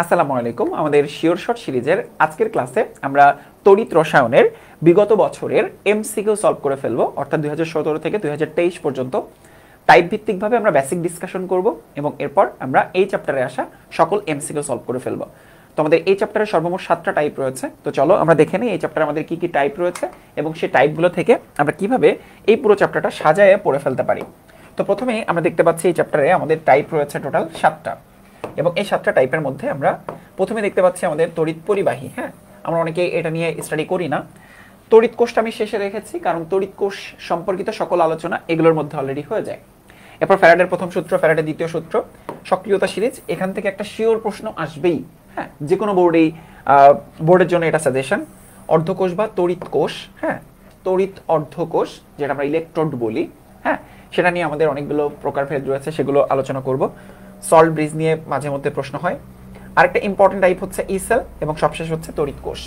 আসসালামু আলাইকুম। আমাদের শিওর শর্ট সিরিজের আজকের ক্লাসে আমরা তড়িৎ রসায়নের বিগত বছরের এমসিকিউ সলভ করে ফেলবো, অর্থাৎ 2017 থেকে 2023 পর্যন্ত টাইপ ভিত্তিকভাবে আমরা বেসিক ডিসকাশন করব এবং এরপর আমরা এই চ্যাপ্টারে আসা সকল এমসিকিউ সলভ করে ফেলবো। তো আমাদের এই চ্যাপ্টারে সর্বমোট 7টা টাইপ রয়েছে। তো চলো আমরা দেখে নিই এই চ্যাপ্টারে আমাদের কি কি টাইপ রয়েছে এবং সেই টাইপগুলো থেকে আমরা কিভাবে এই পুরো চ্যাপ্টারটা সাজায়ে পড়ে ফেলতে পারি। তো প্রথমেই আমরা দেখতে পাচ্ছি এই চ্যাপ্টারে আমাদের টাইপ রয়েছে টোটাল 7টা এবং এই 7টা টাইপের মধ্যে আমরা প্রথমে দেখতে পাচ্ছি আমাদের তড়িৎ পরিবাহী। হ্যাঁ, আমরা অনেকে এটা নিয়ে স্টাডি করি না। তড়িৎ কোষটা আমি শেষে রেখেছি, কারণ তড়িৎ কোষ সম্পর্কিত সকল আলোচনা এগুলোর মধ্যে অলরেডি হয়ে যায়। এরপর ফ্যারাডের প্রথম সূত্র, ফ্যারাডের দ্বিতীয় সূত্র, সক্রিয়তা সিরিজ। এখান থেকে একটা শিওর প্রশ্ন আসবেই। হ্যাঁ, যে কোনো বোর্ডের জন্য এটা সাজেশন। অর্ধকোষ বা তড়িৎ কোষ, হ্যাঁ, তড়িৎ অর্ধকোষ যেটা আমরা ইলেকট্রোড বলি, হ্যাঁ, সেটা নিয়ে আমাদের অনেকগুলো প্রকারভেদ রয়েছে, সেগুলো আলোচনা করব। সল্ট ব্রিজ নিয়ে মাঝে মধ্যে প্রশ্ন হয়। আরেকটা ইম্পর্টেন্ট টাইপ হচ্ছে ই সেল এবং সবশেষ হচ্ছে তড়িৎ কোষ,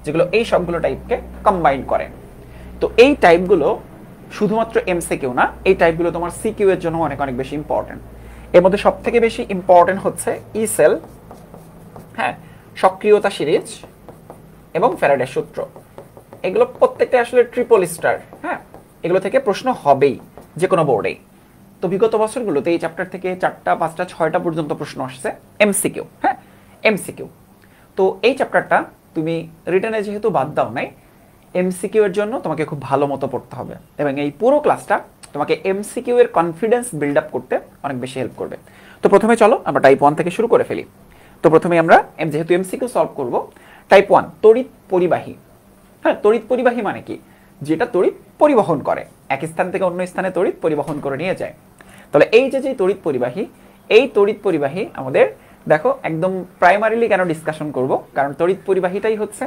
যেগুলো এই সবগুলো টাইপকে কম্বাইন করে। তো এই টাইপগুলো শুধুমাত্র এমসিকিউ না, এই টাইপগুলো তোমার সিকিউ এর জন্য অনেক অনেক বেশি ইম্পর্টেন্ট। এর মধ্যে সবথেকে বেশি ইম্পর্টেন্ট হচ্ছে ই সেল, হ্যাঁ, সক্রিয়তা সিরিজ এবং ফ্যারাডের সূত্র। এগুলো প্রত্যেকটা আসলে ট্রিপল স্টার। হ্যাঁ, এগুলো থেকে প্রশ্ন হবেই যে কোনো বোর্ডেই। তো বিগত বছরগুলোতে এই চ্যাপ্টার থেকে 4টা 5টা 6টা পর্যন্ত প্রশ্ন আসছে এমসিকিউ। হ্যাঁ, এমসিকিউ। তো এই চ্যাপ্টারটা তুমি রিটেনে যেহেতু বাদ দাও নাই, এমসিকিউ এর জন্য তোমাকে খুব ভালো মতো পড়তে হবে এবং এই পুরো ক্লাসটা তোমাকে এমসিকিউ এর কনফিডেন্স বিল্ড আপ করতে অনেক বেশি হেল্প করবে। তো প্রথমে চলো আমরা টাইপ 1 থেকে শুরু করে ফেলি। তো প্রথমে আমরা যেহেতু এমসিকিউ সলভ করব, টাইপ 1 তড়িৎ পরিবাহী। হ্যাঁ, তড়িৎ পরিবাহী মানে কি? যেটা তড়িৎ পরিবহন করে, এক স্থান থেকে অন্য স্থানে তড়িৎ পরিবহন করে নিয়ে যায়। তাহলে এই যে তড়িৎ পরিবাহী, এই তড়িৎ পরিবাহী আমাদের দেখো একদম প্রাইমারিলি কেন ডিসকাশন করব, কারণ তড়িৎ পরিবাহীটাই হচ্ছে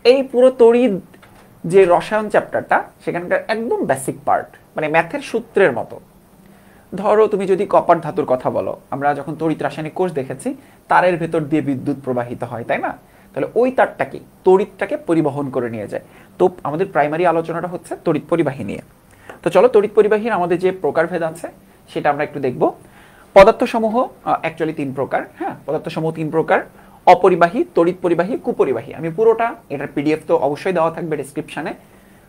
এই পুরো তড়িৎ যে রসায়ন চ্যাপ্টারটা সেখানকার একদম বেসিক পার্ট, মানে ম্যাথের সূত্রের মতো। ধরো তুমি যদি কপার ধাতুর কথা বলো, আমরা যখন তড়িৎ রাসায়নিক কোষ দেখেছি, তারের ভেতর দিয়ে বিদ্যুৎ প্রবাহিত হয়, তাই না? তাহলে ওই তারটা কি তড়িৎটাকে পরিবহন করে নিয়ে যায়। তো আমাদের প্রাইমারি আলোচনাটা হচ্ছে তড়িৎ পরিবাহী নিয়ে। তো চলো তড়িৎ পরিবাহীর আমাদের যে প্রকারভেদ আছে সেটা আমরা একটু দেখব। পদার্থসমূহ অ্যাকচুয়ালি 3 প্রকার। হ্যাঁ, পদার্থসমূহ 3 প্রকার: অপরিবাহী, তড়িৎ পরিবাহী, কুপরিবাহী। আমি পুরোটা, এটার পিডিএফ তো অবশ্যই দেওয়া থাকবে ডেসক্রিপশনে।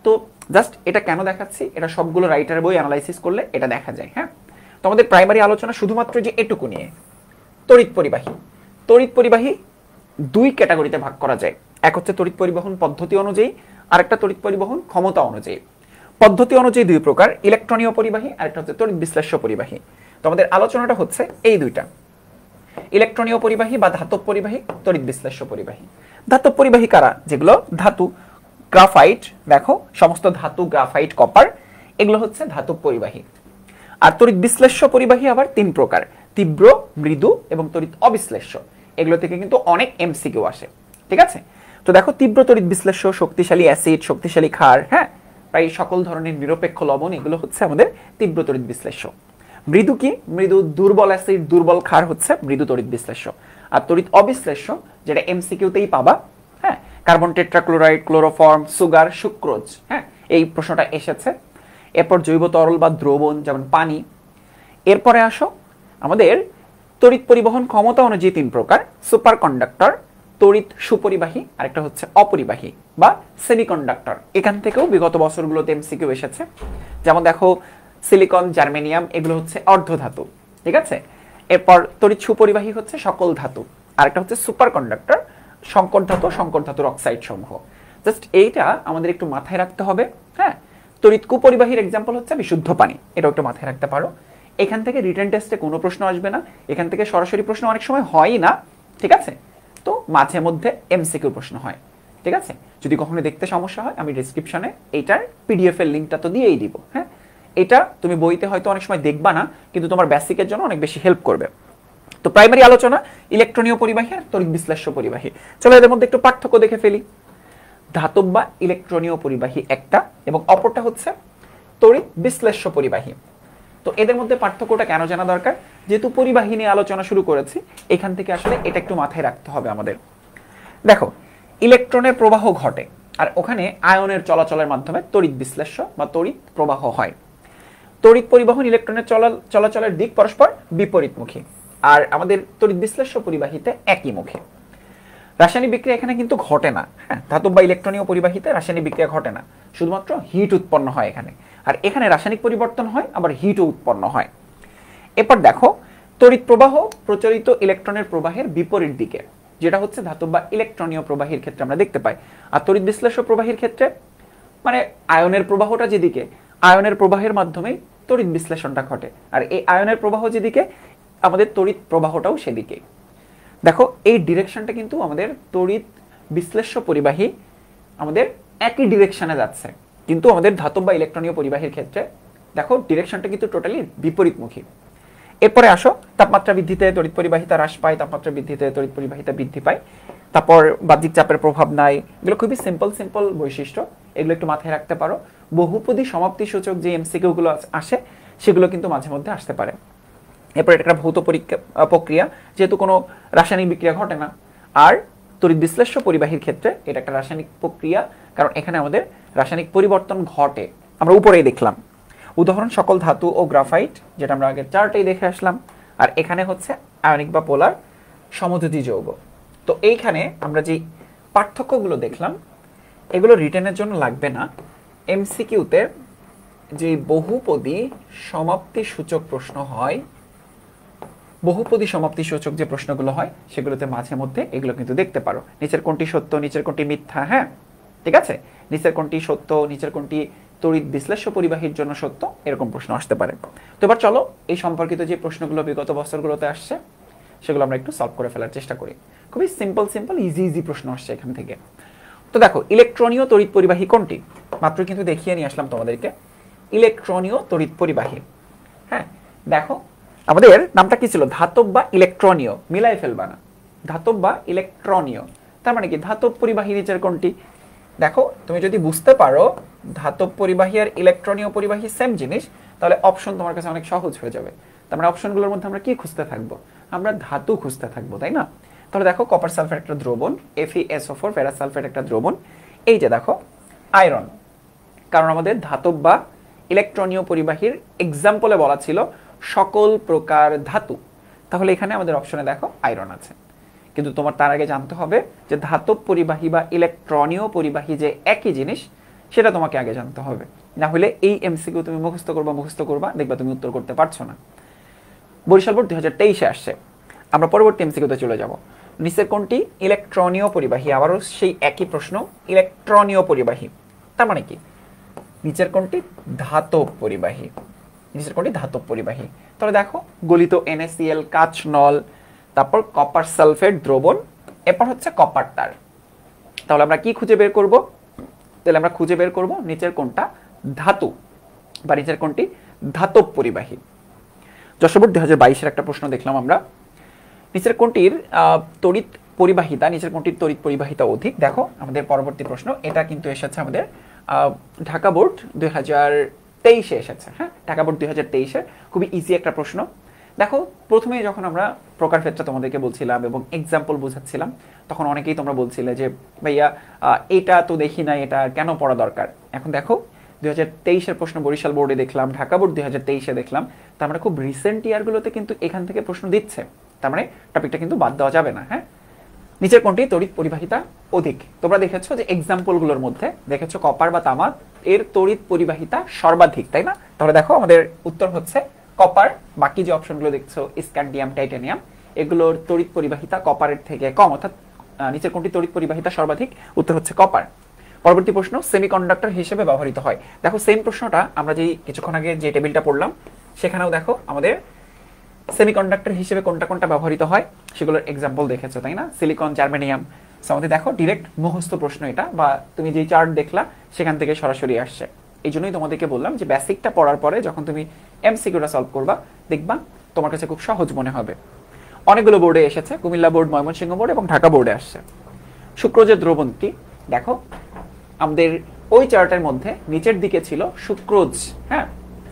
তো জাস্ট এটা কেন দেখাচ্ছি, এটা সবগুলো রাইটার বই অ্যানালাইসিস করলে এটা দেখা যায়। হ্যাঁ, তো আমাদের প্রাইমারি আলোচনা শুধুমাত্র যে এটুকু নিয়ে। তড়িৎ পরিবাহী, তড়িৎ পরিবাহী 2 ক্যাটাগরিতে ভাগ করা যায়। এক হচ্ছে তড়িৎ পরিবহন পদ্ধতি অনুযায়ী, আরেকটা তড়িৎ পরিবহন ক্ষমতা অনুযায়ী। পদ্ধতি অনুযায়ী 2 প্রকার: ইলেকট্রনীয় পরিবাহী, আরেকটা হচ্ছে তড়িৎ বিশ্লেষ্য পরিবাহী। তো আমাদের আলোচনাটা হচ্ছে এই দুইটা, ইলেকট্রনীয় পরিবাহী বা ধাতব পরিবাহী, তড়িৎ বিশ্লেষ্য পরিবাহী। ধাতব পরিবাহী কারা? যেগুলো ধাতু, গ্রাফাইট, দেখো সমস্ত ধাতু, গ্রাফাইট, কপার, এগুলো হচ্ছে ধাতব পরিবাহী। আর তড়িৎ বিশ্লেষ্য পরিবাহী আবার 3 প্রকার: তীব্র, মৃদু এবং তড়িৎ অবিশ্লেষ্য। এগুলো থেকে কিন্তু অনেক এমসিকিউ আসে, ঠিক আছে? তো দেখো, তীব্র তড়িৎ বিশ্লেষ্য, শক্তিশালী অ্যাসিড, শক্তিশালী ক্ষার, হ্যাঁ, প্রায় সকল ধরনের নিরপেক্ষ লবণ, এগুলো হচ্ছে আমাদের তীব্র তড়িৎ বিশ্লেষ্য। মৃদু কি? মৃদু দুর্বল অ্যাসিড, দুর্বল ক্ষার হচ্ছে মৃদু তড়িৎ বিশ্লেষ্য। আর তড়িৎ অবিশ্লেষ্য, যেটা এমসিকিউতেই পাবা, হ্যাঁ, carbon tetrachloride, chloroform, sugar, sucrose, হ্যাঁ, এই প্রশ্নটা এসেছে। এরপর জৈব তরল বা দ্রবণ যেমন পানি। এরপরে আসো আমাদের তড়িৎ পরিবহন ক্ষমতা অনুযায়ী 3 প্রকার: সুপার কন্ডাক্টর, তড়িৎ সুপরিবাহী, আরেকটা হচ্ছে অপরিবাহী বা সেমিকন্ডাক্টর। এখান থেকেও বিগত বছরগুলোতে এমসিকিউ এসেছে। যেমন দেখো, সিলিকন, জার্মেনিয়াম, এগুলো হচ্ছে অর্ধধাতু, ঠিক আছে? এরপর তড়িৎ সুপরিবাহী হচ্ছে সকল ধাতু, আরেকটা হচ্ছে সুপার কন্ডাক্টর, সংকর ধাতু, সংকর ধাতুর অক্সাইড সমূহ। জাস্ট এইটা আমাদের একটু মাথায় রাখতে হবে। হ্যাঁ, তড়িৎ কুপরিবাহীর এক্সাম্পল হচ্ছে বিশুদ্ধ পানি, এটাও একটু মাথায় রাখতে পারো। এখান থেকে রিটেন টেস্টে কোনো প্রশ্ন আসবে না, এখান থেকে সরাসরি প্রশ্ন অনেক সময় হয়ই না, ঠিক আছে? তো মাঝে মধ্যে এমসিকিউ প্রশ্ন হয়, ঠিক আছে? যদি কখনো দেখতে সমস্যা হয়, আমি ডেসক্রিপশনে এইটার পিডিএফ এর লিঙ্কটা তো দিয়েই দিব। হ্যাঁ, এটা তুমি বইতে হয়তো অনেক সময় দেখবা না, কিন্তু তোমার বেসিকের জন্য অনেক বেশি হেল্প করবে। তো প্রাইমারি আলোচনা ইলেকট্রনীয় পরিবাহী আর তড়িৎ বিশ্লেষ্য পরিবাহী। চলো এদের মধ্যে একটু পার্থক্য দেখে ফেলি। ধাতব বা ইলেকট্রনীয় পরিবাহী একটা এবং অপরটা হচ্ছে তড়িৎ বিশ্লেষ্য পরিবাহী। তো এদের মধ্যে পার্থক্যটা কেন জানা দরকার? যেহেতু পরিবাহী নিয়ে আলোচনা শুরু করেছি, এখান থেকে আসলে এটা একটু মাথায় রাখতে হবে আমাদের। দেখো, ইলেকট্রনের প্রবাহ ঘটে আর ওখানে আয়নের চলাচলের মাধ্যমে তড়িৎ বিশ্লেষ্য বা তড়িৎ প্রবাহ হয়। তড়িৎ পরিবহন ইলেকট্রনের চলাচলের দিক পরস্পর বিপরীতমুখী। আর আমাদের তড়িৎ বিশ্লেষ্য পরিবাহীতে একই মুখে। রাসায়নিক বিক্রিয়া এখানে কিন্তু ঘটে না, হ্যাঁ, ধাতব বা ইলেকট্রনীয় পরিবাহীতে রাসায়নিক বিক্রিয়া ঘটে না, শুধুমাত্র হিট উৎপন্ন হয় এখানে। আর এখানে রাসায়নিক পরিবর্তন হয়, আবার হিটও উৎপন্ন হয়। এরপর দেখো তড়িৎ প্রবাহ প্রচলিত ইলেকট্রনের প্রবাহের বিপরীত দিকে, যেটা হচ্ছে ধাতব বা ইলেকট্রনীয় প্রবাহীর ক্ষেত্রে আমরা দেখতে পাই। আর তড়িৎ বিশ্লেষ্য প্রবাহীর ক্ষেত্রে মানে আয়নের প্রবাহটা যেদিকে, আয়নের প্রবাহের মাধ্যমেই তড়িৎ বিশ্লেষণটা ঘটে, আর এই আয়নের প্রবাহ যেদিকে আমাদের তড়িৎ প্রবাহটাও সেদিকে। দেখো এই ডিরেকশনটা কিন্তু আমাদের তড়িৎ বিশ্লেষ্য পরিবাহী আমাদের একই ডিরেকশনে যাচ্ছে, কিন্তু আমাদের ধাতব বা ইলেকট্রনীয় পরিবাহীর ক্ষেত্রে দেখো ডিরেকশনটা কিন্তু টোটালি বিপরীতমুখী। এরপরে আসো তাপমাত্রা বৃদ্ধিতে তড়িৎ পরিবাহিতা হ্রাস পায়, তাপমাত্রা বৃদ্ধিতে তড়িৎ পরিবাহিতা বৃদ্ধি পায়। তারপর বাহ্যিক চাপের প্রভাব নাই, এগুলো খুবই সিম্পল বৈশিষ্ট্য, এগুলো একটু মাথায় রাখতে পারো। বহুপদী সমাপ্তি সূচক যে এমসিকিউ গুলো আসে সেগুলো কিন্তু মাঝে মধ্যে আসতে পারে। এরপর এটা একটা ভৌত প্রক্রিয়া, যেহেতু কোনো রাসায়নিক বিক্রিয়া ঘটে না, আর তড়িৎ বিশ্লেষ্য পরিবাহীর ক্ষেত্রে এটা একটা রাসায়নিক প্রক্রিয়া, কারণ এখানে আমাদের রাসায়নিক পরিবর্তন ঘটে। আমরা উপরেই দেখলাম উদাহরণ সকল ধাতু ও গ্রাফাইট, যেটা আমরা আগের চার্টেই দেখে আসলাম। আর এখানে হচ্ছে আয়নিক বা পোলার সমযোজী যৌগ। তো এইখানে আমরা যে পার্থক্যগুলো দেখলাম এগুলো রিটেনের জন্য লাগবে না, এমসিকিউতে যে বহুপদী সমাপ্তি সূচক প্রশ্ন হয়, বহুপদী সমাপ্তি সূচক যে প্রশ্নগুলো হয় সেগুলোতে মাঝে মধ্যে এগুলো কিন্তু দেখতে পারো। নিচের কোনটি সত্য, নিচের কোনটি মিথ্যা, হ্যাঁ ঠিক আছে, নিচের কোনটি সত্য, নিচের কোনটি তড়িৎ বিশ্লেষ্য পরিবাহীর জন্য সত্য, এরকম প্রশ্ন আসতে পারে। তো এবার চলো এই সম্পর্কিত যে প্রশ্নগুলো বিগত বছরগুলোতে আসছে সেগুলো আমরা একটু সলভ করে ফেলার চেষ্টা করি। খুবই সিম্পল ইজি প্রশ্ন আসছে এখান থেকে। তো দেখো ইলেকট্রনীয় তড়িৎ পরিবাহী কোনটি, মাত্র কিন্তু দেখিয়ে নিয়ে আসলাম তোমাদেরকে ইলেকট্রনীয় তড়িৎ পরিবাহী। হ্যাঁ দেখো আমাদের নামটা কি ছিল, ধাতব বা ইলেকট্রনীয়, মিলাই ফেলবা না, ধাতব বা ইলেকট্রনীয়, তার মানে কি ধাতব পরিবাহী নিচের কোনটি। দেখো তুমি যদি বুঝতে পারো ধাতব পরিবাহী আর ইলেকট্রনীয় পরিবাহী সেম জিনিস, তাহলে অপশন তোমার কাছে অনেক সহজ হয়ে যাবে। তার মানে অপশনগুলোর মধ্যে আমরা কি খুঁজতে থাকবো, আমরা ধাতু খুঁজতে থাকবো, তাই না। তাহলে দেখো কপার সালফেট একটা দ্রবণ, FeSO4 ফেরাস সালফেট একটা দ্রবণ, এই যে দেখো আয়রন, কারণ আমাদের ধাতব বা ইলেকট্রনীয় পরিবাহীর এক্সাম্পলে বলা ছিল সকল প্রকার ধাতু, তাহলে এখানে আমাদের অপশনে দেখো আয়রন আছে। কিন্তু তোমার তার আগে জানতে হবে যে ধাতব পরিবাহী বা ইলেকট্রনীয় পরিবাহী যে একই জিনিস সেটা তোমাকে আগে জানতে হবে, না হলে এই এমসিকিউ তুমি মুখস্থ করবা দেখবা তুমি উত্তর করতে পারছো না। বরিশাল বোর্ড 2023-এ আসছে। আমরা পরবর্তী এমসিকিউতে চলে যাব। নিচের কোনটি ইলেকট্রনীয় পরিবাহী, আবারও সেই একই প্রশ্ন, ইলেকট্রনীয় পরিবাহী তার মানে কি, নিচের কোনটি ধাতব পরিবাহী, নিচের কোনটি ধাতব পরিবাহী। তাহলে দেখো গলিত NaCl কাঁচ নল, তারপর কপার সালফেট দ্রবণ, এরপর হচ্ছে কপার তার। তাহলে আমরা কি খুঁজে বের করব, তাহলে আমরা খুঁজে বের করব নিচের কোনটা ধাতু বা নিচের কোনটি ধাতব পরিবাহী। যশোর বোর্ড 2022-এর একটা প্রশ্ন দেখলাম আমরা, নিচের কোনটির তড়িৎ পরিবাহিতা, নিচের কোনটির তড়িৎ পরিবাহিতা অধিক। দেখো আমাদের পরবর্তী প্রশ্ন, এটা কিন্তু এসেছে আমাদের ঢাকা বোর্ড 2023-এ এসেছে। হ্যাঁ ঢাকা বোর্ড 2023-এর খুবই ইজি একটা প্রশ্ন। দেখো প্রথমে যখন আমরা প্রকারভেদটা তোমাদেরকে বলছিলাম এবং এক্সাম্পল বোঝাচ্ছিলাম, তখন অনেকেই তোমরা বলছিলে যে ভাইয়া এটা তো দেখি না, এটা কেন পড়া দরকার। এখন দেখো 2023-এর প্রশ্ন বরিশাল বোর্ডে দেখলাম, ঢাকা বোর্ড 2023-এ দেখলাম, তার মানে খুব রিসেন্ট ইয়ারগুলোতে কিন্তু এখান থেকে প্রশ্ন দিচ্ছে, তার মানে টপিকটা কিন্তু বাদ দেওয়া যাবে না। হ্যাঁ নিচের কোনটি তড়িৎ পরিবাহিতা অধিক, তোমরা দেখেছো যে এক্সাম্পলগুলোর মধ্যে দেখেছো কপার বা তামা এর তড়িৎ পরিবাহিতা সর্বাধিক, তাই না। তাহলে দেখো আমাদের উত্তর হচ্ছে কপার। বাকি যে অপশনগুলো দেখছো স্ক্যান্ডিয়াম, টাইটানিয়াম, এগুলোর তড়িৎ পরিবাহিতা কপারের থেকে কম, অর্থাৎ নিচের কোনটি তড়িৎ পরিবাহিতা সর্বাধিক, উত্তর হচ্ছে কপার। পরবর্তী প্রশ্ন, সেমিকন্ডাক্টর হিসেবে ব্যবহৃত হয়। দেখো সেম প্রশ্নটা আমরা যে কিছুক্ষণ আগে যে টেবিলটা পড়লাম সেখানেও দেখো আমাদের সেমিকন্ডাক্টর হিসেবে কোনটা কোনটা ব্যবহৃত হয় সেগুলোর এক্সাম্পল দেখেছো, তাই না। সিলিকন, জার্মেনিয়াম, আমাদের দেখো ডিরেক্ট মুখস্থ প্রশ্ন এটা, বা তুমি যে চার্ট দেখলা সেখান থেকে সরাসরি আসছে। এই জন্যই তোমাদেরকে বললাম যে বেসিকটা পড়ার পরে যখন তুমি এমসিকিউটা সলভ করবা দেখবা তোমার কাছে খুব সহজ মনে হবে। অনেকগুলো বোর্ডে এসেছে, কুমিল্লা বোর্ড, ময়মনসিংহ বোর্ড এবং ঢাকা বোর্ডে আসছে। শুক্রোজের দ্রবণটি দেখো আমাদের ওই চার্টের মধ্যে নিচের দিকে ছিল সুক্রোজ। হ্যাঁ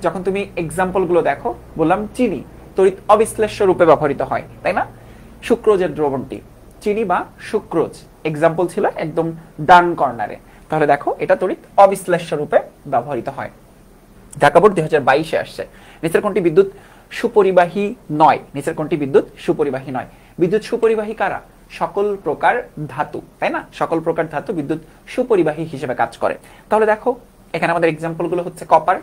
যখন তুমি এক্সাম্পলগুলো দেখো বললাম চিনি তড়িৎ অবিশ্লেষ্য রূপে ব্যবহৃত হয়, তাই না। সুক্রোজের দ্রবণটি চিনি বা সুক্রোজ এক্সাম্পল ছিল একদম ডান কর্নারে, তাহলে দেখো এটা তড়িৎ অবিশ্লেষ্য রূপে ব্যবহৃত হয়। ঢাকা বোর্ড 2022-এ আসছে। নিচের কোনটি বিদ্যুৎ সুপরিবাহী নয়। নিচের কোনটি বিদ্যুৎ সুপরিবাহী নয়? বিদ্যুৎ সুপরিবাহী কারা? সকল প্রকার ধাতু, তাই না? সকল প্রকার ধাতু বিদ্যুৎ সুপরিবাহী হিসেবে কাজ করে। তাহলে দেখো এখানে আমাদের এক্সাম্পল গুলো হচ্ছে কপার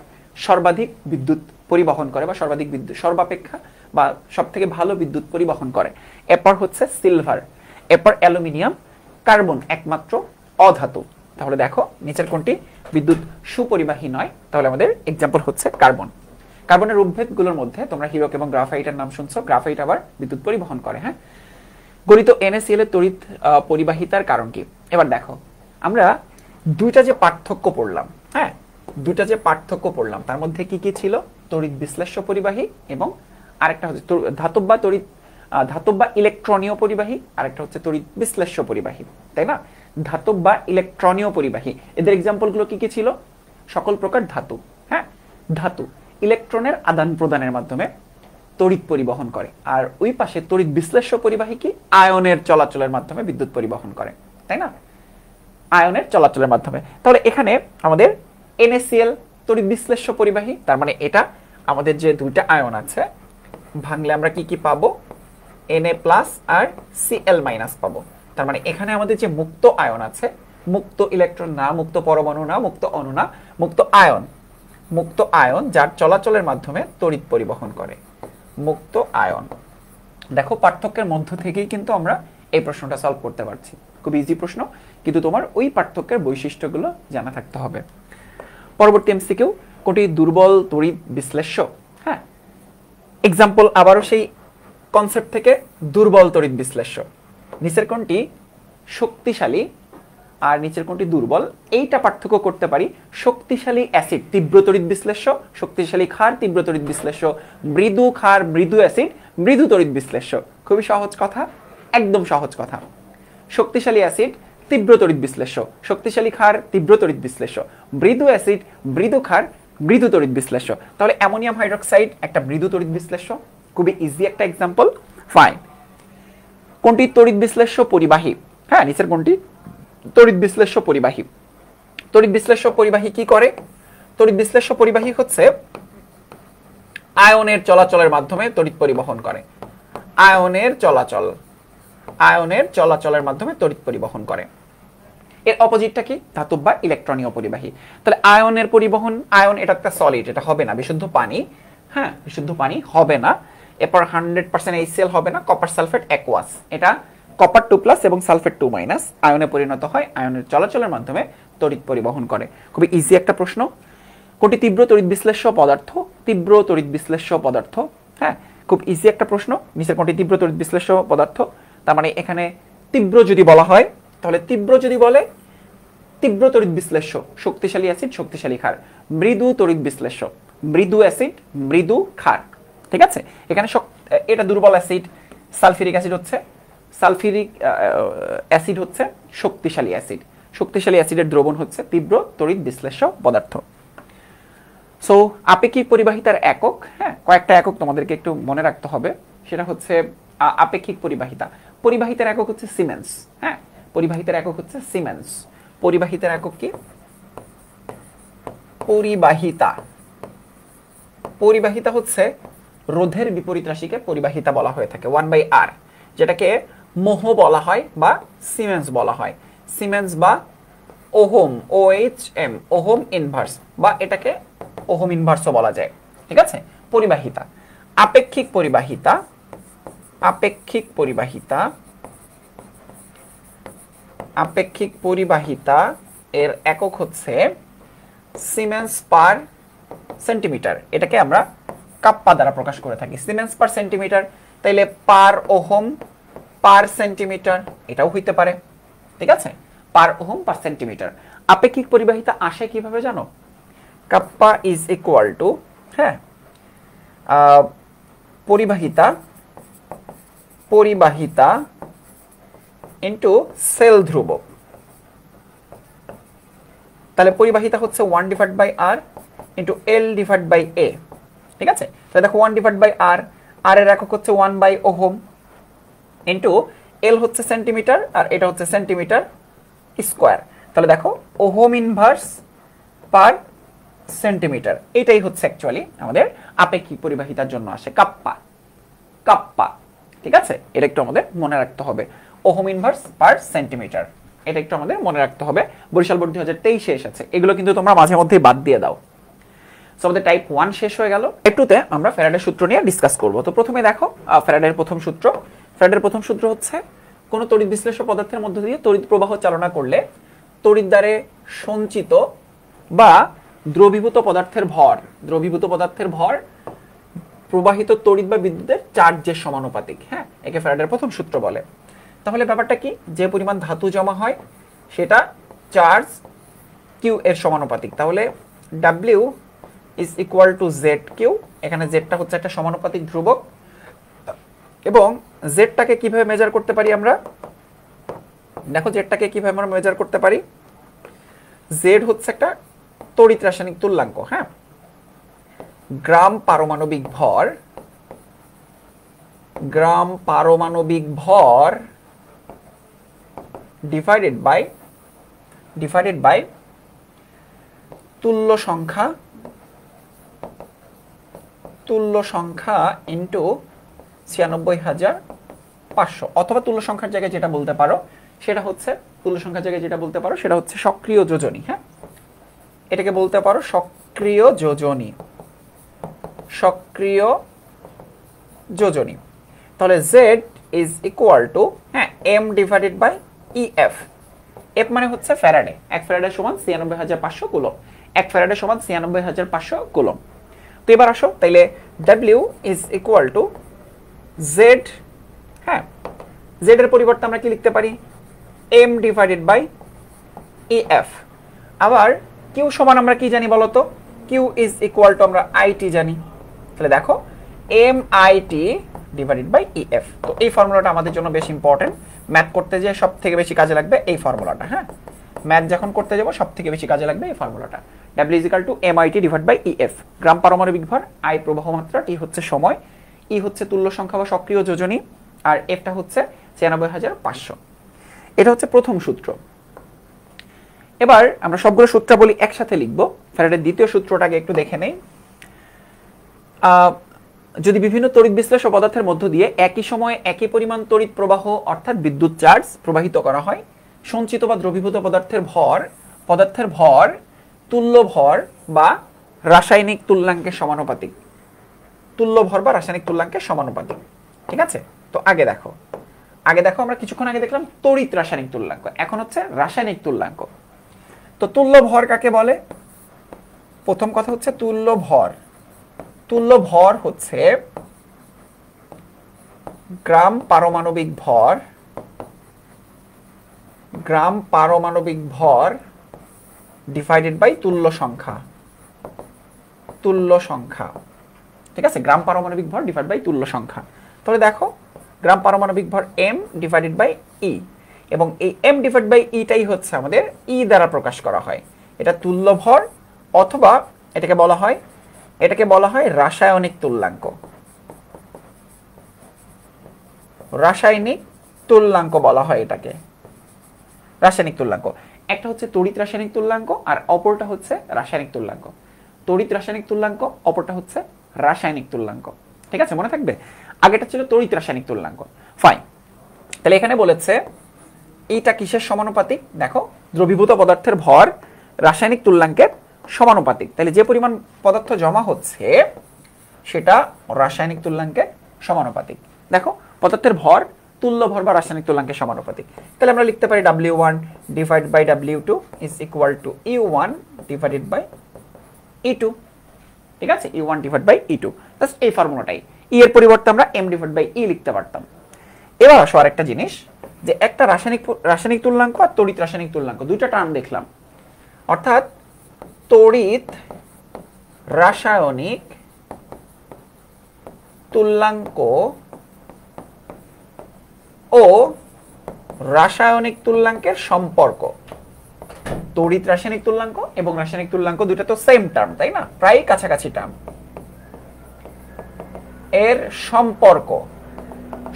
সর্বাধিক বিদ্যুৎ পরিবহন করে বা সর্বাধিক বিদ্যুৎ সর্বাপেক্ষা বা সব থেকে ভালো বিদ্যুৎ পরিবহন করে। এরপর হচ্ছে সিলভার, এরপর অ্যালুমিনিয়াম, কার্বন একমাত্র অধাতু। তাহলে দেখো নিচের কোনটি বিদ্যুৎ সুপরিবাহী নয়? তাহলে আমাদের এক্সাম্পল হচ্ছে কার্বন। কার্বনের উদ্ভিদগুলোর মধ্যে তোমরা হিরক এবং গ্রাফাইটের নাম শুনছো। গ্রাফাইট আবার বিদ্যুৎ পরিবহন করে। হ্যাঁ, গলিত NaCl এর তড়িৎ পরিবাহিতার কারণ কি? এবার দেখো আমরা দুইটা যে পার্থক্য পড়লাম, হ্যাঁ দুইটা যে পার্থক্য পড়লাম তার মধ্যে কি কি ছিল? তড়িৎ বিশ্লেষ্য পরিবাহী এবং আরেকটা হচ্ছে ধাতব বা তড়িৎ ধাতব বা ইলেকট্রনীয় পরিবাহী, আরেকটা হচ্ছে তড়িৎ বিশ্লেষ্য পরিবাহী, তাই না? ধাতব বা ইলেকট্রনীয় পরিবাহী, এদের এক্সাম্পল গুলো কি কি ছিল? সকল প্রকার ধাতু, হ্যাঁ ধাতু ইলেকট্রনের আদান প্রদানের মাধ্যমে তড়িৎ পরিবহন করে, আর ওই পাশে তড়িৎ বিশ্লেষ্য পরিবাহী কি? আয়নের চলাচলের মাধ্যমে বিদ্যুৎ পরিবহন করে, তাই না? আয়নের চলাচলের মাধ্যমে। তাহলে এখানে আমাদের NaCl তড়িৎ বিশ্লেষ্য পরিবাহী, তার মানে এটা আমাদের যে দুইটা আয়ন আছে ভাঙলে আমরা কি কি পাবো? Na+ আর Cl- পাবো। তার মানে এখানে আমাদের যে মুক্ত আয়ন আছে, মুক্ত ইলেকট্রন না, মুক্ত পরমাণু না, মুক্ত অণু না, মুক্ত আয়ন, মুক্ত আয়ন যার চলাচলের মাধ্যমে তড়িৎ পরিবহন করে, মুক্ত আয়ন। দেখো পার্থক্যের মধ্য থেকেই কিন্তু আমরা এই প্রশ্নটা সলভ করতে পারছি। খুব ইজি প্রশ্ন, কিন্তু তোমার ওই পার্থক্যের বৈশিষ্ট্যগুলো জানা থাকতে হবে। পরবর্তী এমসিকিউ, কোনটি দুর্বল তড়িৎ বিশ্লেষ্য? হ্যাঁ, এক্সাম্পল আবারও সেই কনসেপ্ট থেকে, দুর্বল তড়িৎ বিশ্লেষ্য। নিচের কোনটি শক্তিশালী আর নিচের কোনটি দুর্বল? এইটা পার্থক্য করতে পারি। শক্তিশালী অ্যাসিড তীব্র তড়িৎ বিশ্লেষ্য, শক্তিশালী ক্ষার তীব্র তড়িৎ বিশ্লেষ্য, মৃদু ক্ষার মৃদু অ্যাসিড মৃদু তড়িৎ বিশ্লেষ্য। খুবই সহজ কথা, একদম সহজ কথা। শক্তিশালী অ্যাসিড তীব্র তড়িৎ বিশ্লেষ্য, শক্তিশালী ক্ষার তীব্র তড়িৎ বিশ্লেষ্য, মৃদু অ্যাসিড মৃদু ক্ষার মৃদু তড়িৎ বিশ্লেষ্য। তাহলে অ্যামোনিয়াম হাইড্রোক্সাইড একটা মৃদু তড়িৎ বিশ্লেষ্য, খুবই ইজি একটা এক্সাম্পল। ফাইন, কোনটি তড়িৎ বিশ্লেষ্য পরিবাহী? হ্যাঁ, নিচের কোনটি তড়িৎ বিশ্লেষ্য পরিবাহী? তড়িৎ বিশ্লেষ্য পরিবাহী কি করে? তড়িৎ বিশ্লেষ্য পরিবাহী হচ্ছে আয়নের চলাচলের মাধ্যমে তড়িৎ পরিবহন করে। আয়নের চলাচল, আয়নের চলাচলের মাধ্যমে তড়িৎ পরিবহন করে। এর অপোজিটটা কি? ধাতব বা ইলেকট্রনীয় পরিবাহী। তাহলে আয়নের পরিবহন, আয়ন এটা একটা সলিড, এটা হবে না বিশুদ্ধ পানি। হ্যাঁ, বিশুদ্ধ পানি হবে না। এরপর 100% HCl হবে না, কপার সালফেট অ্যাকুয়াস, এটা কপার 2+ এবং সালফেট 2- আয়নে পরিণত হয়, আয়নের চলাচলের মাধ্যমে তড়িৎ পরিবহন করে। খুবই ইজি একটা প্রশ্ন। কোনটি তীব্র তড়িৎ বিশ্লেষ্য পদার্থ? তীব্র তড়িৎ বিশ্লেষ্য পদার্থ, হ্যাঁ খুব ইজি একটা প্রশ্ন। নিচের কোনটি তীব্র তড়িৎ বিশ্লেষ্য পদার্থ? তার মানে এখানে তীব্র যদি বলা হয়, তাহলে তীব্র যদি বলে তীব্র তড়িৎ বিশ্লেষ্য, শক্তিশালী অ্যাসিড শক্তিশালী ক্ষার, মৃদু তড়িৎ বিশ্লেষ্য, মৃদু অ্যাসিড মৃদু ক্ষার। ঠিক আছে, এখানে এটা দুর্বল অ্যাসিড, সালফিউরিক অ্যাসিড হচ্ছে, সালফিউরিক অ্যাসিড হচ্ছে শক্তিশালী অ্যাসিড, শক্তিশালী অ্যাসিডের দ্রবণ হচ্ছে তীব্র তড়িৎ বিশ্লেষ্য পদার্থ। সো আপেক্ষিক পরিবাহিতার একক, হ্যাঁ কয়েকটা একক তোমাদেরকে একটু মনে রাখতে হবে। সেটা হচ্ছে আপেক্ষিক পরিবাহিতা, পরিবাহিতার একক হচ্ছে সিমেন্স। হ্যাঁ, পরিবাহিতার একক হচ্ছে সিমেন্স। পরিবাহিতার একক কি? পরিবাহিতা। পরিবাহিতা হচ্ছে রোধের বিপরীত রাশিকে পরিবাহিতা বলা হয়ে থাকে, 1/r, যেটাকে মোহ বলা হয় বা সিমেন্স বলা হয়। সিমেন্স বা ওহম, OHM, ওহম ইনভার্স, বা এটাকে ওহম ইনভার্সও বলা যায়। ঠিক আছে, পরিবাহিতা। আপেক্ষিক পরিবাহিতা, আপেক্ষিক পরিবাহিতা, আপেক্ষিক পরিবাহিতা এর একক হচ্ছে সিমেন্স পার সেন্টিমিটার। এটাকে আমরা কাপ্পা দ্বারা প্রকাশ করে থাকি, সিমেন্স পার সেন্টিমিটার। তাইলে পার ওহম পার সেন্টিমিটার এটাও হইতে পারে। ঠিক আছে, পার ওহম পার সেন্টিমিটার। আপেক্ষিক পরিবাহিতা আসে কিভাবে জানো? কাপ্পা ইজ ইকুয়াল টু, হ্যাঁ পরিবাহিতা, পরিবাহিতা ইন্টু সেল ধ্রুবক। তাহলে পরিবাহিতা হচ্ছে 1/r ইন্টু L/A। ঠিক আছে, তাহলে দেখো 1/r, r এর একক হচ্ছে 1/ওহম ইন্টু L হচ্ছে সেন্টিমিটার আর এটা হচ্ছে সেন্টিমিটার স্কোয়ার। তাহলে দেখো ওহম ইনভার্স পার সেন্টিমিটার। এটাই হচ্ছে অ্যাকচুয়ালি আমাদের আপেক্ষিক পরিবাহিতার জন্য আসে কাপ্পা। কাপ্পা, ঠিক আছে, এটা একটু আমাদের মনে রাখতে হবে। ওহম ইনভার্স পার সেন্টিমিটার, এটা একটু আমাদের মনে রাখতে হবে। বরিশাল বোর্ড 2023 এসেছে, এগুলো কিন্তু তোমরা মাঝে মধ্যেই বাদ দিয়ে দাও। সো আমাদের টাইপ 1 শেষ হয়ে গেল। টাইপ 2 তে আমরা ফ্যারাডের সূত্র নিয়ে ডিসকাস করব। তো প্রথমে দেখো ফ্যারাডের প্রথম সূত্র। ফ্যারাডের প্রথম সূত্র হচ্ছে কোনো তড়িৎ বিশ্লেষ্য পদার্থের মধ্য দিয়ে তড়িৎ প্রবাহ চালনা করলে তড়িৎ দ্বারে সঞ্চিত বা দ্রবীভূত পদার্থের ভর প্রবাহিত তড়িৎ বা বিদ্যুতের চার্জের সমানুপাতিক। হ্যাঁ, একে ফ্যারাডের প্রথম সূত্র বলে। তাহলে ব্যাপারটা কি, যে পরিমাণ ধাতু জমা হয় সেটা চার্জ কিউ এর সমানুপাতিক। তাহলে W is equal to Z Q. এখানে জেডটা হচ্ছে একটা সমানুপাতিক ধ্রুবক, এবং জেডটাকে কিভাবে মেজার করতে পারি আমরা? দেখো জেডটাকে কিভাবে আমরা মেজার করতে পারি। জেড হচ্ছে একটা তড়িৎ রাসায়নিক তুল্যাঙ্ক। হ্যাঁ, গ্রাম পারমাণবিক ভর ডিভাইডেড বাই তুল্য সংখ্যা ইন্টু 96,500, অথবা তুল্য সংখ্যার জায়গায় যেটা বলতে পারো সেটা হচ্ছে সক্রিয় যোজনী। হ্যাঁ, এটাকে বলতে পারো সক্রিয় যোজনী। তাহলে Z is equal to m divided by EF। F মানে হচ্ছে ফ্যারাডে। 1 ফ্যারাডে সমান 96,500 কুলম। 1 ফ্যারাডে সমান 96,500 কুলম। তো এবার আসো, তাইলে W is equal two Z। হ্যাঁ, Z এর পরিবর্তে আমরা কি লিখতে পারি? m divided by EF। আবার Q সমান আমরা কি জানি বলতো? Q ইজ ইকুয়াল টু আমরা IT জানি। তাহলে দেখো MIT ডিভাইডেড বাই EF। তো এই ফর্মুলাটা আমাদের জন্য বেশ ইম্পর্টেন্ট। ম্যাথ করতে যে সব থেকে বেশি কাজে লাগবে এই ফর্মুলাটা। হ্যাঁ, ম্যাথ যখন করতে যাব সব থেকে বেশি কাজে লাগবে এই ফর্মুলাটা। W is equal to MIT divide by EF। Gram পারমাণবিক ভর, I প্রবাহ মাত্রা, T হচ্ছে সময়, E হচ্ছে তুল্য সংখ্যা বা সক্রিয় যোজনী, আর Fটা হচ্ছে 96,500। এটা হচ্ছে প্রথম সূত্র। এবার আমরা সবগুলো সূত্রাবলী একসাথে লিখব। ফ্যারাডের দ্বিতীয় সূত্রটাকে একটু দেখে নেই। যদি বিভিন্ন তড়িৎ বিশ্লেষ্য পদার্থের মধ্য দিয়ে একই সময়ে একই পরিমাণ তড়িৎ প্রবাহ অর্থাৎ বিদ্যুৎ চার্জ প্রবাহিত করা হয়, সঞ্চিত বা দ্রবীভূত পদার্থের ভর তুল্য ভর বা রাসায়নিক তুল্যাঙ্কের সমানুপাতিক। ঠিক আছে? তো আগে দেখো আমরা কিছুক্ষণ আগে দেখলাম তড়িৎ রাসায়নিক তুল্যাঙ্ক, এখন হচ্ছে রাসায়নিক তুল্যাঙ্ক। তো তুল্য ভর কাকে বলে? প্রথম কথা হচ্ছে তুল্য ভর হচ্ছে গ্রাম পারমাণবিক ভর ডিভাইডেড বাই তুল্য সংখ্যা। ঠিক আছে, গ্রাম পারমাণবিক ভর ডিভাইড বাই তুল্য সংখ্যা। তাহলে দেখো গ্রাম পারমাণবিক ভর m ডিভাইডেড বাই E, এবং এই m ডিভাইড বাই ইটাই হচ্ছে আমাদের E দ্বারা প্রকাশ করা হয়। এটা তুল্য ভর, অথবা এটাকে বলা হয় রাসায়নিক তুল্যাঙ্ক বলা হয় এটাকে। রাসায়নিক তুল্যাঙ্ক একটা হচ্ছে তড়িৎ রাসায়নিক তুল্যাঙ্ক, আর অপরটা হচ্ছে রাসায়নিক তুল্যাঙ্ক। তড়িৎ রাসায়নিক তুল্যাঙ্ক, অপরটা হচ্ছে রাসায়নিক তুল্যাঙ্ক। ঠিক আছে, মনে থাকবে। আগেটা ছিল তড়িৎ রাসায়নিক তুল্যাঙ্ক। ফাইন। তাহলে এখানে বলেছে এইটা কিসের সমানুপাতিক? দেখো, দ্রবীভূত পদার্থের ভর রাসায়নিক তুল্যাঙ্কের সমানুপাতিক। তাহলে যে পরিমাণ পদার্থ জমা হচ্ছে সেটা রাসায়নিক তুল্যাঙ্কের সমানুপাতিক। দেখো, পদার্থের ভর তুল্য ভর বা রাসায়নিক তুল্যাঙ্কের সমানুপাতিক। তাহলে আমরা লিখতে পারি W1 divide by W2 is equal to E1 divided by E2। ঠিক আছে, E1 divide by E2। Just এই ফর্মুলাটাই। E এর পরিবর্তে আমরা m ডিভাইড বাই E লিখতে পারতাম। এবার আসো আরেকটা জিনিস, যে একটা রাসায়নিক তুল্যাঙ্ক আর তড়িৎ রাসায়নিক তুল্যাঙ্ক, দুইটা টার্ম দেখলাম। অর্থাৎ তড়িৎ রাসায়নিক তুল্যাঙ্ক ও রাসায়নিক তুল্যাঙ্কের সম্পর্ক। তড়িৎ রাসায়নিক তুল্যাঙ্ক এবং রাসায়নিক তুল্যাঙ্ক দুটো তো সেম টার্ম, তাই না? প্রায় কাছাকাছি টার্ম। এর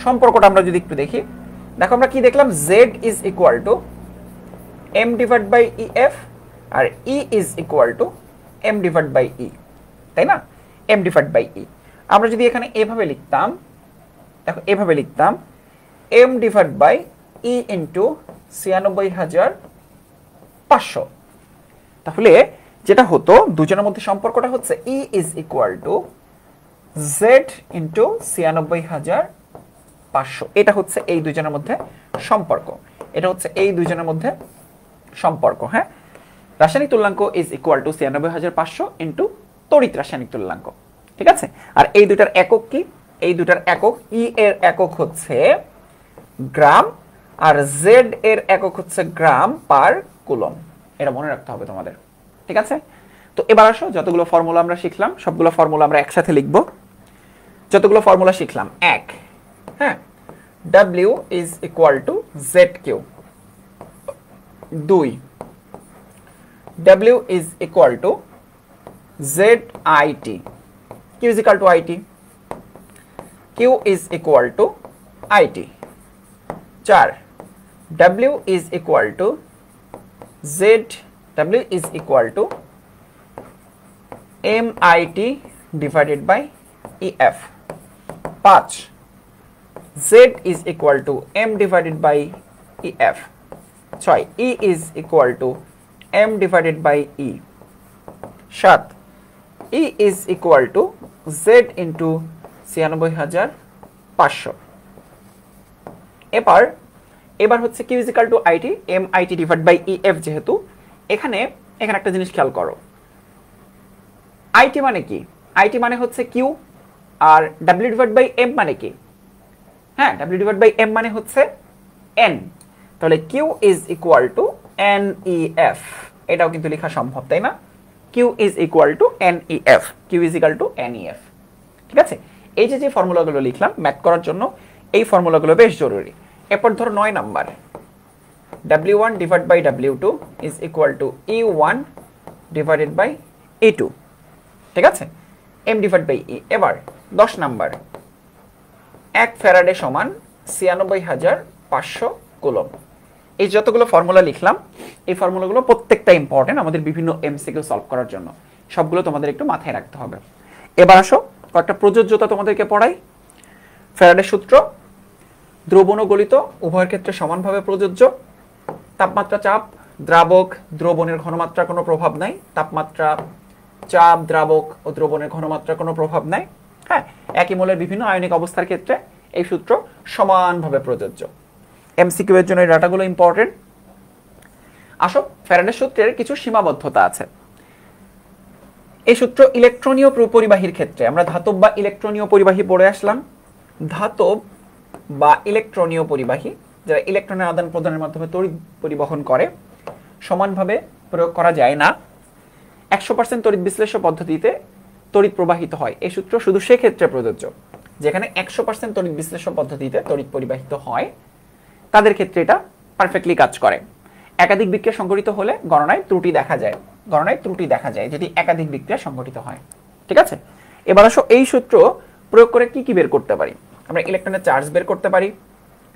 সম্পর্কটা আমরা যদি একটু দেখি, দেখো আমরা কি দেখলাম? Z is equal to m divide by EF, আর E is equal to M divide by E, তাই না? M divide by E. আমরা যদি এখানে এভাবে লিখতাম, দেখো এভাবে লিখতাম M divide by E into ৯৬,৫০০। তাহলে যেটা হতো দুজনের মধ্যে সম্পর্কটা হচ্ছে E is equal to Z into ৯৬,৫০০। এটা হচ্ছে এই দুজনের মধ্যে সম্পর্ক, এটা হচ্ছে এই দুজনের মধ্যে সম্পর্ক। হ্যাঁ, রাসায়নিক তুল্যাঙ্ক ইজ ইকুয়াল টু ৯৬,৫০০ ইন্টু তড়িৎ রাসায়নিক তুল্যাঙ্ক, ঠিক আছে? আর এই দুটার একক কি? এই দুটার একক, ই এর একক হচ্ছে গ্রাম আর জেড এর একক হচ্ছে গ্রাম পার কুলম। এটা মনে রাখতে হবে তোমাদের, ঠিক আছে? তো এবার আসো, যতগুলো ফর্মুলা আমরা শিখলাম সবগুলো ফর্মুলা আমরা একসাথে লিখব। যতগুলো ফর্মুলা শিখলাম, এক, হ্যাঁ, W is equal to Z Q. দুই, W is equal to Z I T. Q is equal to I T. Q is equal to I T. চার, W is equal to Z, W is equal to MIT divided by EF. 5, Z is equal to M divided by EF. 6, E is equal to M divided by E. 7, E is equal to Z into ৯৬,৫০০। এবার হচ্ছে Q is equal to IT, MIT divided by EF। যেহেতু এখানে একটা জিনিস খেয়াল করো, IT মানে কি? আইটি মানে হচ্ছে কিউ, আর ডাব্লিউ ডিভাইড বাই এম মানে কি? হ্যাঁ, ডাব্লিউ ডিভাইড বাই এম মানে হচ্ছে এন। তাহলে Q is equal to N E F, এটাও কিন্তু লেখা সম্ভব, তাই না? Q is equal to N E F, Q is equal to N E F, ঠিক আছে? এই যে ফর্মুলাগুলো লিখলাম ম্যাথ করার জন্য, এই ফর্মুলাগুলো বেশ জরুরি। এরপর ধরো ৯ number, W1 divide by W2 is equal to E1 divided by E2, ঠিক আছে? M divide by E. এবার ১০ নাম্বার, ১ ফ্যারাডে সমান ৯৬,৫০০ কুলম। এই যতগুলো ফর্মুলা লিখলাম, এই ফর্মুলাগুলো প্রত্যেকটা ইম্পর্টেন্ট আমাদের বিভিন্ন এমসিকিউ সলভ করার জন্য, সবগুলো তোমাদের একটু মাথায় রাখতে হবে। এবার আসো কয়েকটা প্রযোজ্যতা তোমাদেরকে পড়াই। ফ্যারাডের সূত্র, দ্রবণ ও গলিত উভয়ের ক্ষেত্রে সমানভাবে প্রযোজ্য। তাপমাত্রা, চাপ, দ্রাবক, দ্রবণের ঘনমাত্রার কোনো প্রভাব নাই। তাপমাত্রা, চাপ, দ্রাবক ও দ্রবণের ঘনমাত্রার কোনো প্রভাব নাই। হ্যাঁ, একই মোলের বিভিন্ন আয়নিক অবস্থার ক্ষেত্রে এই সূত্র সমানভাবে প্রযোজ্য। এমসিকিউ এর জন্য এই ডাটাগুলো ইম্পর্টেন্ট। আসো, ফ্যারাডের সূত্রের কিছু সীমাবদ্ধতা আছে। এই সূত্র ইলেকট্রনীয় পরিবাহীর ক্ষেত্রে, আমরা ধাতব বা ইলেকট্রনীয় পরিবাহী পড়ে আসলাম। ধাতব বা ইলেকট্রনীয় পরিবাহী, যারা ইলেকট্রনের আদান প্রদানের মাধ্যমে তড়িৎ পরিবহন করে, সমানভাবে প্রয়োগ করা যায় না। ১০০% তড়িৎ বিশ্লেষ্য পদ্ধতিতে তড়িৎ প্রবাহিত হয়। এই সূত্র শুধু সেক্ষেত্রে প্রযোজ্য যেখানে 100% তড়িৎ বিশ্লেষ্য পদ্ধতিতে তড়িৎ পরিবাহিত হয়, তাদের ক্ষেত্রে এটা পারফেক্টলি কাজ করে। একাধিক বিক্রিয়া সংঘটিত হলে গণনায় ত্রুটি দেখা যায় যদি একাধিক বিক্রিয়া সংঘটিত হয়, ঠিক আছে? এবার আসো, এই সূত্র প্রয়োগ করে কি কি বের করতে পারি? আমরা ইলেকট্রনের চার্জ বের করতে পারি।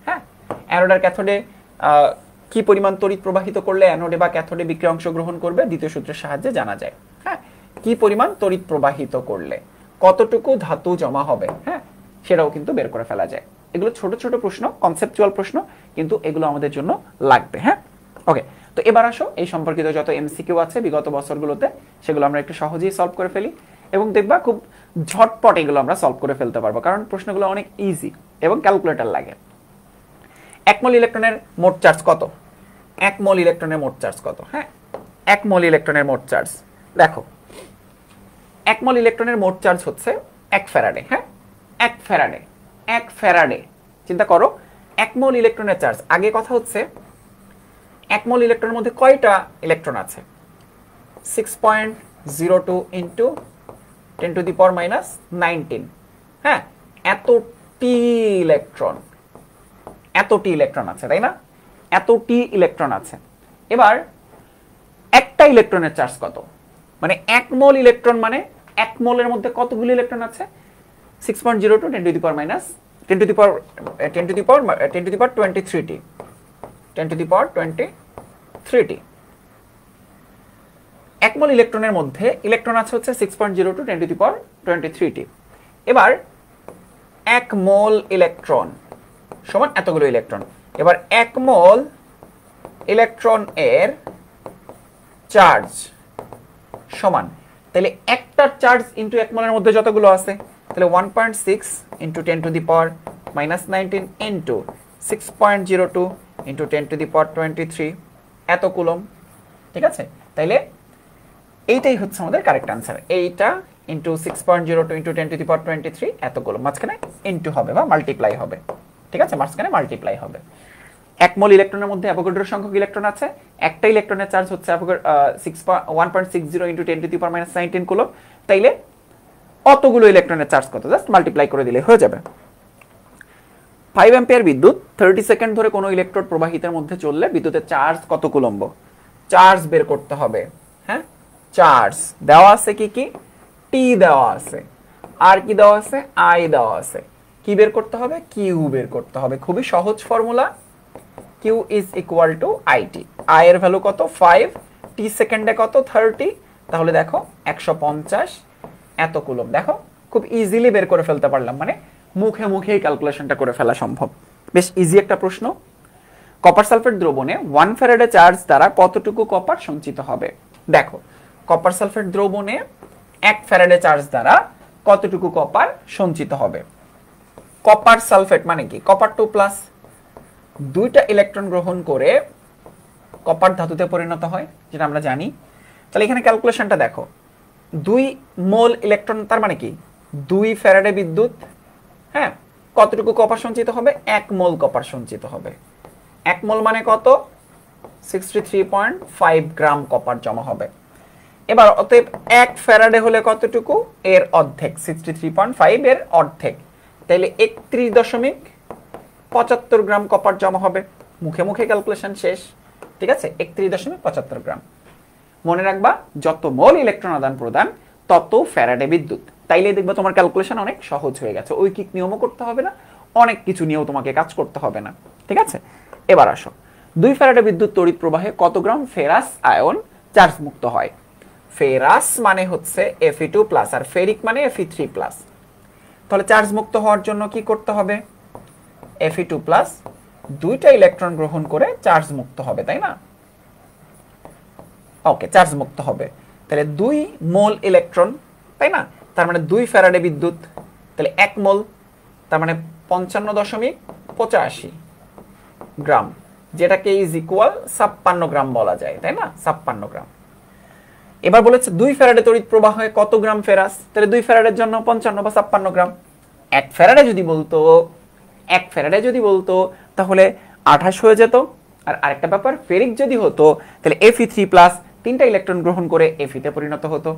হ্যাঁ, অ্যানোড আর ক্যাথোডে কি পরিমাণ তড়িৎ প্রবাহিত করলে অ্যানোডে বা ক্যাথোডে বিক্রিয়া অংশগ্রহণ করবে দ্বিতীয় সূত্রের সাহায্যে জানা যায়। হ্যাঁ, কি পরিমাণ তড়িৎ প্রবাহিত করলে কতটুকু ধাতু জমা হবে, হ্যাঁ, সেটাও কিন্তু বের করে ফেলা যায়। এগুলো ছোট ছোট প্রশ্ন, কনসেপচুয়াল প্রশ্ন, কিন্তু এগুলো আমাদের জন্য লাগবে। হ্যাঁ, ওকে। তো এবার আসো, এই সম্পর্কিত যত এমসিকিউ আছে বিগত বছরগুলোতে, সেগুলো আমরা একটু সহজেই সলভ করে ফেলি এবং দেখবা খুব ঝটপট এগুলো আমরা সলভ করে ফেলতে পারবো, কারণ প্রশ্নগুলো অনেক ইজি এবং ক্যালকুলেটর লাগে। ১ মোল ইলেকট্রনের মোট চার্জ কত? ১ মোল ইলেকট্রনের মোট চার্জ কত? হ্যাঁ, ১ মোল ইলেকট্রনের মোট চার্জ দেখো, ১ মোল ইলেকট্রনের মোট চার্জ হচ্ছে ১ ফ্যারাডে। হ্যাঁ, ১ ফ্যারাডে চিন্তা করো, ১ মোল ইলেকট্রনের চার্জ। আগে কথা হচ্ছে ১ মোল ইলেকট্রনের মধ্যে কয়টা ইলেকট্রন আছে? 6.02 ইন্টু 10⁻⁻19। হ্যাঁ, এতটি ইলেকট্রন আছে, তাই না? এতটি ইলেকট্রন আছে। এবার একটা ইলেকট্রনের চার্জ কত? মানে ১ মোল ইলেকট্রন মানে ১ মোলের মধ্যে কতগুলো ইলেকট্রন আছে? 6.02 10⁻23টি। 1 মোল ইলেকট্রনের মধ্যে ইলেকট্রন আছে হচ্ছে 6.02 10 টু দি পাওয়ার 23টি। এবার 1 মোল ইলেকট্রন সমান এতগুলো ইলেকট্রন। এবার 1 মোল ইলেকট্রন এর চার্জ সমান, তাহলে একটা চার্জ ইনটু 1 মোলের মধ্যে যতগুলো আছে, তাহলে 1.6 into 10 to the power -19 into 6.02 into 10 to the power 23 এত কুলম। ঠিক আছে, তাইলে এইটাই হচ্ছে আমাদের কারেক্ট আনসার। এইটা into 6.02 into 10 to the power 23 এত কুলম, মাঝখানে ইনটু হবে বা মাল্টিপ্লাই হবে। ঠিক আছে, মাঝখানে মাল্টিপ্লাই হবে। 1 মোল ইলেকট্রনের মধ্যে অ্যাভোগাড্রো সংখ্যক ইলেকট্রন আছে, একটা ইলেকট্রনের চার্জ হচ্ছে 1.60 into 10 to the power -19 coulomb. তাইলে অতগুলো ইলেকট্রনের চার্জ কত, জাস্ট মাল্টিপ্লাই করে দিলে হয়ে যাবে। 5 অ্যাম্পিয়ার বিদ্যুৎ 30 সেকেন্ড ধরে কোনো ইলেকট্রোড প্রবাহিতের মধ্যে চললে বিদ্যুতের চার্জ কত কুলম্ব? চার্জ বের করতে হবে। হ্যাঁ, চার্জ দেওয়া আছে কি কি? টি দেওয়া আছে, আর কি দেওয়া আছে? আই দেওয়া আছে। কি বের করতে হবে? কিউ বের করতে হবে। খুবই সহজ formula, Q is equal to IT. I এর ভ্যালু কত? 5, টি সেকেন্ডে কত? 30। তাহলে দেখো 150 এত কুলম। দেখো খুব ইজিলি বের করে ফেলতে পারলাম, মানে মুখে মুখেই ক্যালকুলেশনটা করে ফেলা সম্ভব। বেশ ইজি একটা প্রশ্ন। কপার সালফেট দ্রবণে 1 ফ্যারাডে চার্জ দ্বারা কতটুকু কপার সঞ্চিত হবে? দেখো কপার সালফেট দ্রবণে 1 ফ্যারাডে চার্জ দ্বারা কতটুকু কপার সঞ্চিত হবে? কপার সালফেট মানে কি? কপার 2+, দুইটা ইলেকট্রন গ্রহণ করে কপার ধাতুতে পরিণত হয়, যেটা আমরা জানি। তাহলে এখানে ক্যালকুলেশনটা দেখো, 2 মোল ইলেকট্রন, তার মানে কি 2 ফ্যারাডে বিদ্যুৎ। হ্যাঁ, কতটুকু কপার সঞ্চিত হবে? 1 মোল কপার সঞ্চিত হবে। 1 মোল মানে কত? 63.5 গ্রাম কপার জমা হবে। এবার অতএব 1 ফ্যারাডে হলে কতটুকু? এর অর্ধেক, 63.5 এর অর্ধেক, তাইলে 31.75 গ্রাম কপার জমা হবে। মুখে মুখে ক্যালকুলেশন শেষ। ঠিক আছে, 31.75 গ্রাম। মনে রাখবা, যত মোল ইলেকট্রন আদান প্রদান তত ফ্যারাডে বিদ্যুৎ। তাইলে দেখবা তোমার ক্যালকুলেশন অনেক সহজ হয়ে গেছে। ঐকিক নিয়মও করতে হবে না, অনেক কিছু নিয়েও তোমাকে কাজ করতে হবে না। ঠিক আছে, এবার আসো, 2 ফ্যারাডে বিদ্যুৎ তড়িৎ প্রবাহে কত গ্রাম ফেরাস আয়ন চার্জ মুক্ত হয়? ফেরাস মানে হচ্ছে Fe2+, আর ফেরিক মানে Fe3+। তাহলে চার্জ মুক্ত হওয়ার জন্য কি করতে হবে? Fe2+, দুইটা ইলেকট্রন গ্রহণ করে চার্জ মুক্ত হবে, তাই না? ওকে, চার্জ মুক্ত হবে। তাহলে 2 মোল ইলেকট্রন, তাই না? তার মানে 2 ফ্যারাডে বিদ্যুৎ, তাহলে 1 মোল, তার মানে 55.85 গ্রাম, যেটাকে ইজ ইকুয়াল 56 গ্রাম বলা যায়, তাই না? 56 গ্রাম। এবার বলেছে 2 ফ্যারাডে তড়িৎ প্রবাহে কত গ্রাম ফেরাস? তাহলে 2 ফ্যারাডের জন্য 55 বা 56 গ্রাম। 1 ফ্যারাডে যদি বলতো তাহলে 28 হয়ে যেত। আর আরেকটা ব্যাপার, ফেরিক যদি হতো তাহলে Fe3+, তিনটা ইলেকট্রন গ্রহণ করে Fe তে পরিণত হতো।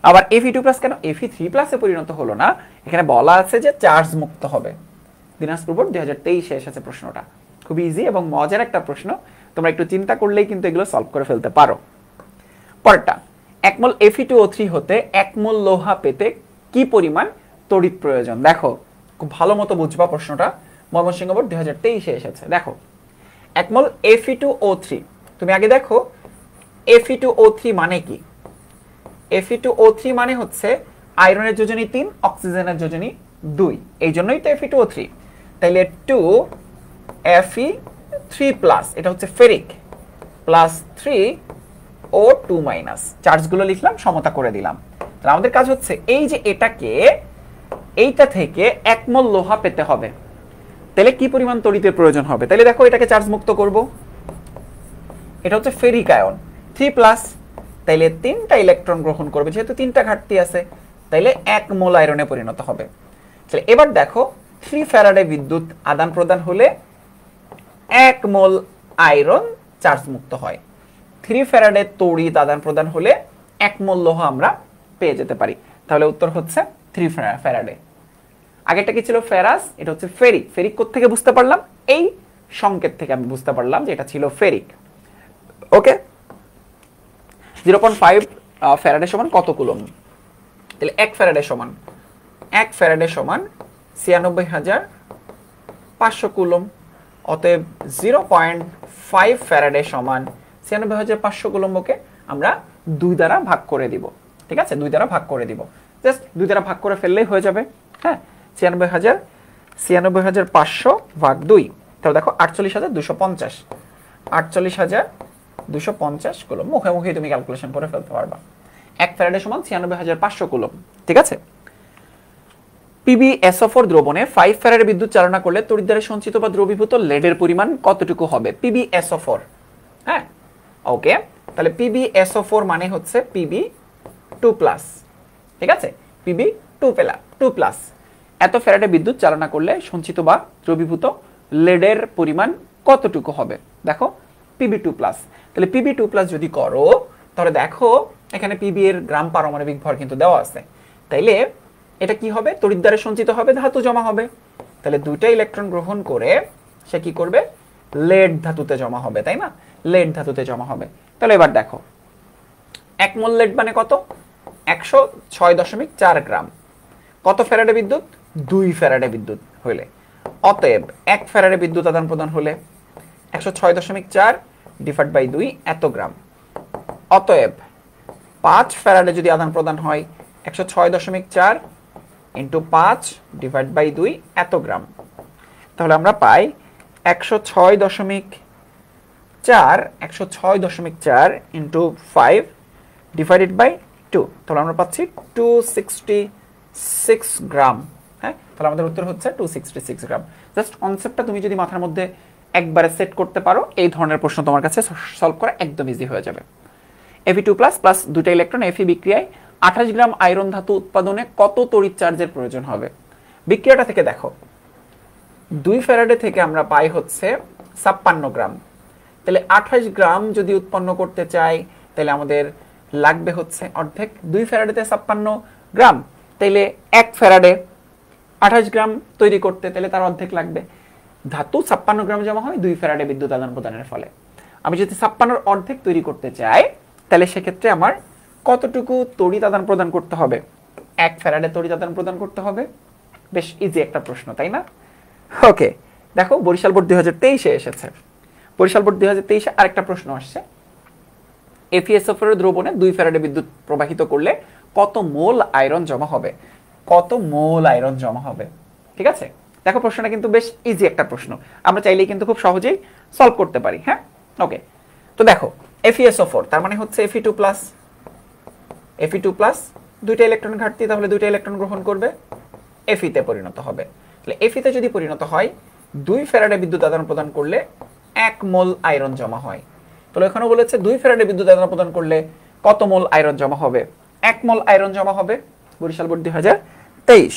আবার Fe2+ কেন Fe3+ এ পরিণত হলো না? এখানে বলা আছে যে চার্জ মুক্ত হবে। দিনাজপুর বোর্ড 2023 এসেছে প্রশ্নটা। খুব ইজি এবং মজার একটা প্রশ্ন, তোমরা একটু চিন্তা করলেই কিন্তু এগুলো সলভ করে ফেলতে পারো। পরেরটা, 1 মোল Fe2O3 হতে 1 মোল লোহা পেতে কি পরিমাণ তড়িৎ প্রয়োজন? দেখো খুব ভালো মতো বুঝবা প্রশ্নটা, ময়মনসিংহ বোর্ড 2023 এসেছে। দেখো 1 মোল Fe2O3, তুমি আগে দেখো Fe2O3 মানে কি? Fe2O3 মানে হচ্ছে আয়রনের যোজনী 3, অক্সিজেনের যোজনী 2, এই জন্যই তো Fe2O3। তাইলে 2 Fe3+, এটা হচ্ছে ফেরিক, প্লাস 3O2-, চার্জগুলো লিখলাম, সমতা করে দিলাম। তাহলে আমাদের কাজ হচ্ছে এই যে এইটা থেকে 1 মোল লোহা পেতে হবে। তাহলে কি পরিমাণ তড়িতের প্রয়োজন হবে? তাহলে দেখো এটাকে চার্জ মুক্ত করব, এটা হচ্ছে ফেরিক আয়ন 3+, তাইলে 3টা ইলেকট্রন গ্রহণ করবে, যেহেতু 3টা ঘাটতি আছে, তাইলে 1 মোল আয়রনে পরিণত হবে। তাহলে এবার দেখো 3 ফ্যারাডে বিদ্যুৎ আদান প্রদান হলে 1 মোল আয়রন চার্জ মুক্ত হয়। 3 ফ্যারাডে তড়িৎ আদান প্রদান হলে 1 মোল লোহা আমরা পেয়ে যেতে পারি। তাহলে উত্তর হচ্ছে 3 ফ্যারাডে। আগেরটা কি ছিল? ফেরাস, এটা হচ্ছে ফেরিক। ফেরিক কোত্থেকে বুঝতে পারলাম? এই সংকেত থেকে আমি বুঝতে পারলাম যে এটা ছিল ফেরিক। ওকে, 0.5 ফ্যারাডে সমান কত কুলম? তাহলে 1 ফ্যারাডে সমান 96,500 কুলম। অতএব 0.5 ফ্যারাডে সমান 96,500 কুলম্বকে আমরা 2 দ্বারা ভাগ করে দিব। ঠিক আছে, 2 দ্বারা ভাগ করে দিব, জাস্ট 2 দ্বারা ভাগ করে ফেললেই হয়ে যাবে। হ্যাঁ, 96,500 ভাগ 2, তাহলে দেখো 48,250, 48,250 কুলম। মুখে মুখে তুমি ক্যালকুলেশন করে ফেলতে পারবা। 1 ফ্যারাডে সমান 96,500 কুলম। ঠিক আছে, PbSO4 দ্রবণে 5 ফ্যারাডে বিদ্যুৎ চালনা করলে তড়িৎ দ্বারা সঞ্চিত বা দ্রবীভূত লেডের পরিমাণ কতটুকু হবে? PbSO4। হ্যাঁ, ওকে, তাহলে PbSO4 মানে হচ্ছে Pb2+। ঠিক আছে, Pb2+। এত ফ্যারাডে বিদ্যুৎ চালনা করলে সঞ্চিত বা দ্রবীভূত লেডের পরিমাণ কতটুকু হবে? দেখো Pb2+, তাহলে Pb2+ যদি করো তাহলে দেখো এখানে Pb এর গ্রাম পারমাণবিক ভর কিন্তু দেওয়া আছে। তাইলে এটা কি হবে? তড়িৎ দ্বারা সঞ্চিত হবে, ধাতু জমা হবে। তাহলে 2টা ইলেকট্রন গ্রহণ করে সে কি করবে? লেড ধাতুতে জমা হবে, তাই না? লেড ধাতুতে জমা হবে। তাহলে এবার দেখো 1 মোল লেড মানে কত? 106.4 গ্রাম। কত ফ্যারাডে বিদ্যুৎ? 2 ফ্যারাডে বিদ্যুৎ হইলে। অতএব 1 ফ্যারাডে বিদ্যুৎ আদান প্রদান হলে 106.4 ডিভাইড বাই 2 এত গ্রাম। অতএব 5 ফ্যারাডে যদি আদান প্রদান হয় 106.4 ইন্টু 5 ডিভাইড বাই 2 এত গ্রাম। তাহলে আমরা পাই 106.4 ইন্টু 5 ডিভাইডেড বাই 2, তাহলে আমরা পাচ্ছি 266 গ্রাম। হ্যাঁ, তাহলে আমাদের উত্তর হচ্ছে 266 গ্রাম। জাস্ট কনসেপ্টটা তুমি যদি মাথার মধ্যে একবারে সেট করতে পারো, এই ধরনের প্রশ্ন তোমার কাছে সলভ করা একদম ইজি হয়ে যাবে। Fe2+ প্লাস 2টা ইলেকট্রন Fe বিক্রিয়ায় 28 গ্রাম আয়রন ধাতু উৎপাদনে কত তড়িৎ চার্জের প্রয়োজন হবে? বিক্রিয়াটা থেকে দেখো, 2 ফ্যারাডে থেকে আমরা পাই হচ্ছে 56 গ্রাম। তাহলে 28 গ্রাম যদি উৎপন্ন করতে চাই তাহলে আমাদের লাগবে হচ্ছে অর্ধেক। 2 ফ্যারাডেতে 56 গ্রাম, তাহলে 1 ফ্যারাডে 28 গ্রাম তৈরি করতে তাহলে তার অর্ধেক লাগবে। ধাতু 56 গ্রাম জমা হয় 2 ফ্যারাডে বিদ্যুৎ আদান প্রদানের ফলে। আমি যদি 56 অর্ধেক তৈরি করতে চাই তাহলে সেক্ষেত্রে আমার কতটুকু তড়িৎ আদান প্রদান করতে হবে? 1 ফ্যারাডে তড়িৎ আদান প্রদান করতে হবে। বেশ ইজি একটা প্রশ্ন, তাই না? ওকে, দেখো বরিশাল বোর্ড 2023-এ এসেছে। বরিশাল বোর্ড 2023-এ আরেকটা প্রশ্ন আসছে, FeSO4 দ্রবণে 2 ফ্যারাডে বিদ্যুৎ প্রবাহিত করলে কত মোল আয়রন জমা হবে? কত মোল আয়রন জমা হবে? ঠিক আছে, দেখো প্রশ্নটা কিন্তু বেশ ইজি একটা প্রশ্ন, আমরা চাইলেই কিন্তু খুব সহজেই সলভ করতে পারি। হ্যাঁ, ওকে, তো দেখো FeSO4 তার মানে হচ্ছে Fe2+। Fe2+, 2টা ইলেকট্রন ঘাটতি, তাহলে 2টা ইলেকট্রন গ্রহণ করবে, Fe তে পরিণত হবে। তাহলে Fe তে যদি পরিণত হয় 2 ফ্যারাডে বিদ্যুৎ আদান প্রদান করলে 1 মোল আয়রন জমা হয়। তাহলে এখানে বলেছে 2 ফ্যারাডে বিদ্যুৎ আদান প্রদান করলে কত মোল আয়রন জমা হবে? 1 মোল আয়রন জমা হবে। বরিশাল বোর্ড 2023।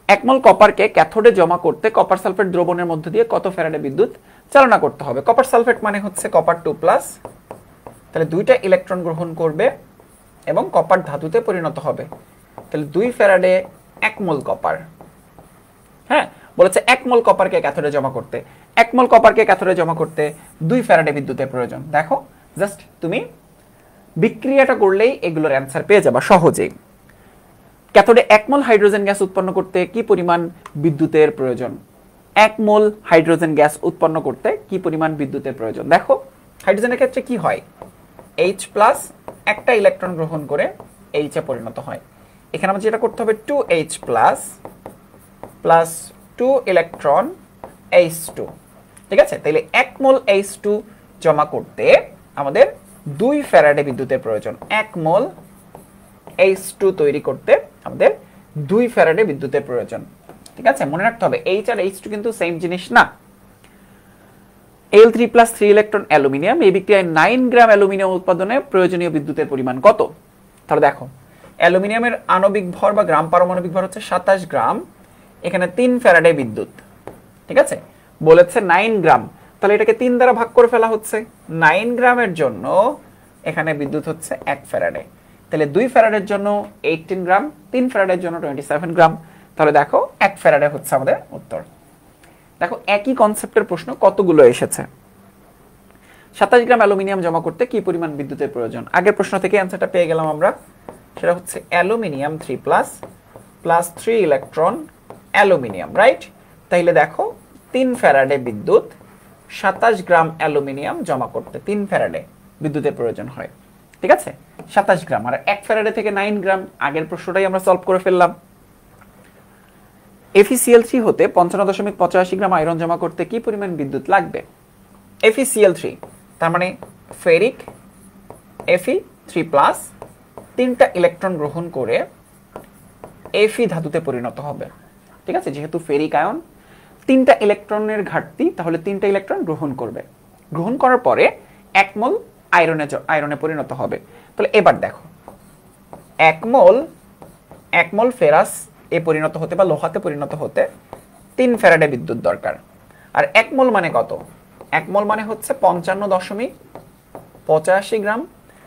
1 মোল কপারকে ক্যাথোডে জমা করতে কপার সালফেট দ্রবণের মধ্য দিয়ে কত ফ্যারাডে বিদ্যুৎ চালনা করতে হবে? কপার সালফেট মানে হচ্ছে কপার 2+, তাহলে 2টা ইলেকট্রন গ্রহণ করবে এবং কপার ধাতুতে পরিণত হবে। তাহলে 2 ফ্যারাডে 1 মোল কপার। হ্যাঁ, বলেছে 1 মোল কপারকে ক্যাথোডে জমা করতে, 1 মোল কপারকে ক্যাথোডে জমা করতে 2 ফ্যারাডে বিদ্যুতের প্রয়োজন। দেখো জাস্ট তুমি বিক্রিয়াটা করলেই এগুলোর অ্যান্সার পেয়ে যাবা সহজেই। ক্যাথোডে 1 মোল হাইড্রোজেন গ্যাস উৎপন্ন করতে কি পরিমাণ বিদ্যুতের প্রয়োজন? 1 মোল হাইড্রোজেন গ্যাস উৎপন্ন করতে কি পরিমাণ বিদ্যুতের প্রয়োজন? দেখো হাইড্রোজেনের ক্ষেত্রে কি হয়? H+ একটা ইলেকট্রন গ্রহণ করে H এ পরিণত হয়। এখানে আমাদের যেটা করতে হবে 2H+ প্লাস 2 ইলেকট্রন H2। ঠিক আছে, তাহলে 1 মোল H2 জমা করতে আমাদের 2 ফ্যারাডে বিদ্যুতের প্রয়োজন। 1 মোল H2 তৈরি করতে আমাদের 2 ফ্যারাডে বিদ্যুতের প্রয়োজন। ঠিক আছে, মনে রাখতে হবে H আর H2 কিন্তু সেম জিনিস না। Al3+ 3 ইলেকট্রন অ্যালুমিনিয়াম, এই বিক্রিয়ায় 9 গ্রাম অ্যালুমিনিয়াম উৎপাদনে প্রয়োজনীয় বিদ্যুতের পরিমাণ কত? তাহলে দেখো অ্যালুমিনিয়ামের আণবিক ভর বা গ্রাম পারমাণবিক ভর হচ্ছে 27 গ্রাম, এখানে 3 ফ্যারাডে বিদ্যুৎ। ঠিক আছে, বলেছে 9 গ্রাম, তাহলে এটাকে 3 দ্বারা ভাগ করে ফেলা হচ্ছে। 9 গ্রামের জন্য এখানে বিদ্যুৎ হচ্ছে 1 ফ্যারাডে, তাহলে 2 ফ্যারাডের জন্য 18 গ্রাম, 3 ফ্যারাডের জন্য 27 গ্রাম। তাহলে দেখো 1 ফ্যারাডে হচ্ছে আমাদের উত্তর। দেখো একই কনসেপ্টের প্রশ্ন কতগুলো এসেছে। 27 গ্রাম অ্যালুমিনিয়াম জমা করতে কি পরিমাণ বিদ্যুতের প্রয়োজন? আগের প্রশ্ন থেকে অ্যান্সারটা পেয়ে গেলাম আমরা, সেটা হচ্ছে aluminium 3+ plus 3 electron aluminium, right? তাইলে দেখো 3 ফ্যারাডে বিদ্যুৎ 27 গ্রাম অ্যালুমিনিয়াম জমা করতে 3 ফ্যারাডে বিদ্যুতের প্রয়োজন হয়। ঠিক আছে, 27 গ্রাম। আর 1 ফ্যারাডে থেকে 9 গ্রাম, আগের প্রশ্নটাই আমরা সলভ করে ফেললাম। FeCl3 হতে 55.85 গ্রাম আয়রন জমা করতে কি পরিমাণ বিদ্যুৎ লাগবে? FeCl3 তার মানে ফেরিক Fe3+ তিনটা ইলেকট্রন গ্রহণ করে Fe ধাতুতে পরিণত হবে। ঠিক আছে, যেহেতু ফেরিক আয়ন, তিনটা ইলেকট্রনের ঘাটতি, তাহলে তিনটা ইলেকট্রন গ্রহণ করবে। গ্রহণ করার পরে 1 মোল আয়রনে পরিণত হবে। তাহলে এবার দেখো, 1 মোল ফেরাস এ পরিণত হতে বা লোহাতে পরিণত হতে 3 ফ্যারাডে বিদ্যুৎ দরকার। আর 1 মোল মানে কত? 1 মোল মানে হচ্ছে 55.85 গ্রাম।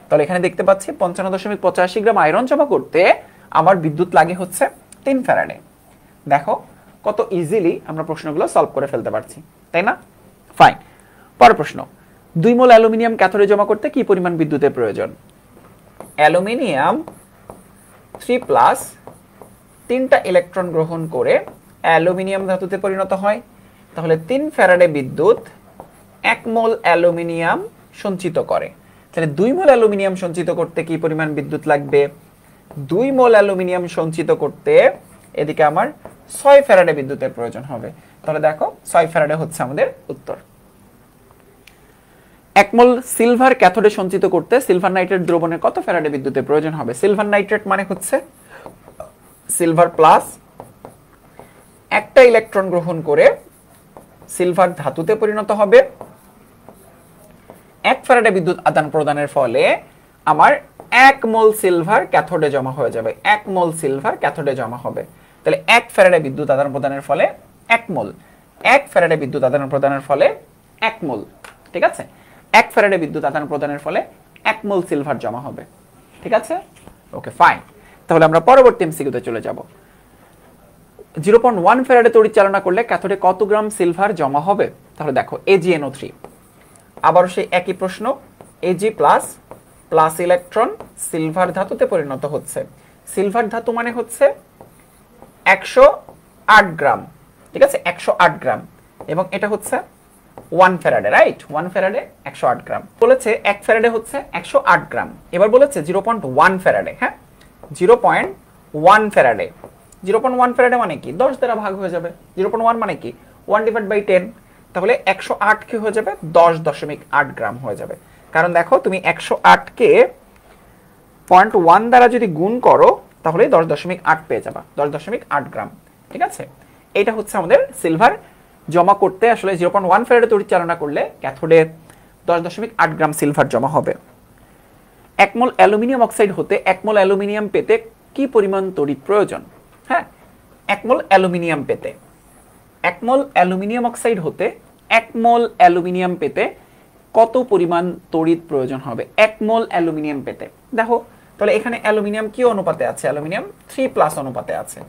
তাহলে এখানে দেখতে পাচ্ছি 55.85 গ্রাম আয়রন জমা করতে আমার বিদ্যুৎ লাগে হচ্ছে 3 ফ্যারাডে। দেখো কত ইজিলি আমরা প্রশ্নগুলো সলভ করে ফেলতে পারছি, তাই না? ফাইন। পরের প্রশ্ন, 2 মোল অ্যালুমিনিয়াম ক্যাথোডে জমা করতে কি পরিমাণ বিদ্যুতের প্রয়োজন? অ্যালুমিনিয়াম 3+ তিনটা ইলেকট্রন গ্রহণ করে অ্যালুমিনিয়াম ধাতুতে পরিণত হয়। তাহলে 3 ফ্যারাডে বিদ্যুৎ 1 মোল অ্যালুমিনিয়াম সঞ্চিত করে। তাহলে 2 মোল অ্যালুমিনিয়াম সঞ্চিত করতে কি পরিমাণ বিদ্যুৎ লাগবে? 2 মোল অ্যালুমিনিয়াম সঞ্চিত করতে এদিকে আমার 6 ফ্যারাডে বিদ্যুতের প্রয়োজন হবে। তাহলে দেখো 6 ফ্যারাডে হচ্ছে আমাদের উত্তর। 1 মোল সিলভার ক্যাথোডে সঞ্চিত করতে সিলভার নাইট্রেট দ্রবণে কত ফ্যারাডে বিদ্যুতের প্রয়োজন হবে? সিলভার নাইট্রেট মানে হচ্ছে সিলভার প্লাস একটা ইলেকট্রন গ্রহণ করে সিলভার ধাতুতে পরিণত হবে। 1 ফ্যারাডে বিদ্যুৎ আদান প্রদানের ফলে আমার 1 মোল সিলভার ক্যাথোডে জমা হয়ে যাবে। 1 মোল সিলভার ক্যাথোডে জমা হবে। তাহলে 1 ফ্যারাডে বিদ্যুৎ আদান প্রদানের ফলে 1 মোল, 1 ফ্যারাডে বিদ্যুৎ আদান প্রদানের ফলে 1 মোল। ঠিক আছে, 1 ফ্যারাডে বিদ্যুৎ আদান প্রদানের ফলে 1 মোল সিলভার জমা হবে। ঠিক আছে, ওকে ফাইন। তাহলে আমরা পরবর্তী এমসিকিউতে চলে যাব। 0.1 ফ্যারাডে তড়িৎ চালনা করলে ক্যাথোডে কত গ্রাম সিলভার জমা হবে? তাহলে দেখো AgNO3, আবারও সেই একই প্রশ্ন, Ag প্লাস ইলেকট্রন সিলভার ধাতুতে পরিণত হচ্ছে। সিলভার ধাতু মানে হচ্ছে 108 গ্রাম। ঠিক আছে, 108 গ্রাম, এবং এটা হচ্ছে 1 ফ্যারাডে, রাইট? 1 ফ্যারাডে 108 গ্রাম। বলেছে 1 ফ্যারাডে হচ্ছে 108 গ্রাম। এবার বলেছে 0.1 ফ্যারাডে। হ্যাঁ, 0.1 ফ্যারাডে, 0.1 ফ্যারাডে মানে কি? 10 দ্বারা ভাগ হয়ে যাবে। 0.1 মানে কি? 1/10। তাহলে 108 কি হয়ে যাবে? 10.8 গ্রাম হয়ে যাবে। কারণ দেখো, তুমি 108 কে 0.1 দ্বারা যদি গুণ করো তাহলে 10.8 পেয়ে যাবা, 10.8 গ্রাম। ঠিক আছে, এটা হচ্ছে আমাদের সিলভার জমা করতে আসলে 0.1 ফ্যারাডে তড়িৎ চালনা করলে ক্যাথোডে 10.8 গ্রাম সিলভার জমা হবে। 1 মোল অ্যালুমিনিয়াম অক্সাইড হতে 1 মোল অ্যালুমিনিয়াম পেতে কি পরিমাণ তড়িৎ প্রয়োজন? হ্যাঁ, 1 মোল অ্যালুমিনিয়াম পেতে, 1 মোল অ্যালুমিনিয়াম অক্সাইড হতে 1 মোল অ্যালুমিনিয়াম পেতে কত পরিমাণ তড়িৎ প্রয়োজন হবে? 1 মোল অ্যালুমিনিয়াম পেতে। দেখো তাহলে এখানে অ্যালুমিনিয়াম কি অনুপাতে আছে? অ্যালুমিনিয়াম 3+ অনুপাতে আছে।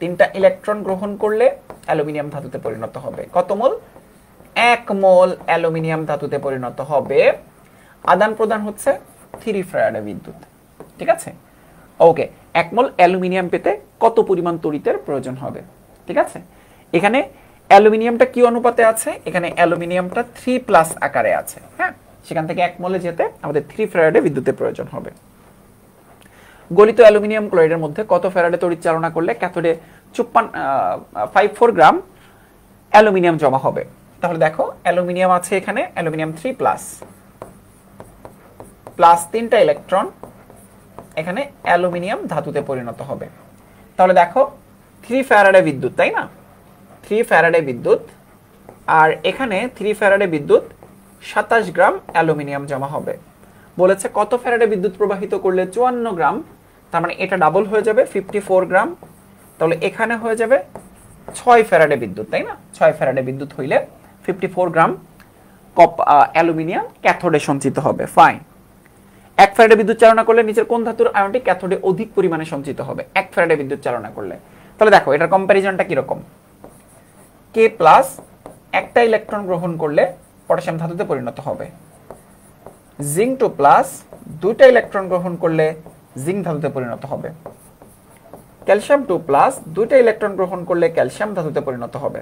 তিনটা ইলেকট্রন গ্রহণ করলে অ্যালুমিনিয়াম ধাতুতে পরিণত হবে। কত মোল? 1 মোল অ্যালুমিনিয়াম ধাতুতে পরিণত হবে। আদান প্রদান হচ্ছে 3 ফ্যারাডে বিদ্যুৎ। ঠিক আছে, ওকে। 1 মোল অ্যালুমিনিয়াম পেতে কত পরিমাণ তড়িতের প্রয়োজন হবে? ঠিক আছে, এখানে অ্যালুমিনিয়ামটা কি অনুপাতে আছে? এখানে অ্যালুমিনিয়ামটা 3+ আকারে আছে। হ্যাঁ, সেখান থেকে 1 মোলে যেতে আমাদের 3 ফ্যারাডে বিদ্যুতের প্রয়োজন হবে। গলিত অ্যালুমিনিয়াম ক্লোরাইডের মধ্যে কত ফ্যারাডে তড়িৎ চালনা করলে ক্যাথোডে 54 গ্রাম অ্যালুমিনিয়াম জমা হবে? তাহলে দেখো, অ্যালুমিনিয়াম আছে এখানে, অ্যালুমিনিয়াম 3+ প্লাস তিনটা ইলেকট্রন, এখানে অ্যালুমিনিয়াম ধাতুতে পরিণত হবে। তাহলে দেখো 3 ফ্যারাডে বিদ্যুৎ, তাই না? 3 ফ্যারাডে বিদ্যুৎ, আর এখানে 3 ফ্যারাডে বিদ্যুৎ 27 গ্রাম অ্যালুমিনিয়াম জমা হবে। বলেছে কত ফ্যারাডে বিদ্যুৎ প্রবাহিত করলে 54 গ্রাম, তার মানে এটা ডাবল হয়ে যাবে 54 গ্রাম। তাহলে এখানে হয়ে যাবে 6 ফ্যারাডে বিদ্যুৎ, তাই না? 6 ফ্যারাডে বিদ্যুৎ হইলে 54 গ্রাম অ্যালুমিনিয়াম ক্যাথোডে সঞ্চিত হবে। ফাইন। 1 ফ্যারাডে বিদ্যুৎ চালনা করলে নিচের কোন ধাতুর আয়নটি ক্যাথোডে অধিক পরিমাণে সঞ্চিত হবে? 1 ফ্যারাডে বিদ্যুৎ চালনা করলে। তাহলে দেখো এটার কম্প্যারিজনটা কিরকম? K+ একটা ইলেকট্রন গ্রহণ করলে পটাশিয়াম ধাতুতে পরিণত হবে। জিঙ্ক 2+ দুইটা ইলেকট্রন গ্রহণ করলে জিঙ্ক ধাতুতে পরিণত হবে। ক্যালসিয়াম 2+ দুইটা ইলেকট্রন গ্রহণ করলে ক্যালসিয়াম ধাতুতে পরিণত হবে।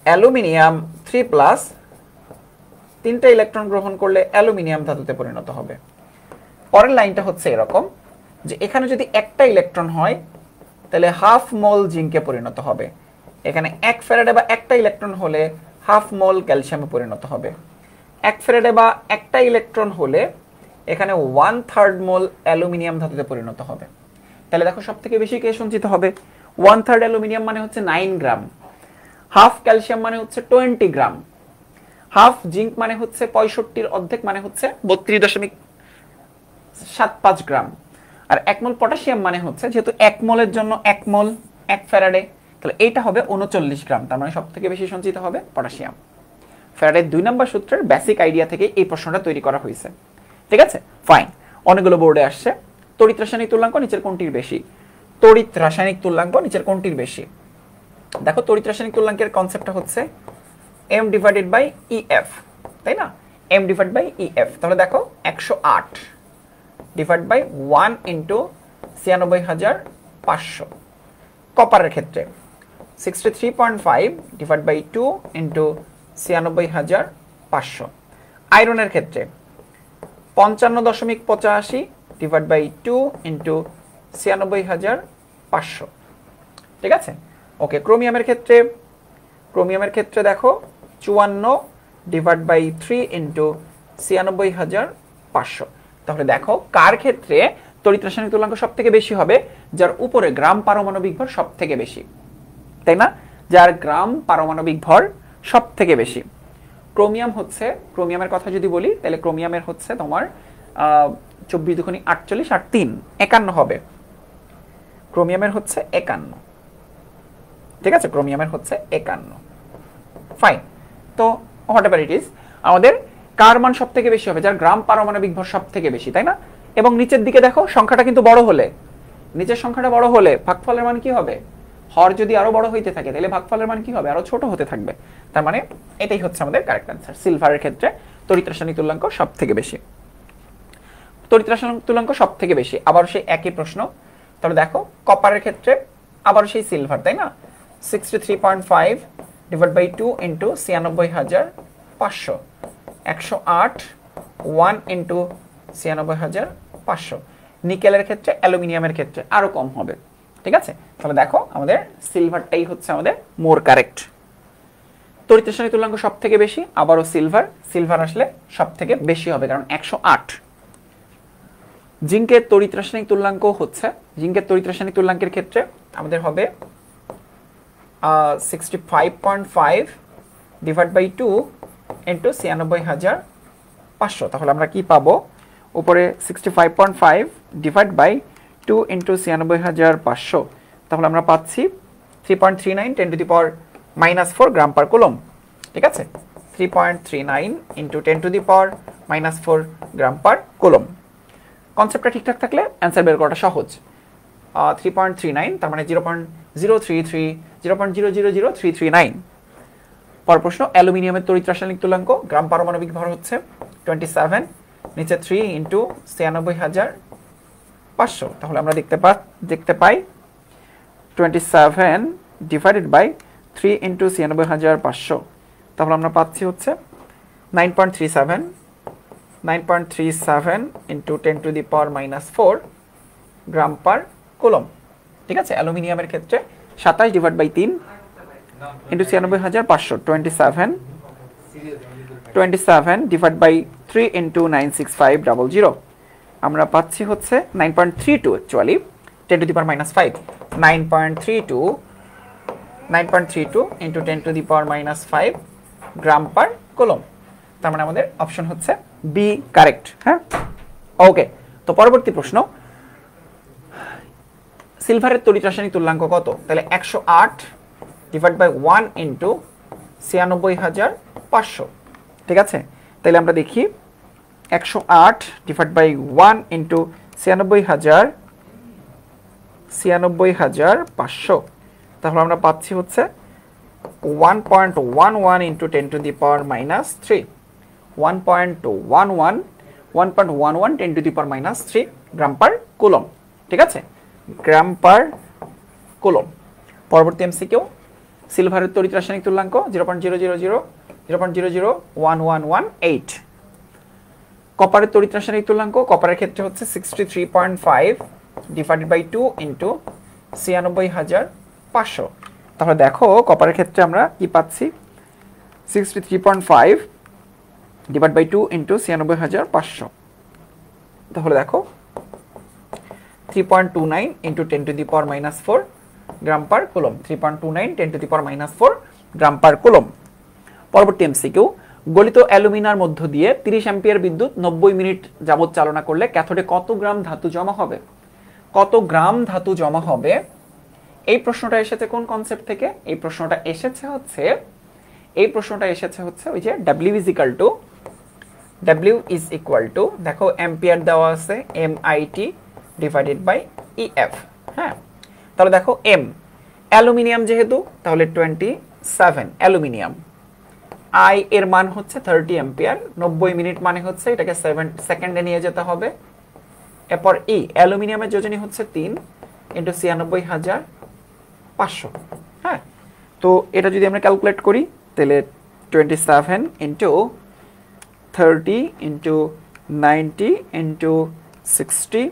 অ্যালুমিনিয়াম 3+ 3টা ইলেকট্রন গ্রহণ করলে অ্যালুমিনিয়াম ধাতুতে পরিণত হবে। পরের লাইনটা হচ্ছে এরকম যে এখানে যদি একটা ইলেকট্রন হয় তাহলে হাফ মোল জিঙ্কে পরিণত হবে। এখানে 1 ফ্যারাডে বা একটা ইলেকট্রন হলে হাফ মোল ক্যালসিয়ামে পরিণত হবে। 1 ফ্যারাডে বা একটা ইলেকট্রন হলে এখানে 1/3 মোল অ্যালুমিনিয়াম ধাতুতে পরিণত হবে। তাহলে দেখো সবথেকে বেশি কে সঞ্চিত হবে? 1/3 অ্যালুমিনিয়াম মানে হচ্ছে 9 গ্রাম, হাফ ক্যালসিয়াম মানে হচ্ছে 20 গ্রাম, হাফ জিঙ্ক মানে হচ্ছে 65 অর্ধেক মানে হচ্ছে 32.75 গ্রাম, আর 1 মোল পটাশিয়াম মানে হচ্ছে যেহেতু 1 মোলের জন্য 1 মোল 1 ফ্যারাডে, তাহলে এইটা হবে 39 গ্রাম। তার মানে সবথেকে বেশি সঞ্চিত হবে পটাশিয়াম। ফ্যারাডের 2 নম্বর সূত্রের বেসিক আইডিয়া থেকে এই প্রশ্নটা তৈরি করা হয়েছে। ঠিক আছে, ফাইন। অনেকগুলো বোর্ডে আসছে। তড়িৎ রাসায়নিক তুল্যাঙ্ক নিচের কোনটির বেশি? তড়িৎ রাসায়নিক তুল্যাঙ্ক নিচের কোনটির বেশি? দেখো তড়িৎ রাসায়নিক তুল্যাঙ্কের কনসেপ্টটা হচ্ছে m ডিভাইডেড বাই EF, তাই না? m divide by EF। তাহলে দেখো 108 ডিভাইড বাই 1 ইন্টু 96,500। কপারের ক্ষেত্রে 63.5 ডিভাইড বাই 2 ইন্টু 96,500। আয়রনের ক্ষেত্রে 55.85 ডিভাইড বাই 2 ইন্টু 96,500। ঠিক আছে, ওকে। ক্রোমিয়ামের ক্ষেত্রে দেখো 54 ডিভাইড বাই 3 ইন্টু 96,500। তাহলে দেখো কার ক্ষেত্রে তড়িৎ রাসায়নিক তুল্যাঙ্ক সব থেকে বেশি হবে? যার উপরে গ্রাম পারমাণবিক ভর সব থেকে বেশি, তাই না? যার গ্রাম পারমাণবিক ভর সব থেকে বেশি। ক্রোমিয়ামের কথা যদি বলি তাহলে ক্রোমিয়ামের হচ্ছে তোমার 24 দুগুণে 48 আর 3 51 হবে। ক্রোমিয়ামের হচ্ছে 51। ঠিক আছে, ক্রোমিয়ামের হচ্ছে 51। ফাইন। তো হোয়াট এভার ইট ইজ, আমাদের কার মান সব থেকে বেশি হবে? যার গ্রাম পারমাণবিক ভর সব থেকে বেশি, তাই না? এবং নিচের দিকে দেখো সংখ্যাটা কিন্তু বড় হলে, নিচের সংখ্যাটা বড় হলে ভাগফলের মান কি হবে? হর যদি আরো বড় হইতে থাকে তাহলে ভাগফলের মান কি হবে? আরো ছোট হতে থাকবে। তার মানে এটাই হচ্ছে আমাদের কারেক্ট অ্যান্সার। সিলভারের ক্ষেত্রে তড়িৎ রাসায়নিক তুল্যাঙ্ক সব থেকে বেশি। তড়িৎ রাসায়নিক তুল্যাঙ্ক সব থেকে বেশি, আবার সেই একই প্রশ্ন। তাহলে দেখো কপারের ক্ষেত্রে আবার সেই সিলভার, তাই না? 63.5 ডিভাইড বাই 2 ইন্টু 96,500। 108 1 ইন্টু 96,500। নিকেলের ক্ষেত্রে, অ্যালুমিনিয়ামের ক্ষেত্রে আরো কম হবে। ঠিক আছে, তাহলে দেখো আমাদের সিলভারটাই হচ্ছে আমাদের মোর কারেক্ট। তড়িৎ রাসায়নিক তুল্যাঙ্ক সব থেকে বেশি, আবারও সিলভার আসলে সব থেকে বেশি হবে কারণ 108। জিঙ্কের তড়িৎ রাসায়নিক তুল্যাঙ্ক হচ্ছে, জিঙ্কের তড়িৎ রাসায়নিক তুল্যাঙ্কের ক্ষেত্রে আমাদের হবে 65.5 ডিভাইড বাই 2 ইন্টু 96,500। তাহলে আমরা কি পাবো? উপরে 65.5 ডিভাইড বাই 2 ইন্টু 96,500। তাহলে আমরা পাচ্ছি 3.39 10 to the power -4 gram per coulomb. ঠিক আছে, 3.39 into 10 to the power -4 gram per coulomb. কনসেপ্টটা ঠিকঠাক থাকলে অ্যান্সার বের করাটা সহজ। 3.39 তার মানে 0.0000339। পর প্রশ্ন, অ্যালুমিনিয়ামের তড়িৎ রাসায়নিক তুল্যাঙ্ক গ্রাম পারমাণবিক ভর হচ্ছে 27, নিচে 3 ইন্টু 96,500। তাহলে আমরা দেখতে পাই 27 ডিভাইডেড বাই 3 ইন্টু 96,500। তাহলে আমরা পাচ্ছি হচ্ছে 9.37 into 10 to the power -4 gram per coulomb. ঠিক আছে, অ্যালুমিনিয়ামের ক্ষেত্রে 27 divide by 3 into 96,500। 27 divide by 3 into 96500। আমরা পাচ্ছি হচ্ছে 9.32 actually 10 to the power -5। 9.32 into 10 to the power -5 gram per coulomb. তার মানে আমাদের অপশন হচ্ছে বি কারেক্ট। হ্যাঁ, ওকে। তো পরবর্তী প্রশ্ন, সিলভারের তড়িৎ রাসায়নিক তুল্যাঙ্ক কত? তাহলে 108 ডিভাইড বাই 1 ইন্টু 96,500। ঠিক আছে, তাহলে আমরা দেখি 108 ডিভাইড বাই 1 ইন্টু 96,500। তাহলে আমরা পাচ্ছি হচ্ছে 1.11 into 10 to the power -3। 1.11 10 to the power -3 gram per coulomb. ঠিক আছে, গ্রাম পার কুলম। পরবর্তী এমসিকিউ, সিলভারের তড়িৎ রাসায়নিক তুল্যাঙ্ক 0.0011118। কপারের তড়িৎ রাসায়নিক তুল্যাঙ্ক কপারের ক্ষেত্রে হচ্ছে 63.5 ডিভাইডেড বাই 2 ইন্টু 96,500। তাহলে দেখো কপারের ক্ষেত্রে আমরা কি পাচ্ছি, 63.5 ডিভাইড বাই 2 ইন্টু 96,500। তাহলে দেখো 3.29 into 10 to the power minus 4 gram per coulomb, 3.29 10 to the power minus 4 gram per coulomb. পরবর্তী এমসিকিউ, গলিত অ্যালুমিনার মধ্য দিয়ে 30 অ্যাম্পিয়ার বিদ্যুৎ 90 মিনিট যাবত চালনা করলে ক্যাথোডে কত গ্রাম ধাতু জমা হবে? কত গ্রাম ধাতু জমা হবে? এই প্রশ্নটা এসেছে কোন কনসেপ্ট থেকে? এই প্রশ্নটা এসেছে হচ্ছে ওই যে W ইজ ইকুয়াল টু দেখো অ্যাম্পিয়ার দেওয়া আছে MIT ডিভাইডেড বাই EF। হ্যাঁ, তাহলে দেখো M অ্যালুমিনিয়াম যেহেতু তাহলে 27 অ্যালুমিনিয়াম, I এর মান হচ্ছে 30 অ্যাম্পিয়ার, 90 মিনিট মানে হচ্ছে এটাকে 7 সেকেন্ডে নিয়ে যেতে হবে। এরপর E অ্যালুমিনিয়ামের যোজনী হচ্ছে 3 ইন্টু 96,500। হ্যাঁ, তো এটা যদি আমরা ক্যালকুলেট করি তাহলে 27 into 30 into 90 into 60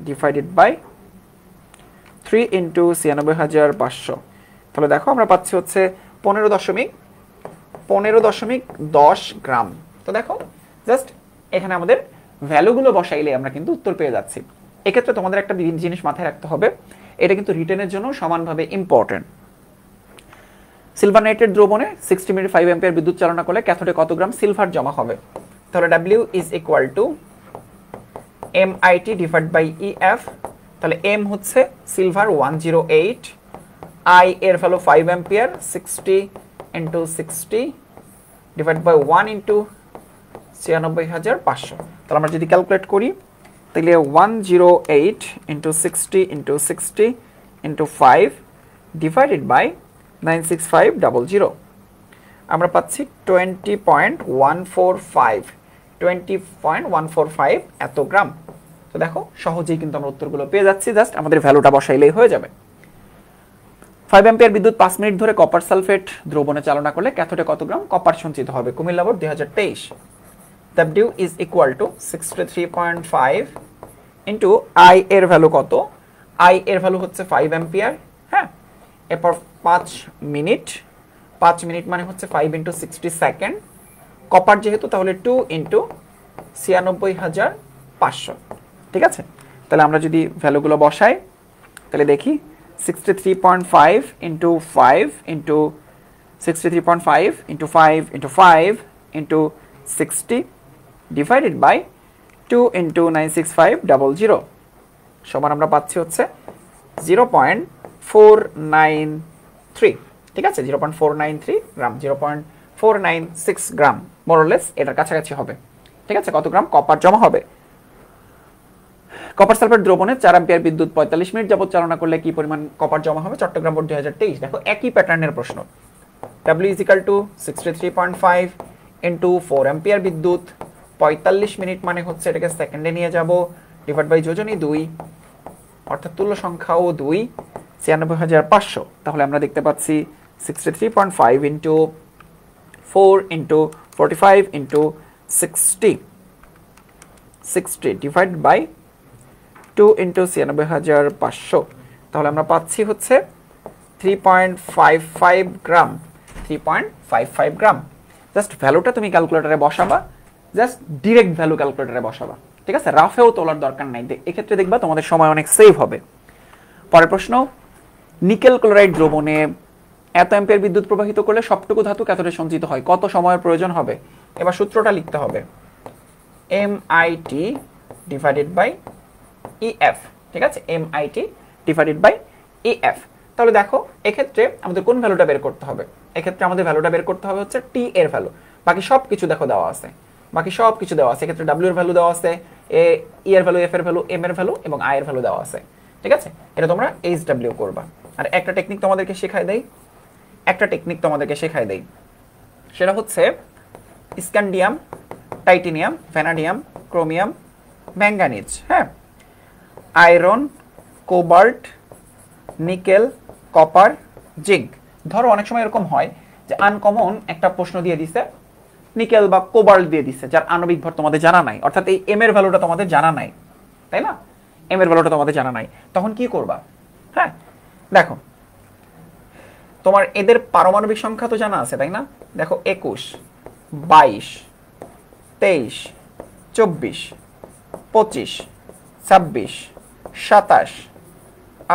divided by 3 into 96,500। তাহলে দেখো আমরা পাচ্ছি হচ্ছে 15.10 গ্রাম। তো দেখো জাস্ট এখানে আমাদের ভ্যালুগুলো বসাইলে আমরা কিন্তু উত্তর পেয়ে যাচ্ছি। এক্ষেত্রে তোমাদের একটা জিনিস মাথায় রাখতে হবে, এটা কিন্তু রিটেনের জন্য সমানভাবে ইম্পর্টেন্ট। সিলভার নাইট্রেট দ্রবণে 60 মিনিট 5 অ্যাম্পিয়ার বিদ্যুৎ চালনা করলে ক্যাথোডে কত গ্রাম সিলভার জমা হবে? তাহলে W is equal to MIT divide by EF। তাহলে M হচ্ছে সিলভার 108, I এর value 5 ampere, 60 into 60 divide by 1 into 96,500। তাহলে আমরা যদি ক্যালকুলেট করি তাহলে 108 into 60 into 60 into 5 divided by 96500, আমরা পাচ্ছি 20.145 এত গ্রাম। তো দেখো সহজেই কিন্তু আমরা উত্তরগুলো পেয়ে যাচ্ছি, জাস্ট আমাদের ভ্যালুটা বসাইলেই হয়ে যাবে। 5 অ্যাম্পিয়ার বিদ্যুৎ 5 মিনিট ধরে কপার সালফেট দ্রবণে চালনা করলে ক্যাথোডে কত গ্রাম কপার সঞ্চিত হবে? Comilla board 2023। W is equal two 63.5 into I এর ভ্যালু কত? I এর ভ্যালু হচ্ছে 5 অ্যাম্পিয়ার। হ্যাঁ, এরপর 5 মিনিট মানে হচ্ছে 5 ইন্টু 60 সেকেন্ড, কপার যেহেতু তাহলে 2 ইন্টু 96,500। ঠিক আছে, তাহলে আমরা যদি ভ্যালুগুলো বসাই তাহলে দেখি 63.5 into 5 into 63.5 into 5 into 5 into 60 divided by 2 into 96500 সমান আমরা পাচ্ছি হচ্ছে 0.493। ঠিক আছে, 0.493 গ্রাম, 0.496 গ্রাম মোরলেস এটার কাছাকাছি হবে। ঠিক আছে, কত গ্রাম কপার জমা হবে? কপার সালফেট দ্রবণে 4 অ্যাম্পিয়ার বিদ্যুৎ 45 মিনিট যাবত চালনা করলে কি পরিমাণ কপার জমা হবে? চট্টগ্রাম বোর্ড 2023। দেখো একই প্যাটার্নের প্রশ্ন। W is equal two 63.5 into 4 ampere বিদ্যুৎ 45 মিনিট মানে হচ্ছে এটাকে সেকেন্ডে নিয়ে যাব, ডিভাইড বাই যোজনী 2 অর্থাৎ তুল্য সংখ্যাও 2, 96,500। তাহলে আমরা দেখতে পাচ্ছি 63.5 into 4 into 45 into 60 divide by 2 into 96,500। তাহলে আমরা পাচ্ছি হচ্ছে 3.55 গ্রাম, 3.55 গ্রাম। জাস্ট ভ্যালুটা তুমি ক্যালকুলেটরে বসাবা, জাস্ট ডিরেক্ট ভ্যালু ক্যালকুলেটরে বসাবা। ঠিক আছে, রাফেও তোলার দরকার নাই, এক্ষেত্রে দেখবা তোমাদের সময় অনেক সেভ হবে। পরের প্রশ্ন, নিকেল ক্লোরাইড দ্রবণে এত অ্যাম্পিয়ার বিদ্যুৎ প্রবাহিত করলে সবটুকু ধাতু ক্যাথোডে সঞ্চিত হয়, কত সময়ের প্রয়োজন হবে? এবার সূত্রটা লিখতে হবে, MIT ডিভাইডেড বাই EF। ঠিক আছে, MIT ডিভাইডেড বাই EF। তাহলে দেখো এক্ষেত্রে আমাদের কোন ভ্যালুটা বের করতে হবে? এক্ষেত্রে আমাদের ভ্যালুটা বের করতে হবে হচ্ছে T এর ভ্যালু, বাকি সব কিছু দেখো দেওয়া আছে, এক্ষেত্রে W এর ভ্যালু দেওয়া আছে, E এর ভ্যালু, F এর ভ্যালু, M এর ভ্যালু এবং I এর ভ্যালু দেওয়া আছে। ঠিক আছে, এটা তোমরা HW করবা। আর একটা টেকনিক তোমাদেরকে শেখায় দেই, সেটা হচ্ছে scandium, titanium, vanadium, chromium, manganese, হ্যাঁ, iron, cobalt, nickel, copper, zinc. ধরো অনেক সময় এরকম হয় যে আনকমন একটা প্রশ্ন দিয়ে দিছে, নিকেল বা কোবাল্ট দিয়ে দিছে, যার আণবিক ভর তোমাদের জানা নাই, অর্থাৎ এই এম এর ভ্যালুটা তোমাদের জানা নাই, তাই না? এম এর ভ্যালুটা তোমাদের জানা নাই, তখন কি করবা? হ্যাঁ, দেখো তোমার এদের পারমাণবিক সংখ্যা তো জানা আছে, তাই না? দেখো 21, 22, 23, 24, 25, 26, 27,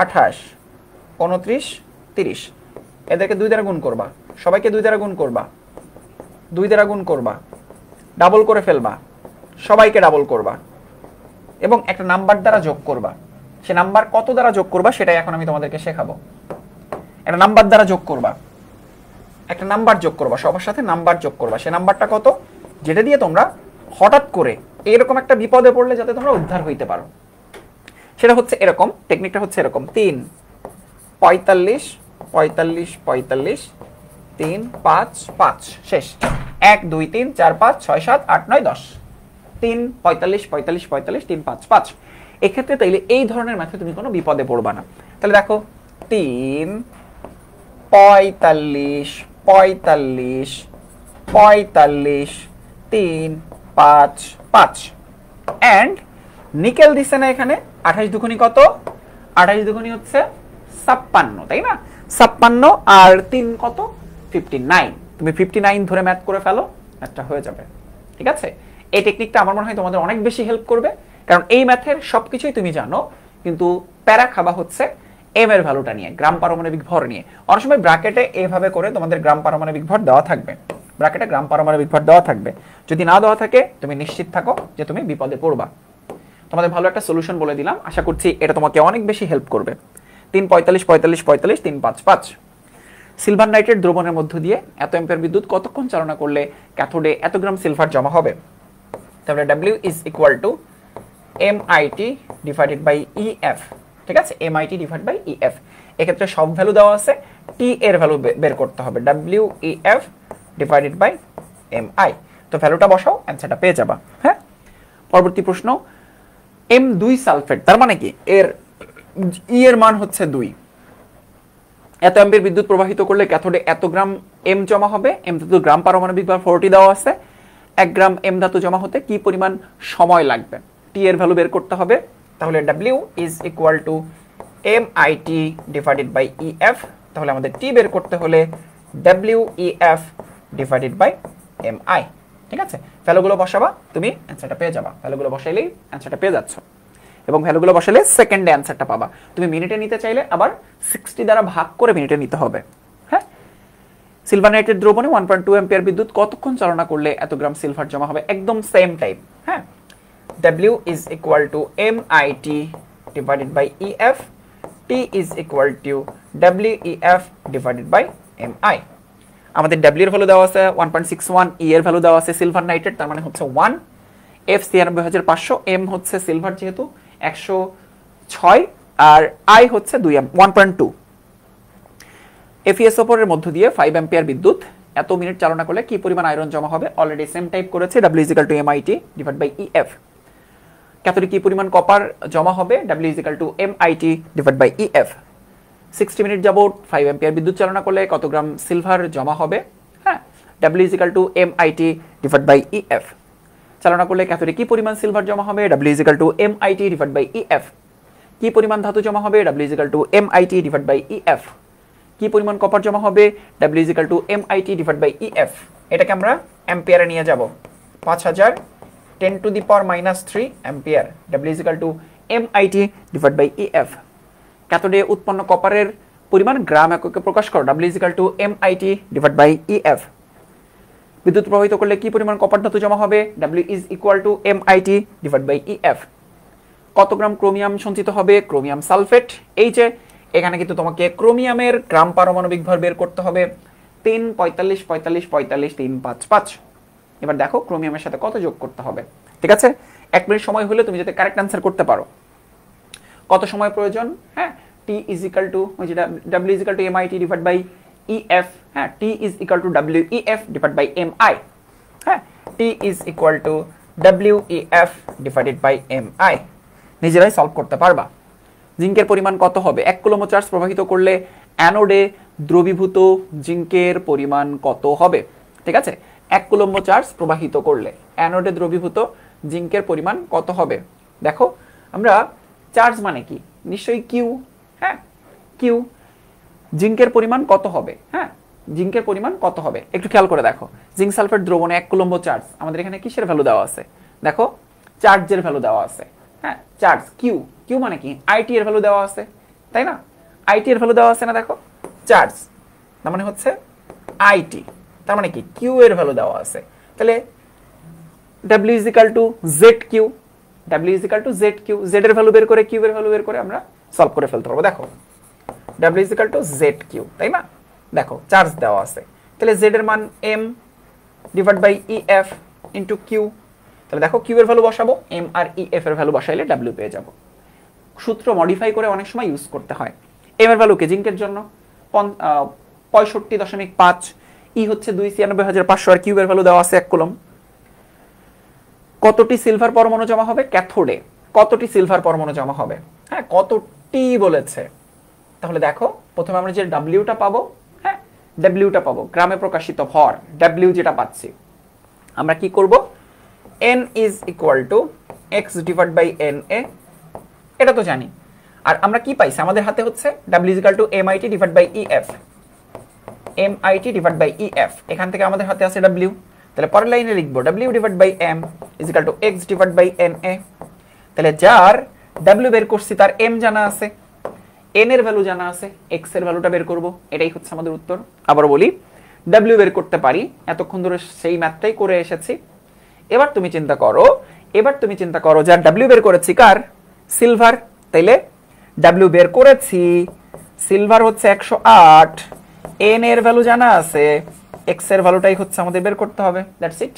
28, 29, 30। এদেরকে 2 দ্বারা গুণ করবা, সবাইকে 2 দ্বারা গুণ করবা, 2 দ্বারা গুণ করবা, ডাবল করে ফেলবা, সবাইকে ডাবল করবা এবং একটা নাম্বার দ্বারা যোগ করবা। সে নাম্বার কত দ্বারা যোগ করবা সেটাই এখন আমি তোমাদেরকে শেখাবো। একটা নাম্বার দ্বারা যোগ করবা, একটা নাম্বার যোগ করবা, সবার সাথে নাম্বার যোগ করবা। সে নাম্বারটা কত, যেটা দিয়ে তোমরা হঠাৎ করে এরকম একটা বিপদে পড়লে যাতে তোমরা উদ্ধার হইতে পারো, সেটা হচ্ছে এরকম, টেকনিকটা হচ্ছে এরকম: 3, 45, 45, 45, 3, 5, 5, শেষ। 1, 2, 3, 4, 5, 6, 7, 8, 9, 10। 3, 45, 45, 45, 3, 5, 5। এক্ষেত্রে তাইলে এই ধরনের ম্যাথে তুমি কোনো বিপদে পড়বা না। তাহলে দেখো 3, 45, 45, 45, 3, 5, 5 এন্ড নিকেল দিছে না এখানে 28 দুগুণী কত? 28 দুগুণী হচ্ছে 56, তাই না? 56 আর 3 কত? 59। তুমি 59 ধরে ম্যাথ করে ফেলো, ম্যাথটা হয়ে যাবে। ঠিক আছে, এই টেকনিকটা আমার মনে হয় তোমাদের অনেক বেশি হেল্প করবে, কারণ এই ম্যাথের সবকিছুই তুমি জানো, কিন্তু প্যারা খাবা হচ্ছে এম এর ভ্যালুটা নিয়ে, গ্রাম পারমাণবিক ভর নিয়ে। অনেক সময় ব্র্যাকেটে এইভাবে করে তোমাদের গ্রাম পারমাণবিক ভর দেওয়া থাকবে, ব্র্যাকেটে গ্রাম পারমাণবিক ভর দেওয়া থাকবে। যদি না দেওয়া থাকে তুমি নিশ্চিত থাকো যে তুমি বিপদে পড়বা। তোমাদের ভালো একটা সলিউশন বলে দিলাম, আশা করছি এটা তোমাকে অনেক বেশি হেল্প করবে। 3, 45, 45, 45, 3, 5, 5। সিলভার নাইট্রেট দ্রবণের মধ্য দিয়ে এত অ্যাম্পিয়ার বিদ্যুৎ কতক্ষণ চালনা করলে ক্যাথোডে এত গ্রাম সিলভার জমা হবে? তাহলে W is equal to MIT divided by EF। ঠিক আছে, MIT ডিভাইড বাই EF। এক্ষেত্রে সব ভ্যালু দেওয়া আছে, T এর ভ্যালু বের করতে হবে, WEF ডিভাইডেড বাই MI। তো ভ্যালুটা বসাও, অ্যান্সারটা পেয়ে যাবা। হ্যাঁ, পরবর্তী প্রশ্ন, M2 সালফেট, তার মানে কি এর E এর মান হচ্ছে 2। এত অ্যাম্পিয়ার বিদ্যুৎ প্রবাহিত করলে ক্যাথোডে এত গ্রাম M জমা হবে। M ধাতু গ্রাম পারমাণবিক ভর 40 দেওয়া আছে। 1 গ্রাম M ধাতু জমা হতে কি পরিমাণ সময় লাগবে? T এর ভ্যালু বের করতে হবে। তাহলে W is equal to MIT divided by EF। তাহলে আমাদের T বের করতে হলে WEF ডিভাইডেড বাই MI। ঠিক আছে, ভ্যালুগুলো বসাবা, তুমি অ্যান্সারটা পেয়ে যাবা। ভ্যালুগুলো বসাইলেই অ্যান্সারটা পেয়ে যাচ্ছ, এবং ভ্যালুগুলো বসালে সেকেন্ডে অ্যান্সারটা পাবা। তুমি মিনিটে নিতে চাইলে আবার 60 দ্বারা ভাগ করে মিনিটে নিতে হবে। হ্যাঁ, সিলভার নাইট্রেট দ্রবণে 1.2 অ্যাম্পিয়ার বিদ্যুৎ কতক্ষণ চালনা করলে এত গ্রাম সিলভার জমা হবে? একদম সেম টাইপ। হ্যাঁ, W is equal to MIT divided by EF, T is equal to WEF divided by MI। আমাদের W এর ভ্যালু দেওয়া আছে 1.61, E এর ভ্যালু দেওয়া আছে সিলভার নাইট্রেট, তার মানে হচ্ছে 1, F 93500, M হচ্ছে সিলভার যেহেতু 106, আর I হচ্ছে 1.2। FeSO4 এর মধ্য দিয়ে 5 অ্যাম্পিয়ার বিদ্যুৎ এত মিনিট চালনা করলে কি পরিমাণ আয়রন জমা হবে? অলরেডি সেম টাইপ করেছে, W is equal to MIT divide by EF। ক্যাথোডে কি পরিমাণ কপার জমা হবে? W is equal to MIT divide by EF। 60 minute যাবত 5 অ্যাম্পিয়ার বিদ্যুৎ চালনা করলে কত গ্রাম সিলভার জমা হবে? হ্যাঁ, W is equal to MIT divide by EF। চালনা করলে ক্যাথোডে কি পরিমাণ সিলভার জমা হবে? W is equal to MIT divide by EF। কি পরিমাণ ধাতু জমা হবে? W is equal to MIT divide by EF। কি পরিমাণ কপার জমা হবে? W is equal to MIT divide by EF। এটাকে আমরা অ্যাম্পিয়ারে নিয়ে যাব, 5000 10 to the power -3 ampere. W is equal to MIT divide by EF। ক্যাথোডে উৎপন্ন কপারের পরিমাণ গ্রাম এককে প্রকাশ করো, W is equal to MIT divide by EF। বিদ্যুৎ প্রবাহিত করলে কি পরিমাণ কপার ধাতু জমা হবে? W is equal to MIT divide by EF। কত গ্রাম ক্রোমিয়াম সঞ্চিত হবে? Chromium sulphate. এই যে এখানে কিন্তু তোমাকে ক্রোমিয়ামের গ্রাম পারমাণবিক ভর বের করতে হবে, 3, 45, 45, 45, 3, 5, 5। এবার দেখো ক্রোমিয়ামের সাথে কত যোগ করতে হবে। ঠিক আছে, 1 মিনিট সময় হলে তুমি যাতে কারেক্ট অ্যান্সার করতে পারো। কত সময় প্রয়োজন? হ্যাঁ, T is equal to W is equal to MIT divide by EF। হ্যাঁ, T is equal to WEF divide by MI। হ্যাঁ, T is equal to WEF divided by MI। নিজেরাই সলভ করতে পারবা। জিঙ্কের পরিমাণ কত হবে? 1 কুলম্ব চার্জ প্রবাহিত করলে অ্যানোডে দ্রবীভূত জিঙ্কের পরিমাণ কত হবে? ঠিক আছে, 1 কুলম্ব চার্জ প্রবাহিত করলে অ্যানোডে দ্রবীভূত জিঙ্কের পরিমাণ কত হবে? দেখো আমরা চার্জ মানে কি, নিশ্চয়ই কিউ। হ্যাঁ, কিউ। জিঙ্কের পরিমাণ কত হবে? হ্যাঁ, জিঙ্কের পরিমাণ কত হবে একটু খেয়াল করে দেখো। জিঙ্ক সালফেট দ্রবণে 1 কুলম্ব চার্জ, আমাদের এখানে কিসের ভ্যালু দেওয়া আছে? দেখো চার্জের ভ্যালু দেওয়া আছে। হ্যাঁ, চার্জ কিউ। কিউ মানে কি? আইটি এর ভ্যালু দেওয়া আছে, তাই না? আইটি এর ভ্যালু দেওয়া আছে না? দেখো চার্জ তার মানে হচ্ছে আইটি, তার মানে কি কিউ এর ভ্যালু দেওয়া আছে। তাহলে W is equal to ZQ, W is equal to ZQ, Z এর ভ্যালু বের করে কিউ এর ভ্যালু বের করে আমরা সলভ করে ফেলতে পারবো। দেখো W is equal to ZQ, তাই না? দেখো চার্জ দেওয়া আছে, তাহলে Z এর মান M divide by EF into Q। তাহলে দেখো কিউ এর ভ্যালু বসাবো, M আর EF এর ভ্যালু বসাইলে W পেয়ে যাব। সূত্র মডিফাই করে অনেক সময় ইউজ করতে হয়। M এর ভ্যালু কে জিঙ্কের জন্য 65.5, ই হচ্ছে 296,500 আর কিউ এর ভ্যালু দেওয়া আছে 1 কুলম্ব। কতটি সিলভার পরমাণু জমা হবে ক্যাথোডে? কতটি সিলভার পরমাণু জমা হবে? হ্যাঁ, কতটি বলেছে। তাহলে দেখো প্রথমে আমরা যে ডাব্লিউটা পাবো, হ্যাঁ ডাব্লিউটা পাবো, গ্রামে প্রকাশিত ভর ডাব্লিউ যেটা পাচ্ছি, আমরা কি করব? n is equal to X divide by N A, এটা তো জানি। আর আমরা কি পাইছি? আমাদের হাতে হচ্ছে W is equal to MIT divide by EF, MIT divide by EF. এখান থেকে আমাদের হাতে আছে ডাব্লিউ, তাহলে পরের লাইনে লিখবো W divide by M is equal to X divide by N A. তাহলে যার ডাব্লিউ বের করছি তার এম জানা আছে, এন এর ভ্যালু জানা আছে, এক্স এর ভ্যালুটা বের করব, এটাই হচ্ছে আমাদের উত্তর। আবার বলি ডাব্লিউ বের করতে পারি, এতক্ষণ ধরে সেই ম্যাথটাই করে এসেছি। এবার তুমি চিন্তা করো যার ডাব্লিউ বের করেছি কার? সিলভার। তাইলে ডাব্লিউ বের করেছি, সিলভার হচ্ছে 108, এন এর ভ্যালু জানা আছে, এক্স এর ভ্যালুটাই হচ্ছে আমাদের বের করতে হবে। দ্যাটস ইট,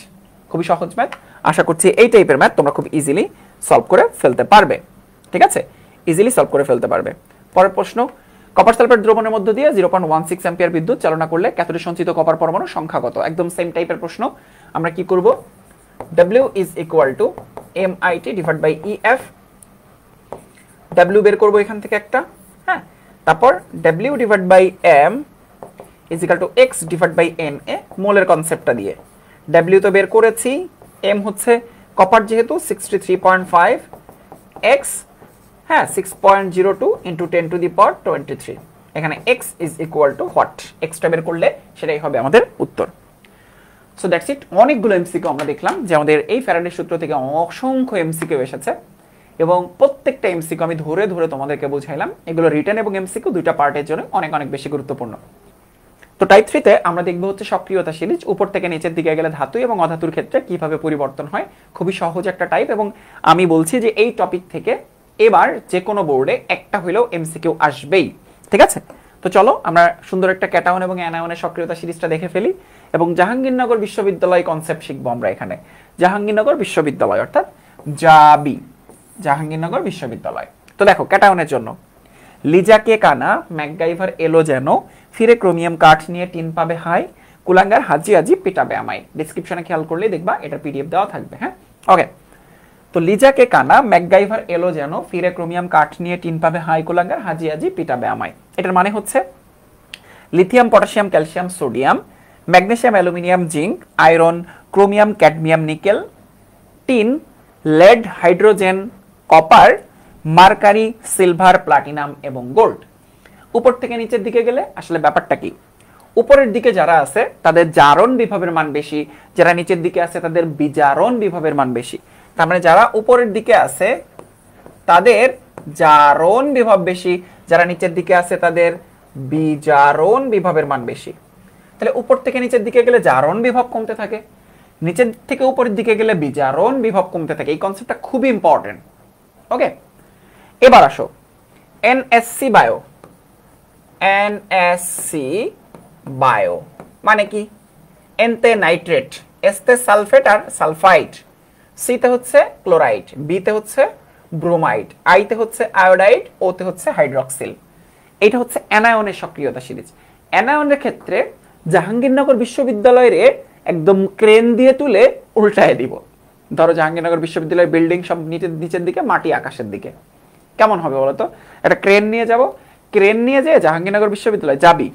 খুবই সহজ ম্যাথ। আশা করছি এই টাইপের ম্যাথ তোমরা খুব ইজিলি সলভ করে ফেলতে পারবে। ঠিক আছে, ইজিলি সলভ করে ফেলতে পারবে। পরের প্রশ্ন, কপার সালফেট দ্রবণের মধ্য দিয়ে 0.16 অ্যাম্পিয়ার বিদ্যুৎ চালনা করলে ক্যাথোডে সঞ্চিত কপার পরমাণুর সংখ্যা কত? একদম সেম টাইপের প্রশ্ন। আমরা কি করব? W is equal to MIT divided by EF, W বের করব এখান থেকে একটা, হ্যাঁ, তারপর W divided by M is equal to X divided by NA, মোলের কনসেপ্টটা দিয়ে। W তো বের করেছি, M হচ্ছে কপার যেহেতু 63.5, X হ্যাঁ 6.02 into 10 to the power 23, এখানে X is equal to what? Xটা বের করলে সেটাই হবে আমাদের উত্তর। So that's it. অনেকগুলো এমসিকিউ আমরা দেখলাম যে আমাদের এই ফ্যারাডের সূত্র থেকে অসংখ্য এমসিকিউ এসেছে এবং প্রত্যেকটা এমসিকিউ আমি ধরে ধরে তোমাদেরকে বুঝাইলাম। এগুলো রিটেন এবং এমসিকিউ দুইটা পার্টের জন্য অনেক অনেক বেশি গুরুত্বপূর্ণ। তো টাইপ 3 তে আমরা দেখব হচ্ছে সক্রিয়তা সিরিজ, উপর থেকে নিচের দিকে গেলে ধাতু এবং অধাতুর ক্ষেত্রে কিভাবে পরিবর্তন হয়। খুবই সহজ একটা টাইপ এবং আমি বলছি যে এই টপিক থেকে এবার যে কোনো বোর্ডে একটা হইলেও এমসিকিউ আসবেই। ঠিক আছে, তো চলো আমরা সুন্দর একটা ক্যাটায়ন এবং অ্যানায়নের সক্রিয়তা সিরিজটা দেখে ফেলি এবং জাহাঙ্গীরনগর বিশ্ববিদ্যালয় কনসেপ্ট শিখবো আমরা এখানে। জাহাঙ্গীরনগর বিশ্ববিদ্যালয় অর্থাৎ জাবি, জাহাঙ্গীরনগর বিশ্ববিদ্যালয়। তো দেখো ক্যাটায়নের জন্য লিজাকে কানা, ম্যাকগাইভার এলো যেন, ফিরে ক্রোমিয়াম কাঠ নিয়ে টিন পাবে হাই, কুলাঙ্গার হাজি হাজি পিটাবে আমায়। ডেসক্রিপশনে খেয়াল করলেই দেখবা এটার পিডিএফ দেওয়া থাকবে। হ্যাঁ, ওকে। তো লিজাকে কানা, ম্যাকগাইভার এলো যেন, ফিরে ক্রোমিয়াম কাঠ নিয়ে টিন পাবে হাই, কুলাঙ্গার হাজি হাজি পিটাবে আমায়। এটার মানে হচ্ছে lithium, potassium, calcium, sodium, magnesium, aluminium, zinc, iron, chromium, cadmium, nickel, tin, lead, hydrogen, copper, mercury, silver, platinum এবং গোল্ড। উপর থেকে নিচের দিকে গেলে আসলে ব্যাপারটা কি? উপরের দিকে যারা আছে তাদের জারণ বিভবের মান বেশি, যারা নিচের দিকে আছে তাদের বিজারণ বিভবের মান বেশি। তার মানে যারা উপরের দিকে আছে তাদের জারণ বিভব বেশি, যারা নিচের দিকে আছে তাদের বিজারণ বিভবের মান বেশি। তাহলে উপর থেকে নিচের দিকে গেলে জারণ বিভব কমতে থাকে, নিচের থেকে উপরের দিকে গেলে বিজারণ বিভব কমতে থাকে। এই কনসেপ্টটা খুবই ইম্পর্টেন্ট। ওকে, এবার আসো এনএসসি বায়ো। এনএসসি বায়ো মানে কি? এনতে নাইট্রেট, এসতে সালফেট আর সালফাইড, সিতে হচ্ছে ক্লোরাইড, বিতে হচ্ছে ব্রোমাইড, আইতে হচ্ছে আয়োডাইড, ওতে হচ্ছে হাইড্রক্সিল। এটা হচ্ছে অ্যানায়নের সক্রিয়তা সিরিজ। অ্যানায়নের ক্ষেত্রে জাহাঙ্গীরনগর বিশ্ববিদ্যালয়ের একদম ক্রেন দিয়ে তুলে উল্টায় দিব। ধরো জাহাঙ্গীরনগর বিশ্ববিদ্যালয়ের বিল্ডিং সব নিচের দিকে, মাটি আকাশের দিকে, কেমন হবে বলতো? একটা ক্রেন নিয়ে যাব, ক্রেন নিয়ে যেয়ে জাহাঙ্গীরনগর বিশ্ববিদ্যালয় যাবি,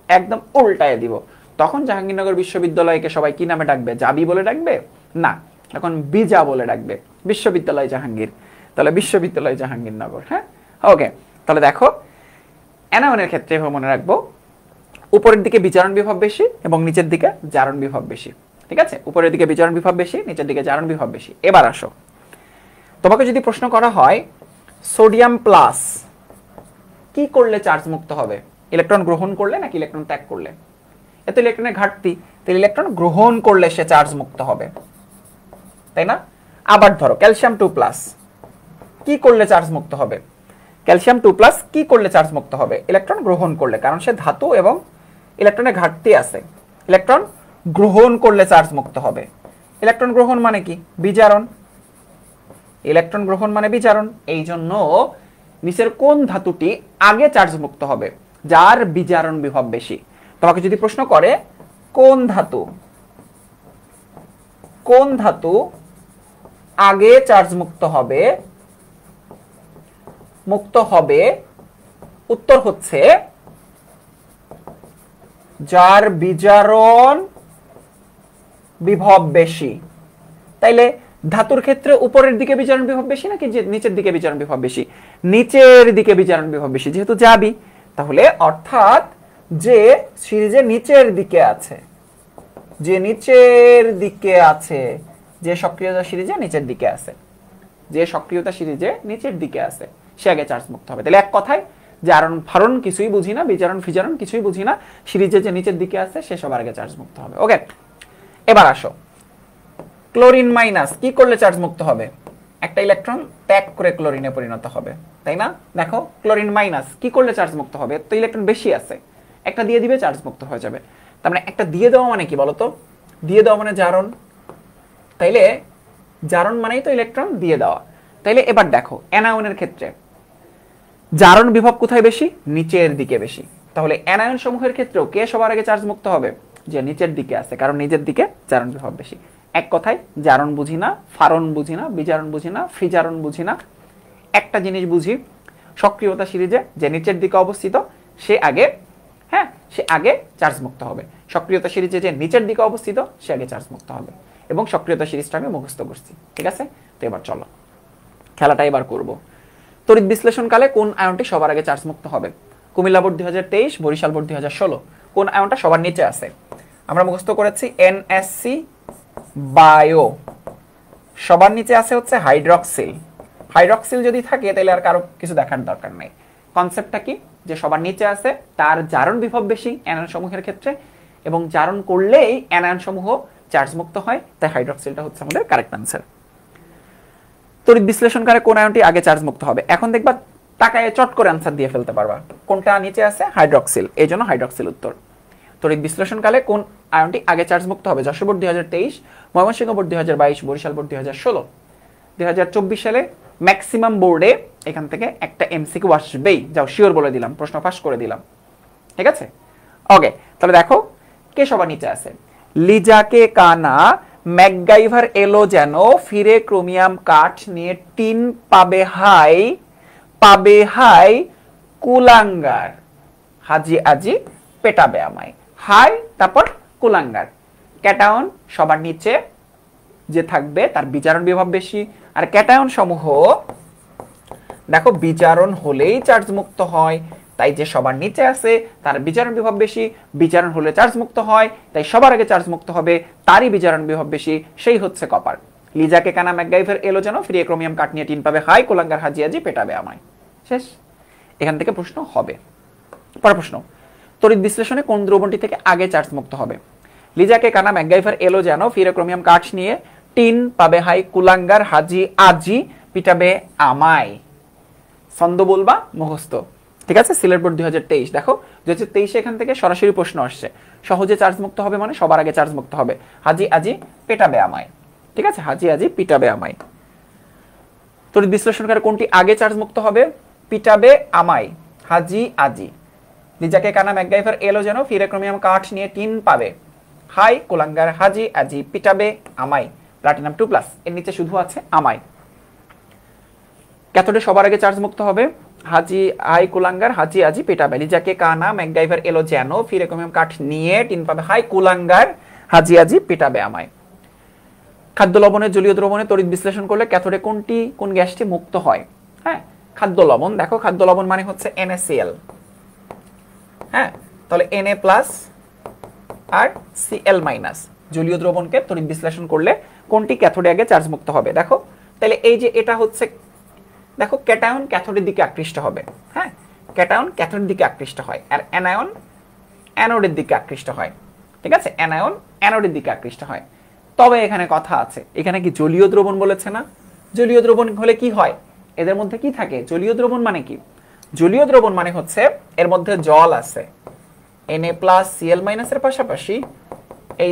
একদম উল্টায় দিব। তখন জাহাঙ্গীরনগর বিশ্ববিদ্যালয়কে সবাই কি নামে ডাকবে? জাবি বলে ডাকবে না, এখন বিজা বলে ডাকবে। বিশ্ববিদ্যালয় জাহাঙ্গীর, তাহলে বিশ্ববিদ্যালয় জাহাঙ্গীরনগর। হ্যাঁ, ওকে। তাহলে দেখো অ্যানায়নের ক্ষেত্রে মনে রাখবো উপরের দিকে বিজারণ বিভব বেশি এবং নিচের দিকে জারণ বিভব বেশি। ঠিক আছে, উপরের দিকে বিজারণ বিভব বেশি, নিচের দিকে জারণ বিভব বেশি। এবার আসো, তোমাকে যদি প্রশ্ন করা হয় সোডিয়াম প্লাস কি করলে চার্জ মুক্ত হবে? ইলেকট্রন গ্রহণ করলে নাকি ইলেকট্রন ত্যাগ করলে? এত ইলেকট্রনের ঘাটতি, তাহলে ইলেকট্রন গ্রহণ করলে সে চার্জ মুক্ত হবে, তাই না? আবার ধরো ক্যালসিয়াম 2+ কি করলে চার্জ মুক্ত হবে? ক্যালসিয়াম 2+ কি করলে চার্জ মুক্ত হবে? ইলেকট্রন গ্রহণ করলে, কারণ সে ধাতু এবং ইলেকট্রনের ঘাটতি আছে। ইলেকট্রন গ্রহণ করলে চার্জ মুক্ত হবে। ইলেকট্রন গ্রহণ মানে কি? বিজারণ। ইলেকট্রন গ্রহণ মানে বিজারণ। এই জন্য নিচের কোন ধাতুটি আগে চার্জ মুক্ত হবে? যার বিজারণ বিভব বেশি। তোমাকে যদি প্রশ্ন করে কোন ধাতু আগে চার্জ মুক্ত হবে, উত্তর হচ্ছে যার বিজারণ বিভব বেশি। তাইলে ধাতুর ক্ষেত্রে উপরের দিকে বিজারণ বিভব বেশি নাকি নিচের দিকে বিজারণ বিভব বেশি? নিচের দিকে বিজারণ বিভব বেশি, যেহেতু যাবি। তাহলে অর্থাৎ যে সিরিজে নিচের দিকে আছে, যে সক্রিয়তা সিরিজে নিচের দিকে আছে, সে আগে চার্জ মুক্ত হবে। তাহলে এক কথায় জারণ ফারণ কিছুই বুঝি না, বিজারণ ফিজারণ কিছুই বুঝি না, সিরিজে যে নিচের দিকে আছে সে সবার আগে চার্জ মুক্ত হবে। ওকে, এবার আসো ক্লোরিন মাইনাস কি করলে চার্জ মুক্ত হবে? একটা ইলেকট্রন ত্যাগ করে ক্লোরিনে পরিণত হবে, তাই না? দেখো ক্লোরিন মাইনাস কি করলে চার্জ মুক্ত হবে? তো ইলেকট্রন বেশি আছে, একটা দিয়ে দিবে, চার্জ মুক্ত হয়ে যাবে। তার মানে একটা দিয়ে দেওয়া মানে কি বলতো? দিয়ে দেওয়া মানে জারণ। তাইলে জারণ মানেই তো ইলেকট্রন দিয়ে দেওয়া। তাইলে এবার দেখো অ্যানায়নের ক্ষেত্রে জারণ বিভব কোথায় বেশি? নিচের দিকে বেশি। তাহলে অ্যানায়ন সমূহের ক্ষেত্রেও কে সবার আগে চার্জ মুক্ত হবে? যে নিচের দিকে আছে, কারণ নিচের দিকে জারণ বিভব বেশি। এক কথায় জারণ বুঝি না, ফারণ বুঝি না, বিজারণ বুঝি না, ফিজারণ বুঝি না, একটা জিনিস বুঝি, সক্রিয়তা সিরিজে যে নিচের দিকে অবস্থিত সে আগে চার্জ মুক্ত হবে। সক্রিয়তা সিরিজে যে নিচের দিকে অবস্থিত সে আগে চার্জ মুক্ত হবে। এবং সক্রিয়তা সিরিজটা আমি মুখস্থ করছি, ঠিক আছে? তো এবার চলো খেলাটা এবার করব। তড়িৎ বিশ্লেষণকালে কোন আয়নটি সবার আগে চার্জ মুক্ত হবে? Comilla board 2023, Barishal board 2016। কোন আয়নটা সবার নিচে আছে? আমরা মুখস্থ করেছি NSC বায়ো। সবার নিচে আছে হচ্ছে হাইড্রক্সিল। হাইড্রক্সিল যদি থাকে তাহলে আর কারো কিছু দেখার দরকার নাই। কনসেপ্টটা কি? যে সবার নিচে আছে, তার জারণ বিভব বেশি অ্যানায়ন সমূহের ক্ষেত্রে, এবং জারণ করলেই অ্যানায়ন সমূহ চার্জ মুক্ত হয়, তাই হাইড্রক্সিলটা হচ্ছে আমাদের কারেক্ট আনসার। তড়িৎ বিশ্লেষণকালে কোন আয়নটি আগে চার্জ মুক্ত হবে? এখন দেখবা তাকায় চট করে আনসার দিয়ে ফেলতে পারবা। কোনটা নিচে আছে? হাইড্রক্সিল, এই জন্য হাইড্রক্সিল উত্তর। তড়িৎ বিশ্লেষণকালে কোন আয়নটি আগে চার্জ মুক্ত হবে? Jessore board 2023, Mymensingh board 2022, Barishal board 2016। 2024 সালে ম্যাক্সিমাম বোর্ডে এখান থেকে একটা এমসিকিউ আসবেই, যাও শিওর বলে দিলাম, প্রশ্ন ফাঁস করে দিলাম, ঠিক আছে? ওকে, তাহলে দেখো কে সবার নিচে আছে। লিজাকে কানা ম্যাকগাইভার এলো যেন, ফিরে ক্রোমিয়াম কাঠ নিয়ে টিন পাবে হাই কুলাঙ্গার, হাজি আজি পেটাবে আমায়। হাই তারপর কুলাঙ্গার। ক্যাটায়ন সবার নিচে যে থাকবে তার বিজারণ বিভব বেশি, আর ক্যাটায়ন সমূহ দেখো বিজারণ হলেই চার্জ মুক্ত হয়, তাই যে সবার নিচে আছে তার বিজারণ বিভব বেশি, বিজারণ হলে চার্জ মুক্ত হয়, তাই সবার আগে চার্জ মুক্ত হবে, তারই বিজারণ বিভব বেশি, সেই হচ্ছে কপার। লিজাকে কানা ম্যাকগাইভার এলো যেন, ফিরে ক্রোমিয়াম কাঠ নিয়ে টিন পাবে হাই কুলাঙ্গার, হাজি আজি পেটাবে আমায়। শেষ। এখান থেকে প্রশ্ন হবে। পরের প্রশ্ন, তড়িৎ বিশ্লেষণে কোন দ্রবণটি থেকে আগে চার্জ মুক্ত হবে? লিজাকে কানা ম্যাকগাইভার এলো যেন, ফিরে ক্রোমিয়াম কাঠ নিয়ে টিন পাবে হাই কুলাঙ্গার, হাজি আজি পিটাবে আমায়। ছন্দ বলবা, মুখস্থ, ঠিক আছে? সিলেট বোর্ড 2023। দেখো 2023 এখান থেকে সরাসরি প্রশ্ন আসছে, সহজে চার্জ মুক্ত হবে মানে সবার আগে চার্জ মুক্ত হবে, হাজি আজি পেটাবে আমায়, ঠিক আছে? হাজি আজি পিটাবে আমায়। তড়িৎ বিশ্লেষণকারী কোনটি আগে চার্জ মুক্ত হবে? পিটাবে আমায়, হাজি আজি। লিজাকে কানা ম্যাকগাইভার এলো যেন, ফিরে ক্রোমিয়াম কাঠ নিয়ে টিন পাবে হাই কুলাঙ্গার, হাজি আজি পিটাবে আমায়। প্লাটিনাম 2+, এর নিচে শুধু আছে আমায়। ক্যাথোডে সবার আগে চার্জ মুক্ত হবে হাজি হাই কুলাঙ্গার হাজি আজি পেটাবে, লিজাকে কানা ম্যাকগাইভার এলো যেন ফিরে ক্রোমিয়াম কাঠ নিয়ে টিন পাবে হাই কুলাঙ্গার হাজি আজি পেটাবে আমায়। খাদ্য লবণের জলীয় দ্রবণে তড়িৎ বিশ্লেষণ করলে ক্যাথোডে কোন গ্যাসটি মুক্ত হয়? হ্যাঁ, খাদ্য লবণ। দেখো খাদ্য লবণ মানে হচ্ছে NaCl। হ্যাঁ, তাহলে Na প্লাস আর Cl মাইনাস জলীয় দ্রবণকে তড়িৎ বিশ্লেষণ করলে কোনটি ক্যাথোডে আগে চার্জ মুক্ত হবে? দেখো তাহলে এই যে এটা হচ্ছে, দেখো ক্যাটায়ন ক্যাথোডের দিকে আকৃষ্ট হবে। হ্যাঁ, ক্যাটায়ন ক্যাথোডের দিকে আকৃষ্ট হয় আর অ্যানায়ন অ্যানোডের দিকে আকৃষ্ট হয়। ঠিক আছে, অ্যানায়ন অ্যানোডের দিকে আকৃষ্ট হয়। তবে এখানে কথা আছে, এখানে কি জলীয় দ্রবণ বলেছে না? জলীয় দ্রবণ হলে কি হয়? এদের মধ্যে কি থাকে? জলীয় দ্রবণ মানে কি? জলীয় দ্রবণ মানে হচ্ছে এর মধ্যে জল আছে, Na প্লাস Cl মাইনাসের পাশাপাশি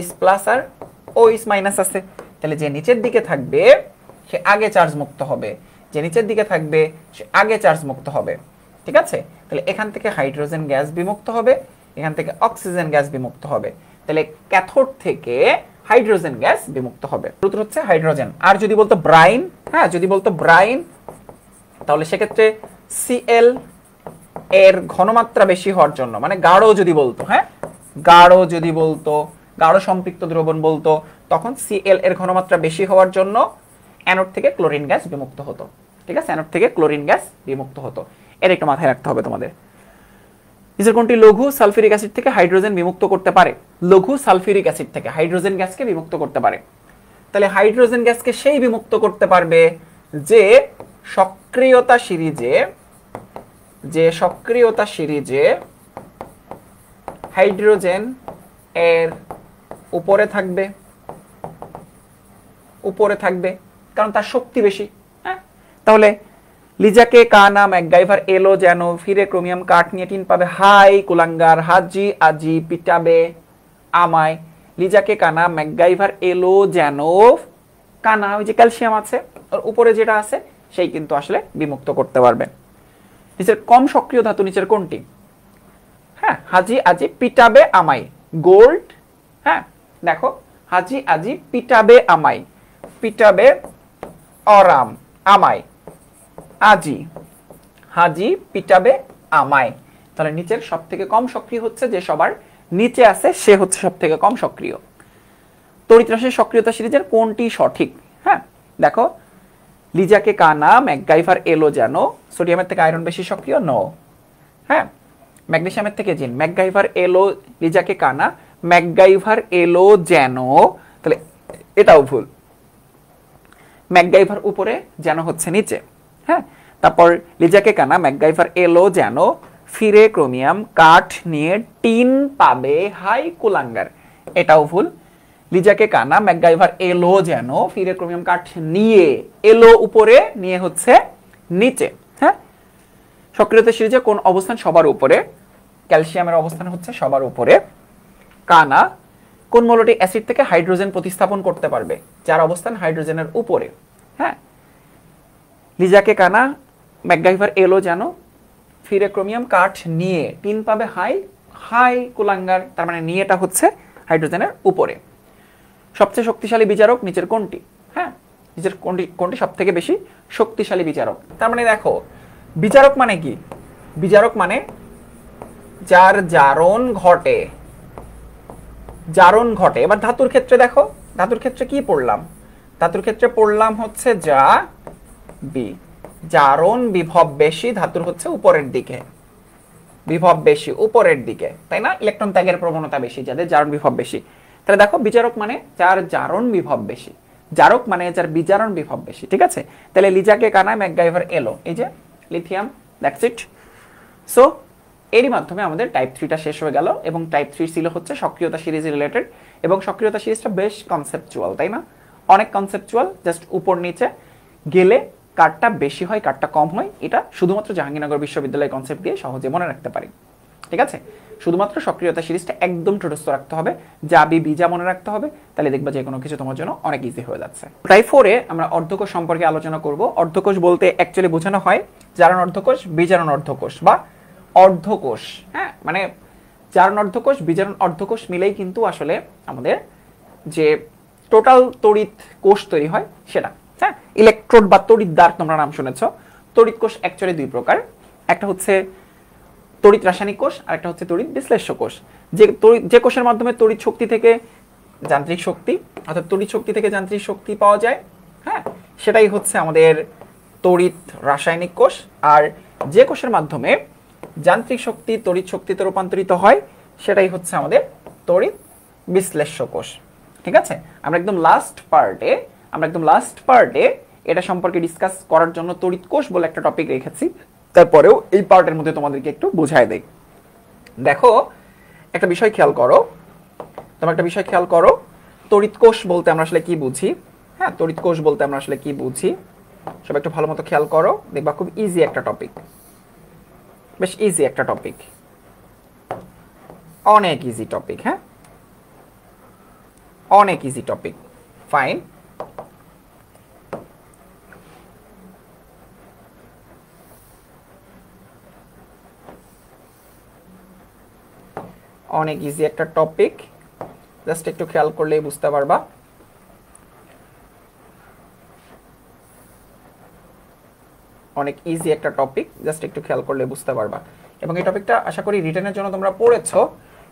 H প্লাস আর OH মাইনাস আছে। তাহলে যে নিচের দিকে থাকবে সে আগে চার্জ মুক্ত হবে, যে নিচের দিকে থাকবে সে আগে চার্জ মুক্ত হবে। ঠিক আছে, তাহলে এখান থেকে হাইড্রোজেন গ্যাস বিমুক্ত হবে, এখান থেকে অক্সিজেন গ্যাস বিমুক্ত হবে। তাহলে ক্যাথোড থেকে হাইড্রোজেন গ্যাস বিমুক্ত হবে, উত্তর হচ্ছে হাইড্রোজেন। আর যদি বলতো ব্রাইন, হ্যাঁ যদি বলতো ব্রাইন, তাহলে সেক্ষেত্রে Cl এর ঘনমাত্রা বেশি হওয়ার জন্য, মানে গাঢ় যদি বলতো, হ্যাঁ গাঢ় যদি বলতো, গাঢ় সম্পৃক্ত দ্রবণ বলতো, তখন Cl এর ঘনমাত্রা বেশি হওয়ার জন্য অ্যানোড থেকে ক্লোরিন গ্যাস বিমুক্ত হতো। ঠিক আছে, অ্যানোড থেকে ক্লোরিন গ্যাস বিমুক্ত হতো। এর একটু মাথায় রাখতে হবে তোমাদের। নিচের কোনটি লঘু সালফিউরিক অ্যাসিড থেকে হাইড্রোজেন বিমুক্ত করতে পারে? লঘু সালফিউরিক অ্যাসিড থেকে হাইড্রোজেন গ্যাসকে বিমুক্ত করতে পারে। তাহলে হাইড্রোজেন গ্যাসকে সেই বিমুক্ত করতে পারবে যে সক্রিয়তা সিরিজে হাইড্রোজেন এর উপরে থাকবে, কারণ তার শক্তি বেশি। হ্যাঁ, তাহলে লিজাকে কানা ম্যাকগাইভার এলো যেন ফিরে ক্রোমিয়াম কাঠ নিয়ে টিন পাবে হাই কুলাঙ্গার হাজি আজি পিটাবে আমায়। লিজাকে কানা ম্যাকগাইভার এলো যেন, কানা ওই যে ক্যালসিয়াম আছে ওর উপরে যেটা আছে সেই কিন্তু আসলে বিমুক্ত করতে পারবে। নিচের কম সক্রিয় ধাতু নিচের কোনটি? হ্যাঁ, হাজি আজি পিটাবে আমায়, গোল্ড। হ্যাঁ দেখো, হাজি আজি পিটাবে আমায়, পিটাবে অরাম আমায়, আজি হাজি পিটাবে আমায়। তাহলে নিচের সব থেকে কম সক্রিয় হচ্ছে যে সবার নিচে আছে সে হচ্ছে সব থেকে কম সক্রিয়। তড়িৎ রসের সক্রিয়তা সিরিজের কোনটি সঠিক? হ্যাঁ দেখো, লিজাকে কানা ম্যাকগাইভার এলো যেন, সোডিয়ামের থেকে আয়রন বেশি সক্রিয়, নো। হ্যাঁ, ম্যাগনেসিয়ামের থেকে জিন, ম্যাকগাইভার এলো লিজাকে কানা ম্যাকগাইভার এলো যেন, তাহলে এটাও ভুল। ম্যাকগাইভার উপরে, যেন হচ্ছে নিচে। হ্যাঁ, তারপর লিজাকে কানা ম্যাকগাইভার এলো যেন ফিরে ক্রোমিয়াম কাঠ নিয়ে টিন পাবে হাই কুলাঙ্গার, এটাও ভুল। লিজাকে কানা ম্যাকগাইভার এলো যেন ফিরে ক্রোমিয়াম কাঠ নিয়ে, এলো উপরে, নিয়ে হচ্ছে নিচে। হ্যাঁ, সক্রিয়তা সিরিজে কোন অবস্থান সবার উপরে? ক্যালসিয়ামের অবস্থান হচ্ছে সবার উপরে। কানা কোন মৌলটি অ্যাসিড থেকে হাইড্রোজেন প্রতিস্থাপন করতে পারবে? যার অবস্থান হাইড্রোজেনের উপরে। হ্যাঁ, লিজাকে কানা ম্যাকগাইভার এলো যেন ফিরে ক্রোমিয়াম কাঠ নিয়ে টিন পাবে হাই কুলাঙ্গার, তার মানে নিয়েটা হচ্ছে হাইড্রোজেনের উপরে। সবচেয়ে শক্তিশালী বিচারক নিচের কোনটি? হ্যাঁ, নিচের কোনটি সব থেকে বেশি শক্তিশালী বিচারক? তার মানে দেখো, বিচারক মানে কি? বিচারক মানে যার জারণ ঘটে, এবার ধাতুর ক্ষেত্রে দেখো, ধাতুর ক্ষেত্রে কি পড়লাম? ধাতুর ক্ষেত্রে পড়লাম হচ্ছে যা বি, জারণ বিভব বেশি, ধাতুর হচ্ছে উপরের দিকে, বিভব বেশি উপরের দিকে, তাই না? ইলেকট্রন ত্যাগের প্রবণতা বেশি যাদের জারণ বিভব বেশি। তাহলে দেখো, বিচারক মানে যার জারণ বিভব বেশি, জারক মানে যার বিজারণ বিভব বেশি। ঠিক আছে, তাহলে লিজাকে কানা ম্যাকগাইভার এলো, এই যে লিথিয়াম, দ্যাটস ইট। সো এরই মাধ্যমে আমাদের টাইপ 3টা শেষ হয়ে গেল, এবং টাইপ 3 ছিল হচ্ছে সক্রিয়তা সিরিজ রিলেটেড, এবং সক্রিয়তা সিরিজটা বেশ কনসেপচুয়াল, তাই না? অনেক কনসেপচুয়াল, জাস্ট উপর নিচে গেলে কারটা বেশি হয় কারটা কম হয়, এটা শুধুমাত্র জাহাঙ্গীরনগর বিশ্ববিদ্যালয়ের কনসেপ্ট দিয়ে সহজে মনে রাখতে পারি। ঠিক আছে, শুধুমাত্র সক্রিয়তা সিরিজটা একদম ঠোঁটস্থ রাখতে হবে, যা বি বিজা মনে রাখতে হবে, তাহলে দেখবা যে কোনো কিছু তোমার জন্য অনেক ইজি হয়ে যাচ্ছে। টাইপ 4 এ আমরা অর্ধকোষ সম্পর্কে আলোচনা করব। অর্ধকোষ বলতে অ্যাকচুয়ালি বোঝানো হয় জারণ অর্ধকোষ, বিজারণ অর্ধকোষ বা অর্ধকোষ। হ্যাঁ, মানে জারণ অর্ধকোষ, বিজারণ অর্ধকোষ মিলেই কিন্তু আসলে আমাদের যে টোটাল তড়িৎ কোষ তৈরি হয় সেটা। হ্যাঁ, ইলেকট্রোড বা তড়িৎদ্বার তোমরা নাম শুনেছো। তড়িৎ কোষ অ্যাকচুয়ালি দুই প্রকার, একটা হচ্ছে তড়িৎ রাসায়নিক কোষ আর একটা হচ্ছে তড়িৎ বিশ্লেষ্য কোষ। যে কোষের মাধ্যমে তড়িৎ শক্তি থেকে যান্ত্রিক শক্তি অর্থাৎ তড়িৎ শক্তি থেকে যান্ত্রিক শক্তি পাওয়া যায়, হ্যাঁ, সেটাই হচ্ছে আমাদের তড়িৎ রাসায়নিক কোষ। আর যে কোষের মাধ্যমে যান্ত্রিক শক্তি তড়িৎ শক্তিতে রূপান্তরিত হয় সেটাই হচ্ছে আমাদের তড়িৎ বিশ্লেষ্য কোষ। ঠিক আছে, আমরা একদম লাস্ট পার্টে এটা সম্পর্কে ডিসকাস করার জন্য তড়িৎ কোষ বলে একটা টপিক রেখেছি। তারপরেও এই পার্টের মধ্যে তোমাদেরকে একটু বোঝায় দেই। দেখো একটা বিষয় খেয়াল করো, তড়িৎ কোষ বলতে আমরা আসলে কি বুঝি। হ্যাঁ, তড়িৎ কোষ বলতে আমরা আসলে কি বুঝি সব একটু ভালো মতো খেয়াল করো, দেখবা খুব ইজি একটা টপিক, বেশ ইজি একটা টপিক, অনেক ইজি টপিক। হ্যাঁ, অনেক ইজি টপিক, ফাইন। অনেক ইজি একটা টপিক, জাস্ট একটু খেয়াল করলেই বুঝতে পারবা। অনেক ইজি একটা টপিক, জাস্ট একটু খেয়াল করলে বুঝতে পারবা। এবং এই টপিকটা আশা করি রিটেনের জন্য তোমরা পড়েছো,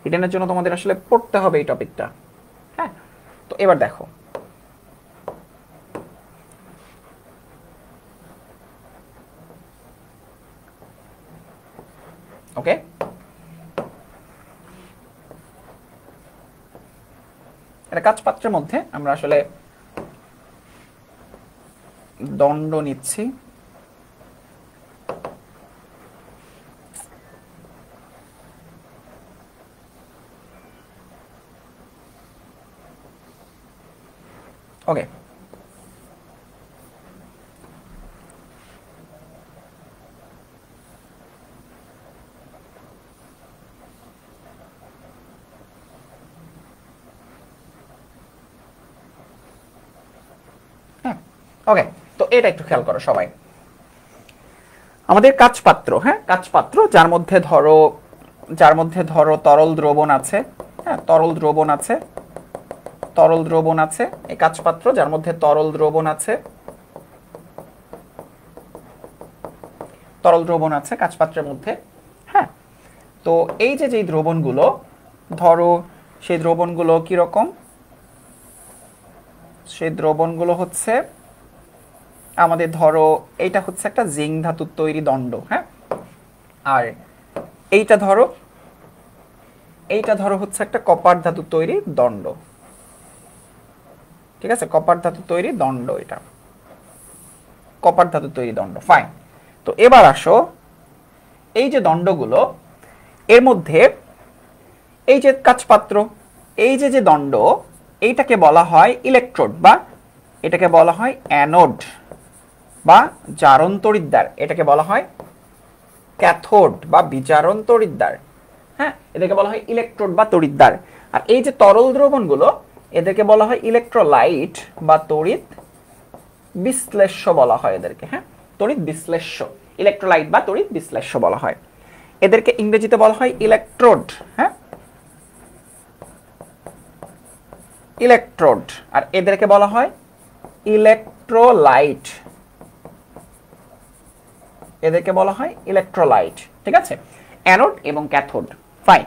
রিটেনের জন্য তোমাদের আসলে পড়তে হবে এই টপিকটা। হ্যাঁ, তো এবার দেখো ওকে, এটা কাঁচ পাত্রের মধ্যে আমরা আসলে দণ্ড নিচ্ছি। ওকে, ওকে, তো এটা একটু খেয়াল করো সবাই। আমাদের কাঁচ পাত্র, হ্যাঁ, কাঁচ পাত্র যার মধ্যে ধরো তরল দ্রবণ আছে। হ্যাঁ, তরল দ্রবণ আছে, এই কাঁচ পাত্র যার মধ্যে তরল দ্রবণ আছে কাঁচ পাত্রের মধ্যে। হ্যাঁ, তো এই যে দ্রবণগুলো, ধরো সেই দ্রবণগুলো কিরকম, সেই দ্রবণগুলো হচ্ছে আমাদের, ধরো এইটা হচ্ছে একটা জিঙ্ক ধাতুর তৈরি দণ্ড। হ্যাঁ, আর এইটা ধরো হচ্ছে একটা কপার ধাতুর তৈরি দণ্ড। ঠিক আছে, কপার ধাতুর তৈরি দণ্ড, এটা কপার ধাতুর তৈরি দণ্ড, ফাইন। তো এবার আসো, এই যে দণ্ডগুলো, এর মধ্যে এই যে কাঁচ পাত্র, এই যে দণ্ড, এইটাকে বলা হয় ইলেকট্রোড, বা এটাকে বলা হয় অ্যানোড বা জারণ তড়িৎদ্বার, এটাকে বলা হয় ক্যাথোড বা বিজারণ তড়িৎদ্বার। হ্যাঁ, এদেরকে বলা হয় ইলেকট্রোড বা তড়িৎদ্বার। আর এই যে তরল দ্রবণগুলো, এদেরকে বলা হয় ইলেকট্রোলাইট বা তড়িৎ বিশ্লেষ্য বলা হয় এদেরকে। হ্যাঁ, তড়িৎ বিশ্লেষ্য, ইলেকট্রোলাইট বা তড়িৎ বিশ্লেষ্য বলা হয় এদেরকে। ইংরেজিতে বলা হয় ইলেকট্রোড। হ্যাঁ, ইলেকট্রোড। আর এদেরকে বলা হয় ইলেকট্রোলাইট, এদেরকে বলা হয় ইলেকট্রোলাইট। ঠিক আছে, অ্যানোড এবং ক্যাথোড, ফাইন।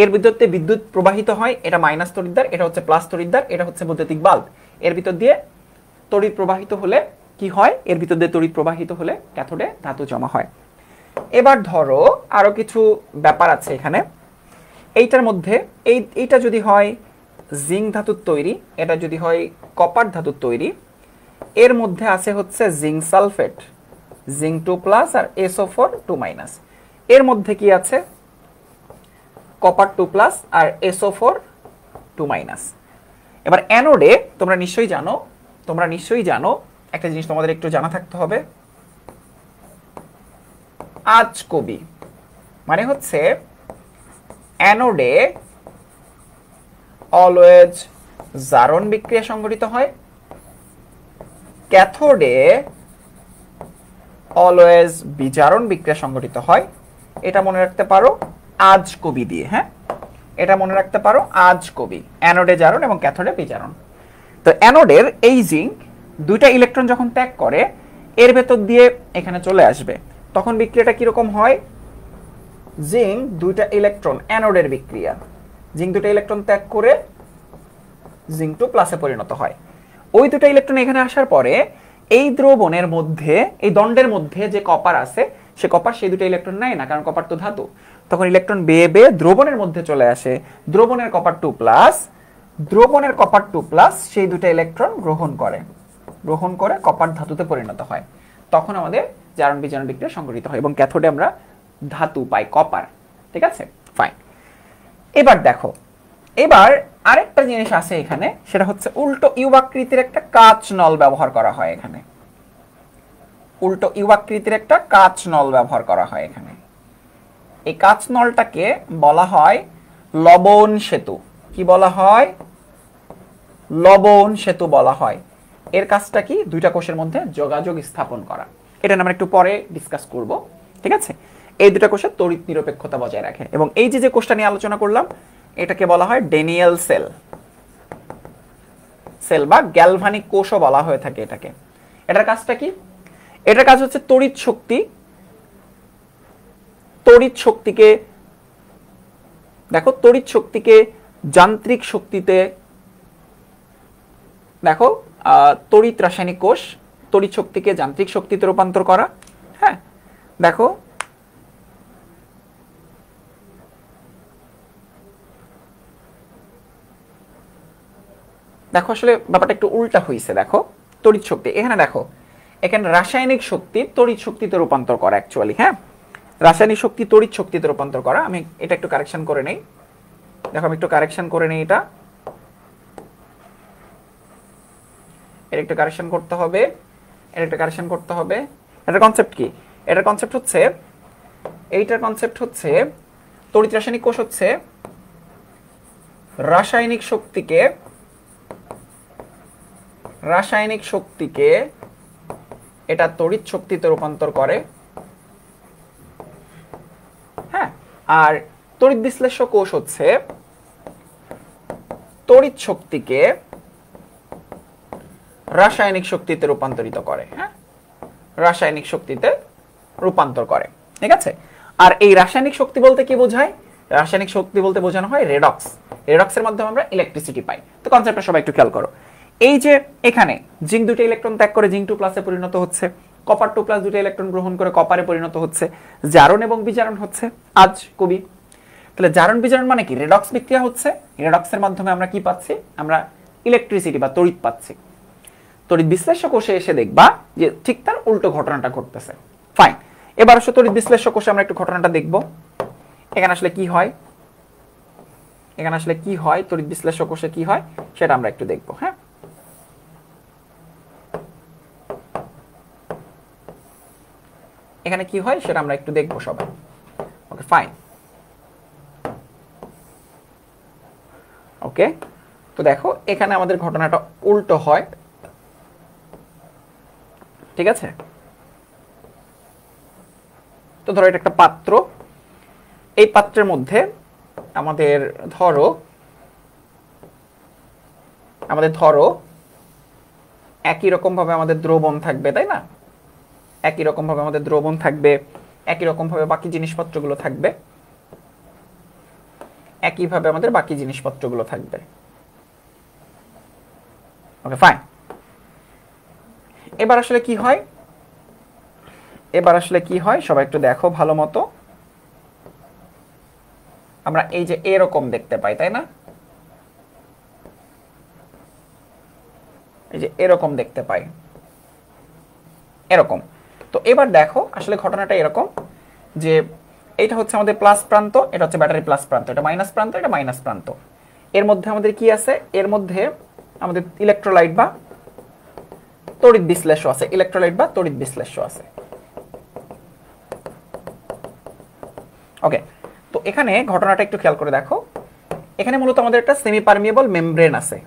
এর ভিতরে বিদ্যুৎ প্রবাহিত হয়, এটা মাইনাস তড়িৎদ্বার, এটা হচ্ছে প্লাস তড়িৎদ্বার, এটা হচ্ছে বৈদ্যুতিক বাল্ব। এর ভিতর দিয়ে তড়িৎ প্রবাহিত হলে কি হয়, এর ভিতর দিয়ে তড়িৎ প্রবাহিত হলে ক্যাথোডে ধাতু জমা হয়। এবার ধরো আরো কিছু ব্যাপার আছে এখানে। এইটার মধ্যে এইটা যদি হয় জিঙ্ক ধাতুর তৈরি, এটা যদি হয় কপার ধাতুর তৈরি, এর মধ্যে আছে হচ্ছে জিঙ্ক সালফেট, জিঙ্ক 2+ আর SO4 2-। এর মধ্যে কি আছে, কপার 2+ আর SO4 2-। এবার অ্যানোডে তোমরা নিশ্চয়ই জানো একটা জিনিস তোমাদের একটু জানা থাকতে হবে, আজকবি, মানে হচ্ছে অ্যানোডে অলওয়েজ জারণ বিক্রিয়া সংঘটিত হয়, ক্যাথোডে অলওয়েজ বিজারণ বিক্রিয়া সংঘটিত হয়। এটা মনে রাখতে পারো আজকবি দিয়ে। হ্যাঁ, এটা মনে রাখতে পারো আজকবি, অ্যানোডে জারণ এবং ক্যাথোডে বিজারণ। তো অ্যানোডের এই জিঙ্ক দুইটা ইলেকট্রন যখন ত্যাগ করে, এর ভেতর দিয়ে এখানে চলে আসবে, তখন বিক্রিয়াটা কিরকম হয়, জিঙ্ক দুইটা ইলেকট্রন, অ্যানোডের বিক্রিয়া, জিঙ্ক দুটো ইলেকট্রন ত্যাগ করে জিঙ্ক 2 প্লাসে পরিণত হয়। ওই দুটো ইলেকট্রন এখানে আসার পরে এই দ্রবণের মধ্যে, এই দণ্ডের মধ্যে যে কপার আছে সে কপার সেই দুটো ইলেকট্রন নেয় না, কারণ কপার তো ধাতু। তখন ইলেকট্রন বেয়ে বেয়ে দ্রবণের মধ্যে চলে আসে, দ্রবণের কপার 2 প্লাস, দ্রবণের কপার 2 প্লাস সেই দুটো ইলেকট্রন গ্রহণ করে কপার ধাতুতে পরিণত হয়। তখন আমাদের জারণ বিজারণ বিক্রিয়া সংঘটিত হয় এবং ক্যাথোডে আমরা ধাতু পাই, কপার। ঠিক আছে, ফাইন। এবার দেখো, এবার আরেকটা জিনিস আছে এখানে, সেটা হচ্ছে উল্টো ইউ আকৃতির একটা কাঁচ নল ব্যবহার করা হয় এখানে। উল্টো ইউ আকৃতির একটা কাঁচ নল ব্যবহার করা হয় এখানে। এই কাঁচ নলটাকে বলা হয় লবণ সেতু। কি বলা হয়? লবণ সেতু বলা হয়। এর কাজটা কি? দুইটা কোষের মধ্যে যোগাযোগ স্থাপন করা। এটা আমরা একটু পরে ডিসকাস করব। ঠিক আছে, এই দুটা কোষের তড়িৎ নিরপেক্ষতা বজায় রাখে। এবং এই যে কোষটা নিয়ে আলোচনা করলাম, এটাকে বলা হয় ড্যানিয়েল সেল বা গ্যালভানিক কোষও বলা হয়ে থাকে এটাকে। এটার কাজটা কি? এটার কাজ হচ্ছে তড়িৎ শক্তিকে দেখো, তড়িৎ শক্তিকে যান্ত্রিক শক্তিতে, দেখো তড়িৎ রাসায়নিক কোষ তড়িৎ শক্তিকে যান্ত্রিক শক্তিতে রূপান্তর করা। হ্যাঁ, দেখো দেখো আসলে ব্যাপারটা একটু উল্টা হয়েছে। দেখো তড়িৎ শক্তি, এখানে দেখো, এখানে রাসায়নিক শক্তি তড়িৎ শক্তিতে রূপান্তর করা অ্যাকচুয়ালি। হ্যাঁ, রাসায়নিক শক্তি তড়িৎ শক্তিতে রূপান্তর করা। আমি এটা একটু কারেকশন করে নেই। দেখো আমি একটু কারেকশন করে নেই, এটা একটু কারেকশন করতে হবে, এটার কনসেপ্ট কি? এটার কনসেপ্ট হচ্ছে, এইটার কনসেপ্ট হচ্ছে তড়িৎ রাসায়নিক কোষ হচ্ছে রাসায়নিক শক্তিকে এটা তড়িৎ শক্তিতে রূপান্তর করে। হ্যাঁ, আর তড়িৎ বিশ্লেষ্য কোষ হচ্ছে তড়িৎ শক্তিকে রাসায়নিক শক্তিতে রূপান্তরিত করে। হ্যাঁ, রাসায়নিক শক্তিতে রূপান্তর করে। ঠিক আছে, আর এই রাসায়নিক শক্তি বলতে কি বোঝায়? রাসায়নিক শক্তি বলতে বোঝানো হয় রেডক্স। রেডক্সের মাধ্যমে আমরা ইলেকট্রিসিটি পাই। তো কনসেপ্টটা সবাই একটু খেয়াল করো। এই যে এখানে জিঙ্ক দুটো ইলেকট্রন ত্যাগ করে জিঙ্ক 2 প্লাসে পরিণত হচ্ছে, কপার 2 প্লাস দুটো ইলেকট্রন গ্রহণ করে কপারে পরিণত হচ্ছে, জারণ এবং বিজারণ হচ্ছে আজ কবি। তাহলে জারণ বিজারণ মানে কি? রেডক্স বিক্রিয়া হচ্ছে। রেডক্সের মাধ্যমে আমরা কি পাচ্ছি? আমরা ইলেকট্রিসিটি বা তড়িৎ পাচ্ছি। তড়িৎ বিশ্লেষ্য কোষে এসে দেখবা যে ঠিক তার উল্টো ঘটনাটা ঘটতেছে। ফাইন, এবার আসলে তড়িৎ বিশ্লেষ্য কোষে আমরা একটু ঘটনাটা দেখব। এখানে আসলে কি হয়, তড়িৎ বিশ্লেষ্য কোষে কি হয় সেটা আমরা একটু দেখব। হ্যাঁ, এখানে কি হয় সেটা আমরা একটু দেখব সবাই। ওকে, ফাইন। ওকে, তো দেখো এখানে আমাদের ঘটনাটা উল্টো হয়। ঠিক আছে, তো ধরো এটা একটা পাত্র, এই পাত্রের মধ্যে আমাদের ধরো একই রকম ভাবে আমাদের দ্রবণ থাকবে, তাই না? একই রকম ভাবে আমাদের দ্রবণ থাকবে, একই রকম ভাবে বাকি জিনিসপত্রগুলো থাকবে, একইভাবে আমাদের বাকি জিনিসপত্রগুলো থাকবে। ওকে, ফাইন। এবার আসলে কি হয় সবাই একটু দেখো ভালো মতো। আমরা এই যে এরকম দেখতে পাই, তাই না? এই যে এরকম দেখতে পাই, এরকম। তো এবার দেখো আসলে ঘটনাটা এরকম যে এটা হচ্ছে আমাদের প্লাস প্রান্ত, এটা হচ্ছে ব্যাটারি প্লাস প্রান্ত, এটা মাইনাস প্রান্ত, এটা মাইনাস প্রান্ত। এর মধ্যে আমাদের কি আছে? এর মধ্যে আমাদের ইলেকট্রোলাইট বা তড়িৎ বিশ্লেষ্য আছে। ওকে, তো এখানে ঘটনাটা একটু খেয়াল করে দেখো। এখানে মূলত আমাদের একটা সেমি পারমিয়েবল মেমব্রেন আছে,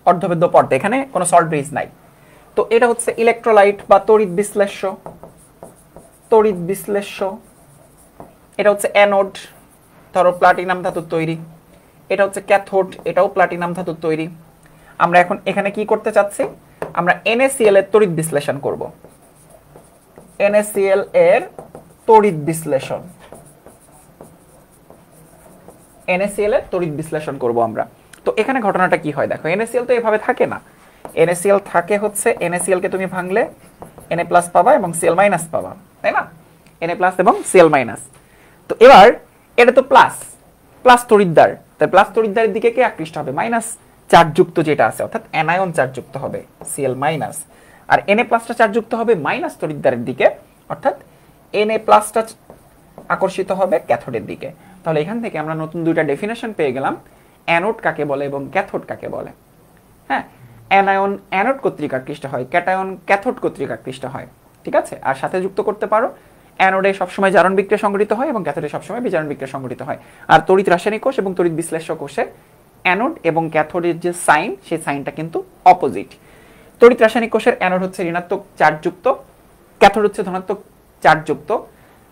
অর্ধবেদ্য পর্দা, এখানে কোনো সল্ট ব্রিজ নাই। তো এটা হচ্ছে ইলেকট্রোলাইট বা তড়িৎ বিশ্লেষ্য। এটা হচ্ছে অ্যানোড, ধরো প্লাটিনাম ধাতুর তৈরি। এটা হচ্ছে ক্যাথোড, এটাও প্লাটিনাম ধাতুর তৈরি। আমরা এখন এখানে কি করতে চাচ্ছি? আমরা NaCl এর তড়িৎ বিশ্লেষণ করব। NaCl এর তড়িৎ বিশ্লেষণ, NaCl এর তড়িৎ বিশ্লেষণ করব আমরা। তো এখানে ঘটনাটা কি হয় দেখো, NaCl তো এভাবে থাকে না, NaCl থাকে হচ্ছে NaCl কে তুমি ভাঙলে Na+ পাবা এবং Cl- পাবা, তাই না? Na+ এবং Cl-। তো এবার এটা তো প্লাস প্লাস তড়িৎদ্বার, তাই প্লাস তড়িৎদ্বারের দিকে কে আকৃষ্ট হবে? মাইনাস চার্জযুক্ত যেটা আছে, অর্থাৎ অ্যানায়ন চার্জযুক্ত হবে Cl-। আর Na+টা চার্জযুক্ত হবে মাইনাস তড়িৎদ্বারের দিকে, অর্থাৎ Na+টা আকর্ষিত হবে ক্যাথোডের দিকে। তাহলে এখান থেকে আমরা নতুন দুইটা ডেফিনেশন পেয়ে গেলাম, অ্যানোড কাকে বলে এবং ক্যাথোড কাকে বলে। হ্যাঁ, অ্যানায়ন অ্যানোড কর্তৃক আকৃষ্ট হয়, ক্যাটায়ন ক্যাথোড কর্তৃক আকৃষ্ট হয়, ঠিক আছে? আর সাথে যুক্ত করতে পারো, অ্যানোডে সবসময় জারণ বিক্রিয়া সংঘটিত হয় এবং ক্যাথোডে সবসময় বিজারণ বিক্রিয়া সংঘটিত হয়। আর তড়িৎ রাসায়নিক কোষ এবং তড়িৎ বিশ্লেষ্য কোষে অ্যানোড এবং ক্যাথোডের যে সাইন, সেই সাইনটা কিন্তু অপোজিট। তড়িৎ রাসায়নিক কোষের অ্যানোড হচ্ছে ঋণাত্মক চার্জযুক্ত, ক্যাথোড হচ্ছে ধনাত্মক চার্জযুক্ত।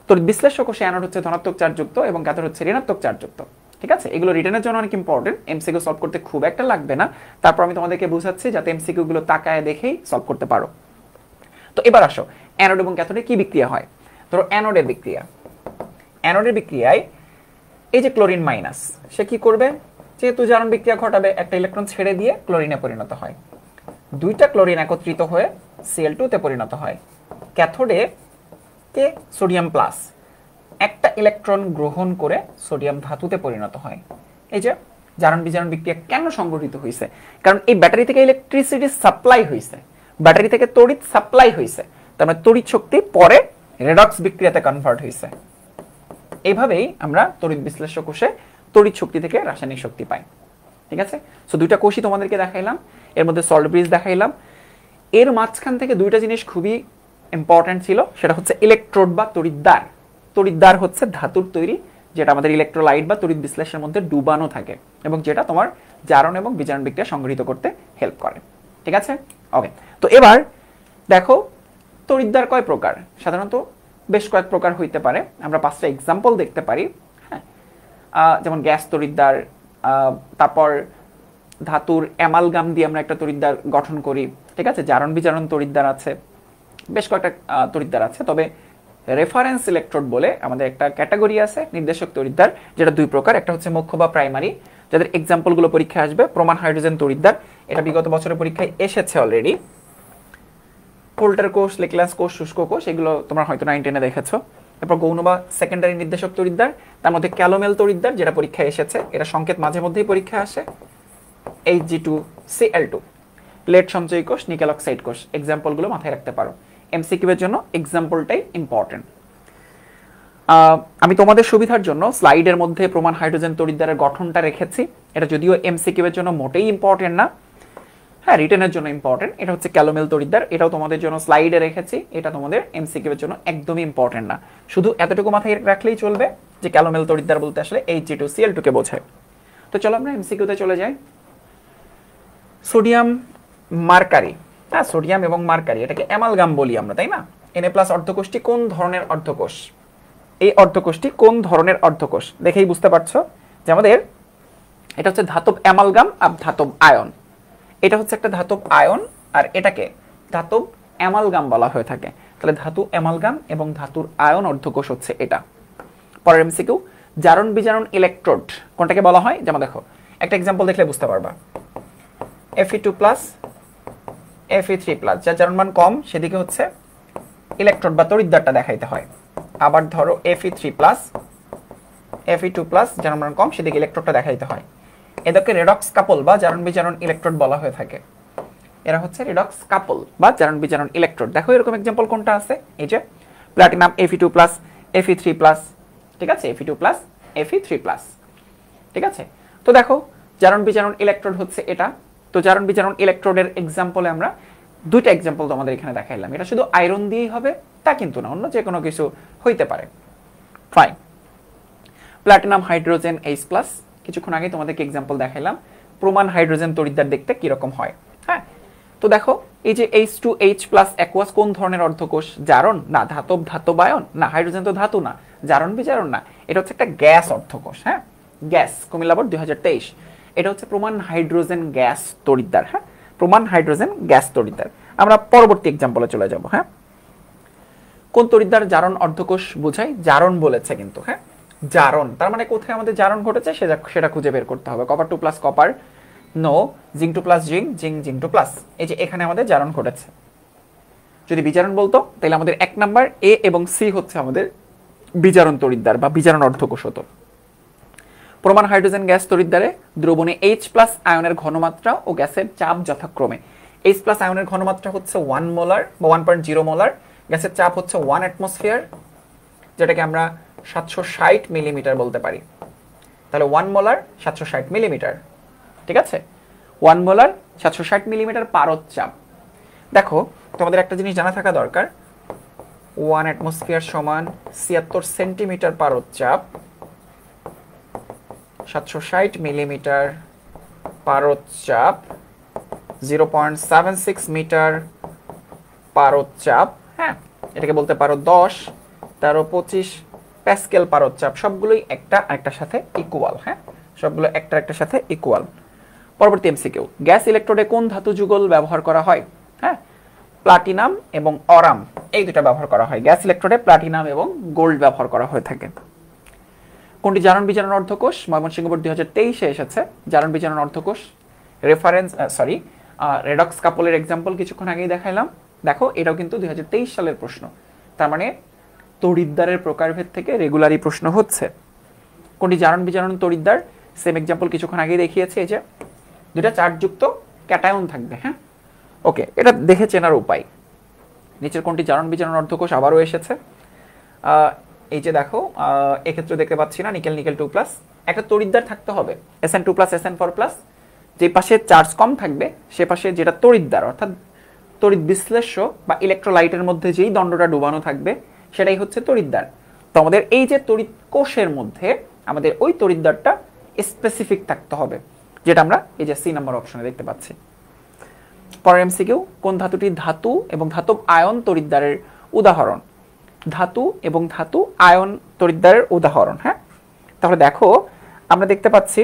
তড়িৎ বিশ্লেষ্য কোষে অ্যানোড হচ্ছে ধনাত্মক চার্জযুক্ত এবং ক্যাথোড হচ্ছে ঋণাত্মক চার্জযুক্ত, ঠিক আছে? এগুলো রিটেনের জন্য অনেক ইম্পর্টেন্ট, এমসিকিউ সলভ করতে খুব একটা লাগবে না, তারপর আমি তোমাদেরকে বুঝাচ্ছি যাতে এমসিকিউ গুলো তাকায় দেখেই সলভ করতে পারো। তো এবার আসো, অ্যানোড এবং ক্যাথোডে কি বিক্রিয়া হয়? ধরো অ্যানোডের বিক্রিয়া, অ্যানোডের বিক্রিয়ায় এই যে ক্লোরিন মাইনাস, সে কি করবে? যেহেতু জারণ বিক্রিয়া ঘটাবে, একটা ইলেকট্রন ছেড়ে দিয়ে ক্লোরিনে পরিণত হয়, দুইটা ক্লোরিন একত্রিত হয়ে Cl2 তে পরিণত হয়। ক্যাথোডে কে সোডিয়াম প্লাস একটা ইলেকট্রন গ্রহণ করে সোডিয়াম ধাতুতে পরিণত হয়। এই যে জারণ বিজারণ বিক্রিয়া কেন সংঘটিত হয়েছে? কারণ এই ব্যাটারি থেকে ইলেকট্রিসিটি সাপ্লাই হয়েছে, ব্যাটারি থেকে তড়িৎ সাপ্লাই হয়েছে, তার মানে তড়িৎ শক্তি পরে রেডক্স বিক্রিয়াতে কনভার্ট হয়েছে। এইভাবেই আমরা তড়িৎ বিশ্লেষ্য কোষে তড়িৎ শক্তি থেকে রাসায়নিক শক্তি পাই, ঠিক আছে? সো দুইটা কোষই তোমাদেরকে দেখাইলাম, এর মধ্যে সল্ট ব্রিজ দেখাইলাম। এর মাঝখান থেকে দুইটা জিনিস খুবই ইম্পর্টেন্ট ছিল, সেটা হচ্ছে ইলেকট্রোড বা তড়িৎদ্বার। তড়িৎদ্বার হচ্ছে ধাতুর তৈরি, যেটা আমাদের ইলেকট্রোলাইট বা তড়িৎ বিশ্লেষণের মধ্যে ডুবানো থাকে এবং যেটা তোমার জারণ এবং বিজারণ বিক্রিয়া সংঘটিত করতে হেল্প করে, ঠিক আছে? ওকে, তো এবার দেখো তড়িৎদ্বার কয় প্রকার? সাধারণত বেশ কয়েক প্রকার হইতে পারে, আমরা 5টা এক্সাম্পল দেখতে পারি। হ্যাঁ, যেমন গ্যাস তড়িৎদ্বার, তারপর ধাতুর অ্যামালগাম দিয়ে আমরা একটা তড়িৎদ্বার গঠন করি, ঠিক আছে? জারণ বিজারণ তড়িৎদ্বার আছে, বেশ কয়েকটা তড়িৎদ্বার আছে। তবে রেফারেন্স ইলেকট্রোড বলে আমাদের একটা ক্যাটাগরি আছে নির্দেশক তড়িৎদ্বার, যেটা দুই প্রকার, একটা হচ্ছে মুখ্য বা প্রাইমারি, যাদের এক্সাম্পলগুলো পরীক্ষায় আসবে। প্রমাণ হাইড্রোজেন তড়িৎদ্বার, এটা বিগত বছরের পরীক্ষায় এসেছে অলরেডি। পোল্টার কোষ, লেকলাস কোষ, শুষ্ক কোষ, এগুলো তোমরা হয়তো 9, 10-এ দেখেছো। তারপর গৌণ বা সেকেন্ডারি নির্দেশক তড়িৎদ্বার, তার মধ্যে ক্যালোমেল তড়িৎদ্বার, যেটা পরীক্ষায় এসেছে, এটা সংকেত মাঝে মধ্যেই পরীক্ষায় আসে। Hg2Cl2, প্লেট সঞ্চয়ী কোষ, নিকেল অক্সাইড কোষ, এক্সাম্পলগুলো মাথায় রাখতে পারো। এমসিকিউ এর জন্য এক্সাম্পলটাই ইম্পর্টেন্ট। আমি তোমাদের সুবিধার জন্য স্লাইডের মধ্যে প্রমাণ হাইড্রোজেন তড়িৎদ্বারের গঠনটা রেখেছি। এটা যদিও এমসিকিউ এর জন্য মোটেই ইম্পর্টেন্ট না, হ্যাঁ রিটেনের জন্য ইম্পর্টেন্ট। এটা হচ্ছে ক্যালোমেল তড়িৎদ্বার, এটাও তোমাদের জন্য স্লাইডে রেখেছি, এটা তোমাদের এমসিকিউ এর জন্য একদমই ইম্পর্টেন্ট না। শুধু এতটুকু মাথায় রাখলেই চলবে যে ক্যালোমেল তড়িৎদ্বার বলতে আসলে Hg2Cl2 কে বোঝায়। তো চলো আমরা এমসিকিউ তে চলে যাই। সোডিয়াম মার্কারি, হ্যাঁ সোডিয়াম এবং মার্কারি, এটাকে অ্যামালগাম বলি আমরা, তাই না? Na+ অর্ধকোষটি কোন ধরনের অর্ধকোষ? এই অর্ধকোষটি কোন ধরনের অর্ধকোষ দেখেই বুঝতে পারছো যে আমাদের এটা হচ্ছে ধাতব অ্যামালগাম আর ধাতব আয়ন। এটা হচ্ছে একটা ধাতব আয়ন আর এটাকে ধাতব অ্যামালগাম বলা হয়ে থাকে। তাহলে ধাতু অ্যামালগাম এবং ধাতুর আয়ন অর্ধকোষ হচ্ছে এটা। পরের এমসিকিউ, জারণ বিজারণ ইলেকট্রোড কোনটাকে বলা হয়? যেমন দেখো একটা এক্সাম্পল দেখলে বুঝতে পারবা। Fe2+, Fe3+, যার জারণ মান কম সেদিকে হচ্ছে ইলেকট্রোড বা তড়িৎদ্বারটা দেখাইতে হয়। আবার ধরো Fe3+, Fe2+, জারণ মান কম সেদিকে ইলেকট্রোডটা দেখাইতে হয়। এদেরকে রেডক্স কাপল বা জারণ বিজারণ ইলেকট্রোড বলা হয়ে থাকে। এরা হচ্ছে রেডক্স কাপল বা জারণ বিজারণ ইলেকট্রোড। দেখো এরকম এক্সাম্পল কোনটা আছে? এই যে প্লাটিনাম Fe2+, Fe3+, ঠিক আছে? Fe2+, Fe3+, ঠিক আছে? তো দেখো জারণ বিজারণ ইলেকট্রোড হচ্ছে এটা। তো জারণ বিজারণ ইলেকট্রোডের এক্সাম্পলে আমরা দুইটা এক্সাম্পল তোমাদের এখানে দেখাইলাম। এটা শুধু আয়রন দিয়েই হবে তা কিন্তু না, অন্য যে কোনো কিছু হইতে পারে। ফাইন, প্লাটিনাম হাইড্রোজেন H+, কিছুক্ষণ আগে তোমাদেরকে এক্সাম্পল দেখাইলাম। প্রমাণ হাইড্রোজেন তড়িৎদ্বার দেখতে কিরকম হয়। হ্যাঁ, তো দেখো এই যে H2H+ অ্যাকুয়াস কোন ধরনের অর্ধকোষ? জারণ না, ধাতব ধাতবায়ন না, হাইড্রোজেন তো ধাতু না, জারণ বিজারণ না, এটা হচ্ছে একটা গ্যাস অর্ধকোষ। হ্যাঁ, গ্যাস, কুমিল্লা বোর্ড 2023। এটা হচ্ছে প্রমাণ হাইড্রোজেন গ্যাস তড়িৎদ্বার। হ্যাঁ, প্রমাণ হাইড্রোজেন গ্যাস তড়িৎদ্বার। আমরা পরবর্তী এক্সাম্পলে চলে যাব। হ্যাঁ, কোন তড়িৎদ্বার জারণ অর্ধকোষ বোঝায়? জারণ বলেছে কিন্তু, হ্যাঁ জারণ, তার মানে কোথায় আমাদের জারণ ঘটেছে সেটা খুঁজে বের করতে হবে। Copper two plus copper, no. Zinc two plus zinc, zinc two plus, এই যে এখানে আমাদের জারণ ঘটেছে। যদি বিজারণ বলতো তাহলে আমাদের 1 নাম্বার এ এবং সি হচ্ছে আমাদের বিজারণ তড়িৎদ্বার বা বিজারণ অর্ধকোষ হতো। প্রমাণ হাইড্রোজেন গ্যাস তড়িৎদ্বারে দ্রবণে H+ আয়নের ঘনমাত্রা ও গ্যাসের চাপ যথাক্রমে। H+ আয়নের ঘনমাত্রা হচ্ছে 1 মোলার বা 1.0 মোলার, গ্যাসের চাপ হচ্ছে 1 অ্যাটমসফিয়ার, যেটাকে আমরা 760 মিলিমিটার বলতে পারি। তাহলে 1 মোলার 760 মিলিমিটার, ঠিক আছে? 1 মোলার 760 মিলিমিটার পারদ চাপ। দেখো তোমাদের একটা জিনিস জানা থাকা দরকার, 1 অ্যাটমসফিয়ার সমান 76 সেন্টিমিটার পারদ চাপ, 760 মিলিমিটার পারদ চাপ, 0.76 মিটার পারদ চাপ, হ্যাঁ এটাকে বলতে পারো 10, 13, 25 প্যাসকেল পারদ চাপ। সবগুলোই একটা আরেকটার সাথে ইকুয়াল, হ্যাঁ সবগুলো একটা আরেকটার সাথে ইকুয়াল। পরবর্তী এমসিকিউ, গ্যাস ইলেকট্রোডে কোন ধাতু যুগল ব্যবহার করা হয়? হ্যাঁ প্লাটিনাম এবং অরাম, এই দুটো ব্যবহার করা হয়। গ্যাস ইলেকট্রোডে প্লাটিনাম এবং গোল্ড ব্যবহার করা হয়ে থাকে। কোনটি জারণ বিজারণ অর্ধকোষ? ময়মনসিংহ বোর্ড 2023-এ এসেছে জারণ বিজারণ অর্ধকোষ। রেফারেন্স রেডক্স কাপলের এক্সাম্পল কিছুক্ষণ আগেই দেখাইলাম। দেখো এটাও কিন্তু 2023 সালের প্রশ্ন, তার মানে তড়িৎদ্বারের প্রকারভেদ থেকে রেগুলারই প্রশ্ন হচ্ছে। কোনটি জারণ বিজারণ তড়িৎদ্বার? সেম এক্সাম্পল কিছুক্ষণ আগেই দেখিয়েছি, এই যে দুটা চার্জযুক্ত ক্যাটায়ন থাকবে, হ্যাঁ ওকে, এটা দেখে চেনার উপায়। নিচের কোনটি জারণ বিজারণ অর্ধকোষ? আবারও এসেছে, এই যে দেখো এক্ষেত্রে দেখতে পাচ্ছি না, নিকেল নিকেল 2+। একটা তড়িৎদ্বার থাকতে হবে Sn2+, Sn4+, যে পাশে চার্জ কম থাকবে সে পাশে যেটা তড়িৎদ্বার অর্থাৎ তড়িৎ বিশ্লেষ্য বা ইলেকট্রোলাইটের মধ্যে যেই দণ্ডটা ডুবানো থাকবে সেটাই হচ্ছে তড়িৎদ্বার। তো আমাদের এই যে তড়িৎ কোষের মধ্যে আমাদের ওই তড়িৎদ্বারটা স্পেসিফিক থাকতে হবে, যেটা আমরা এই যে সি নাম্বার অপশনে দেখতে পাচ্ছি। পরের এমসিকিউ, কোন ধাতুটি ধাতু এবং ধাতব আয়ন তড়িৎদ্বারের উদাহরণ? ধাতু এবং ধাতু আয়ন তড়িৎদ্বারের উদাহরণ, হ্যাঁ তাহলে দেখো আমরা দেখতে পাচ্ছি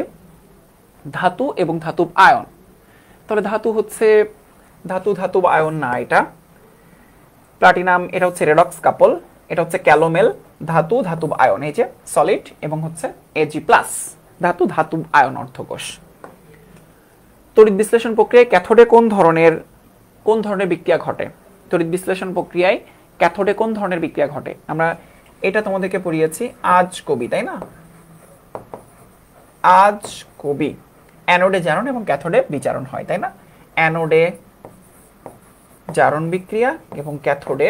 ধাতু এবং ধাতব আয়ন। তাহলে ধাতু হচ্ছে ধাতব আয়ন না, এটা প্লাটিনাম, এটা হচ্ছে রেডক্স কাপল, এটা হচ্ছে ক্যালোমেল। ধাতব আয়ন, এই যে সলিড এবং হচ্ছে Ag+, ধাতব আয়ন অর্ধকোষ। তড়িৎ বিশ্লেষণ প্রক্রিয়ায় ক্যাথোডে কোন ধরনের বিক্রিয়া ঘটে? তড়িৎ বিশ্লেষণ প্রক্রিয়ায় ক্যাথোডে কোন ধরনের বিক্রিয়া ঘটে? আমরা এটা তোমাদেরকে পড়িয়েছি আজ কবি, তাই না? আজ কবি অ্যানোডে জারণ এবং ক্যাথোডে বিজারণ হয়, তাই না? অ্যানোডে জারণ বিক্রিয়া এবং ক্যাথোডে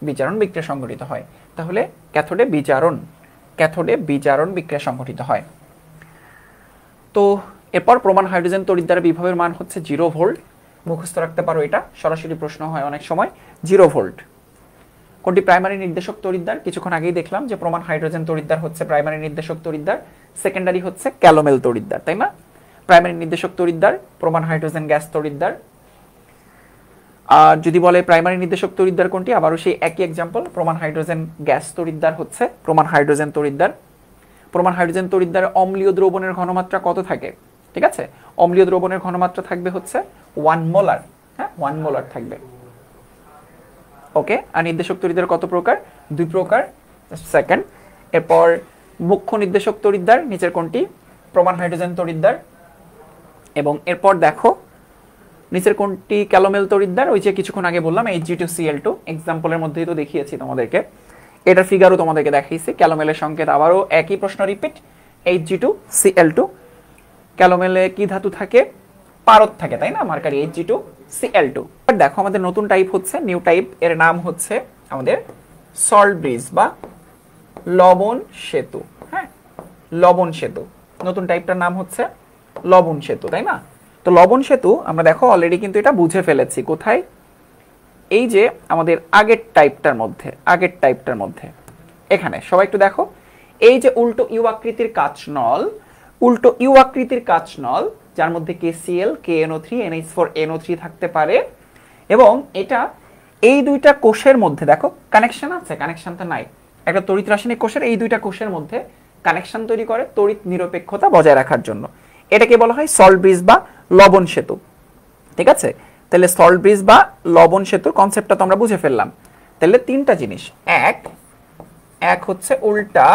বিজারণ বিক্রিয়া সংঘটিত হয়। তাহলে ক্যাথোডে বিজারণ বিক্রিয়া সংঘটিত হয়। তো এরপর প্রমাণ হাইড্রোজেন তড়িৎদ্বারে বিভবের মান হচ্ছে 0 ভোল্ট। মুখস্থ রাখতে পারো, এটা সরাসরি প্রশ্ন হয় অনেক সময়, 0 ভোল্ট। কোনটি প্রাইমারি নির্দেশক তড়িৎদ্বার? কিছুক্ষণ আগেই দেখলাম যে প্রমাণ হাইড্রোজেন তড়িৎদ্বার হচ্ছে প্রাইমারি নির্দেশক তড়িৎদ্বার, সেকেন্ডারি হচ্ছে ক্যালোমেল তড়িৎদ্বার, তাই না? প্রাইমারি নির্দেশক তড়িৎদ্বার প্রমাণ হাইড্রোজেন গ্যাস তড়িৎদ্বার। আর যদি বলে প্রাইমারি নির্দেশক তড়িৎদ্বার কোনটি, আবারও সেই একই এক্সাম্পল, প্রমাণ হাইড্রোজেন গ্যাস তড়িৎদ্বার হচ্ছে প্রমাণ হাইড্রোজেন তড়িৎদ্বার। প্রমাণ হাইড্রোজেন তড়িৎদ্বারে অম্লীয় দ্রবণের ঘনমাত্রা কত থাকে? ঠিক আছে, অম্লীয় দ্রবণের ঘনমাত্রা থাকবে হচ্ছে 1 মোলার, হ্যাঁ 1 মোলার থাকবে, ওকে। আর নির্দেশক তড়িৎদ্বার কত প্রকার? 2 প্রকার, সেকেন্ড। এরপর মুখ্য নির্দেশক তড়িৎদ্বার নিচের কোনটি? প্রমাণ হাইড্রোজেন তড়িৎদ্বার। এবং এরপর দেখো নিচের কোনটি ক্যালোমেল তড়িৎদ্বার? ওই যে কিছুক্ষণ আগে বললাম Hg2Cl2, এক্সাম্পলের মধ্যেই তো দেখিয়েছি তোমাদেরকে, এটার ফিগারও তোমাদেরকে দেখাইছি। ক্যালোমেলের সংকেত আবারও একই প্রশ্ন রিপিট, Hg2Cl2। ক্যালোমেলে কি ধাতু থাকে? পারদ থাকে, তাই না? Mercury Hg2Cl2। আর দেখো আমাদের নতুন টাইপ হচ্ছে নিউ টাইপ, এর নাম হচ্ছে আমাদের সল্ট ব্রিজ বা লবণ সেতু, হ্যাঁ লবণ সেতু। নতুন টাইপটার নাম হচ্ছে লবণ সেতু, তাই না? তো লবণ সেতু আমরা দেখো অলরেডি কিন্তু এটা বুঝে ফেলেছি, কোথায়? এই যে আমাদের আগের টাইপটার মধ্যে এখানে সবাই একটু দেখো, এই যে উল্টো ইউ আকৃতির কাচ নল, যার মধ্যে KCl, KNO3, NH4, NO3 থাকতে পারে, এবং এটা এই দুইটা কোষের মধ্যে দেখো কানেকশন আছে, কানেকশনটা নাই। একটা তড়িৎ রাসায়নিক কোষের এই দুইটা কোষের মধ্যে কানেকশন তৈরি করে তড়িৎ নিরপেক্ষতা বজায় রাখার জন্য। এটাকে বলা হয় সল্ট ব্রিজ বা লবণ সেতু, ঠিক আছে? তো তাহলে সল্ট ব্রিজ বা লবণ সেতুর কনসেপ্টটা তো আমরা বুঝে ফেললাম। তাহলে তিনটা জিনিস, এক হচ্ছে উল্টা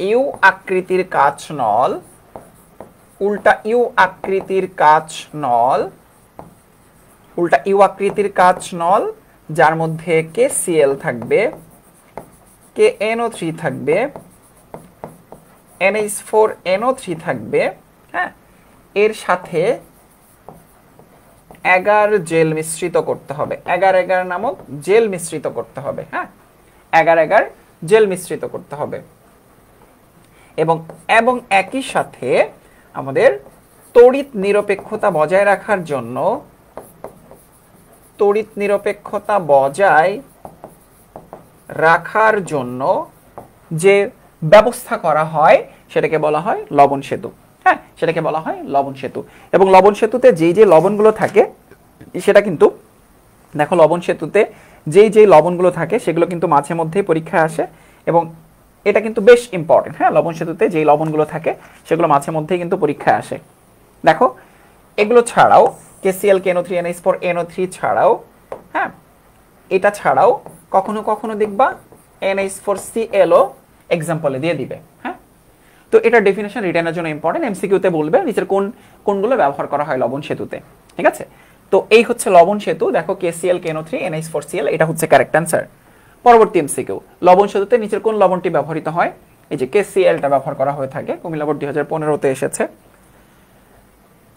ইউ আকৃতির কাচ নল, উল্টা ইউ আকৃতির কাচ নল, উল্টা ইউ আকৃতির কাচ নল যার মধ্যে KCl থাকবে, KNO3 থাকবে, NH4NO3 থাকবে, হ্যাঁ, এর সাথে এগার জেল মিশ্রিত করতে হবে, এগার নামক জেল মিশ্রিত করতে হবে, হ্যাঁ, এগার জেল মিশ্রিত করতে হবে। এবং একই সাথে আমাদের তড়িৎ নিরপেক্ষতা বজায় রাখার জন্য, তড়িৎ নিরপেক্ষতা বজায় রাখার জন্য যে ব্যবস্থা করা হয় সেটাকে বলা হয় লবণ সেতু, হ্যাঁ, সেটাকে বলা হয় লবণ সেতু। এবং লবণ সেতুতে যেই যে লবণগুলো থাকে সেটা কিন্তু দেখো, লবণ সেতুতে যেই লবণগুলো থাকে সেগুলো কিন্তু মাঝে মধ্যেই পরীক্ষায় আসে, এবং এটা কিন্তু বেশ ইম্পর্টেন্ট, হ্যাঁ, লবণ সেতুতে যেই লবণগুলো থাকে সেগুলো মাঝে মধ্যেই কিন্তু পরীক্ষায় আসে। দেখো এগুলো ছাড়াও KCl, KNO3, NH4NO3 ছাড়াও, হ্যাঁ, এটা ছাড়াও কখনো কখনো দেখবা NH4Cl ও এক্সাম্পলে দিয়ে দিবে, হ্যাঁ। তো এটা ডেফিনেশন রিটেনের জন্য ইম্পর্টেন্ট, এমসিকিউতে বলবে নিচের কোনগুলো ব্যবহার করা হয় লবণ সেতুতে, ঠিক আছে। তো এই হচ্ছে লবণ সেতু, দেখো KCl, KNO3, NH4Cl, এটা হচ্ছে কারেক্ট অ্যান্সার। পরবর্তী এমসিকিউ, লবণ সেতুতে নিচের কোন লবণটি ব্যবহৃত হয়? এই যে KClটা ব্যবহার করা হয়ে থাকে, কুমিল্লা বোর্ড 2015-তে এসেছে।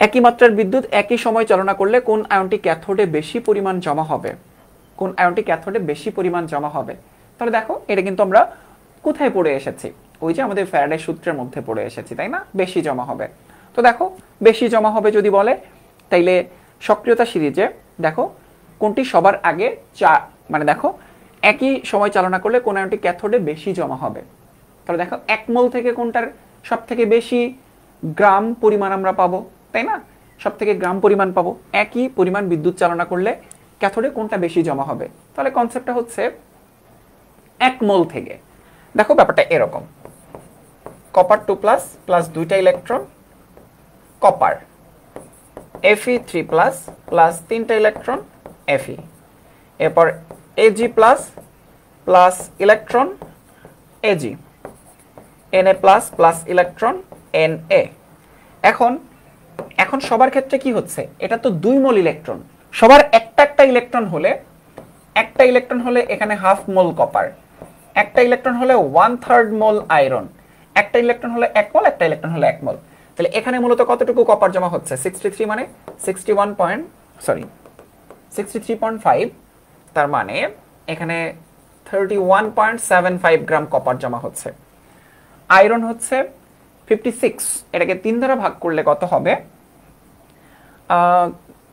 একই মাত্রার বিদ্যুৎ একই সময় চালনা করলে কোন আয়নটি ক্যাথোডে বেশি পরিমাণ জমা হবে? কোন আয়নটি ক্যাথোডে বেশি পরিমাণ জমা হবে? তাহলে দেখো এটা কিন্তু আমরা কোথায় পড়ে এসেছি, ওই যে আমাদের ফ্যারাডে সূত্রের মধ্যে পড়ে এসেছি, তাই না? বেশি জমা হবে। তো দেখো বেশি জমা হবে যদি বলে, তাইলে সক্রিয়তা সিরিজে দেখো কোনটি সবার আগে মানে দেখো একই সময় চালনা করলে কোন আয়নটি ক্যাথোডে বেশি জমা হবে। তাহলে দেখো 1 মোল থেকে কোনটার সব থেকে বেশি গ্রাম পরিমাণ আমরা পাবো, তাই না? সব থেকে গ্রাম পরিমাণ পাবো। একই পরিমাণ বিদ্যুৎ চালনা করলে ক্যাথোডে কোনটা বেশি জমা হবে? তাহলে কনসেপ্টটা হচ্ছে 1 মোল থেকে। দেখো ব্যাপারটা এরকম, কপার 2+ প্লাস 2টা ইলেকট্রন, কপার Fe3+ প্লাস 3টা ইলেকট্রন Fe, এরপর Ag+ plus electron Ag, Na+ plus electron Na। এখন সবার ক্ষেত্রে কি হচ্ছে, এটা তো 2 মোল ইলেকট্রন, সবার একটা ইলেকট্রন হলে, একটা ইলেকট্রন হলে এখানে হাফ মোল কপার, একটা ইলেকট্রন হলে 1/3 মোল আয়রন, একটা ইলেকট্রন হলে 1 মোল, একটা ইলেকট্রন হলে 1 মোল। তাহলে এখানে মূলত কতটুকু কপার জমা হচ্ছে? 63 মানে 63.5, তার মানে এখানে 31.75 গ্রাম কপার জমা হচ্ছে। আয়রন হচ্ছে 56, এটাকে 3 দ্বারা ভাগ করলে কত হবে?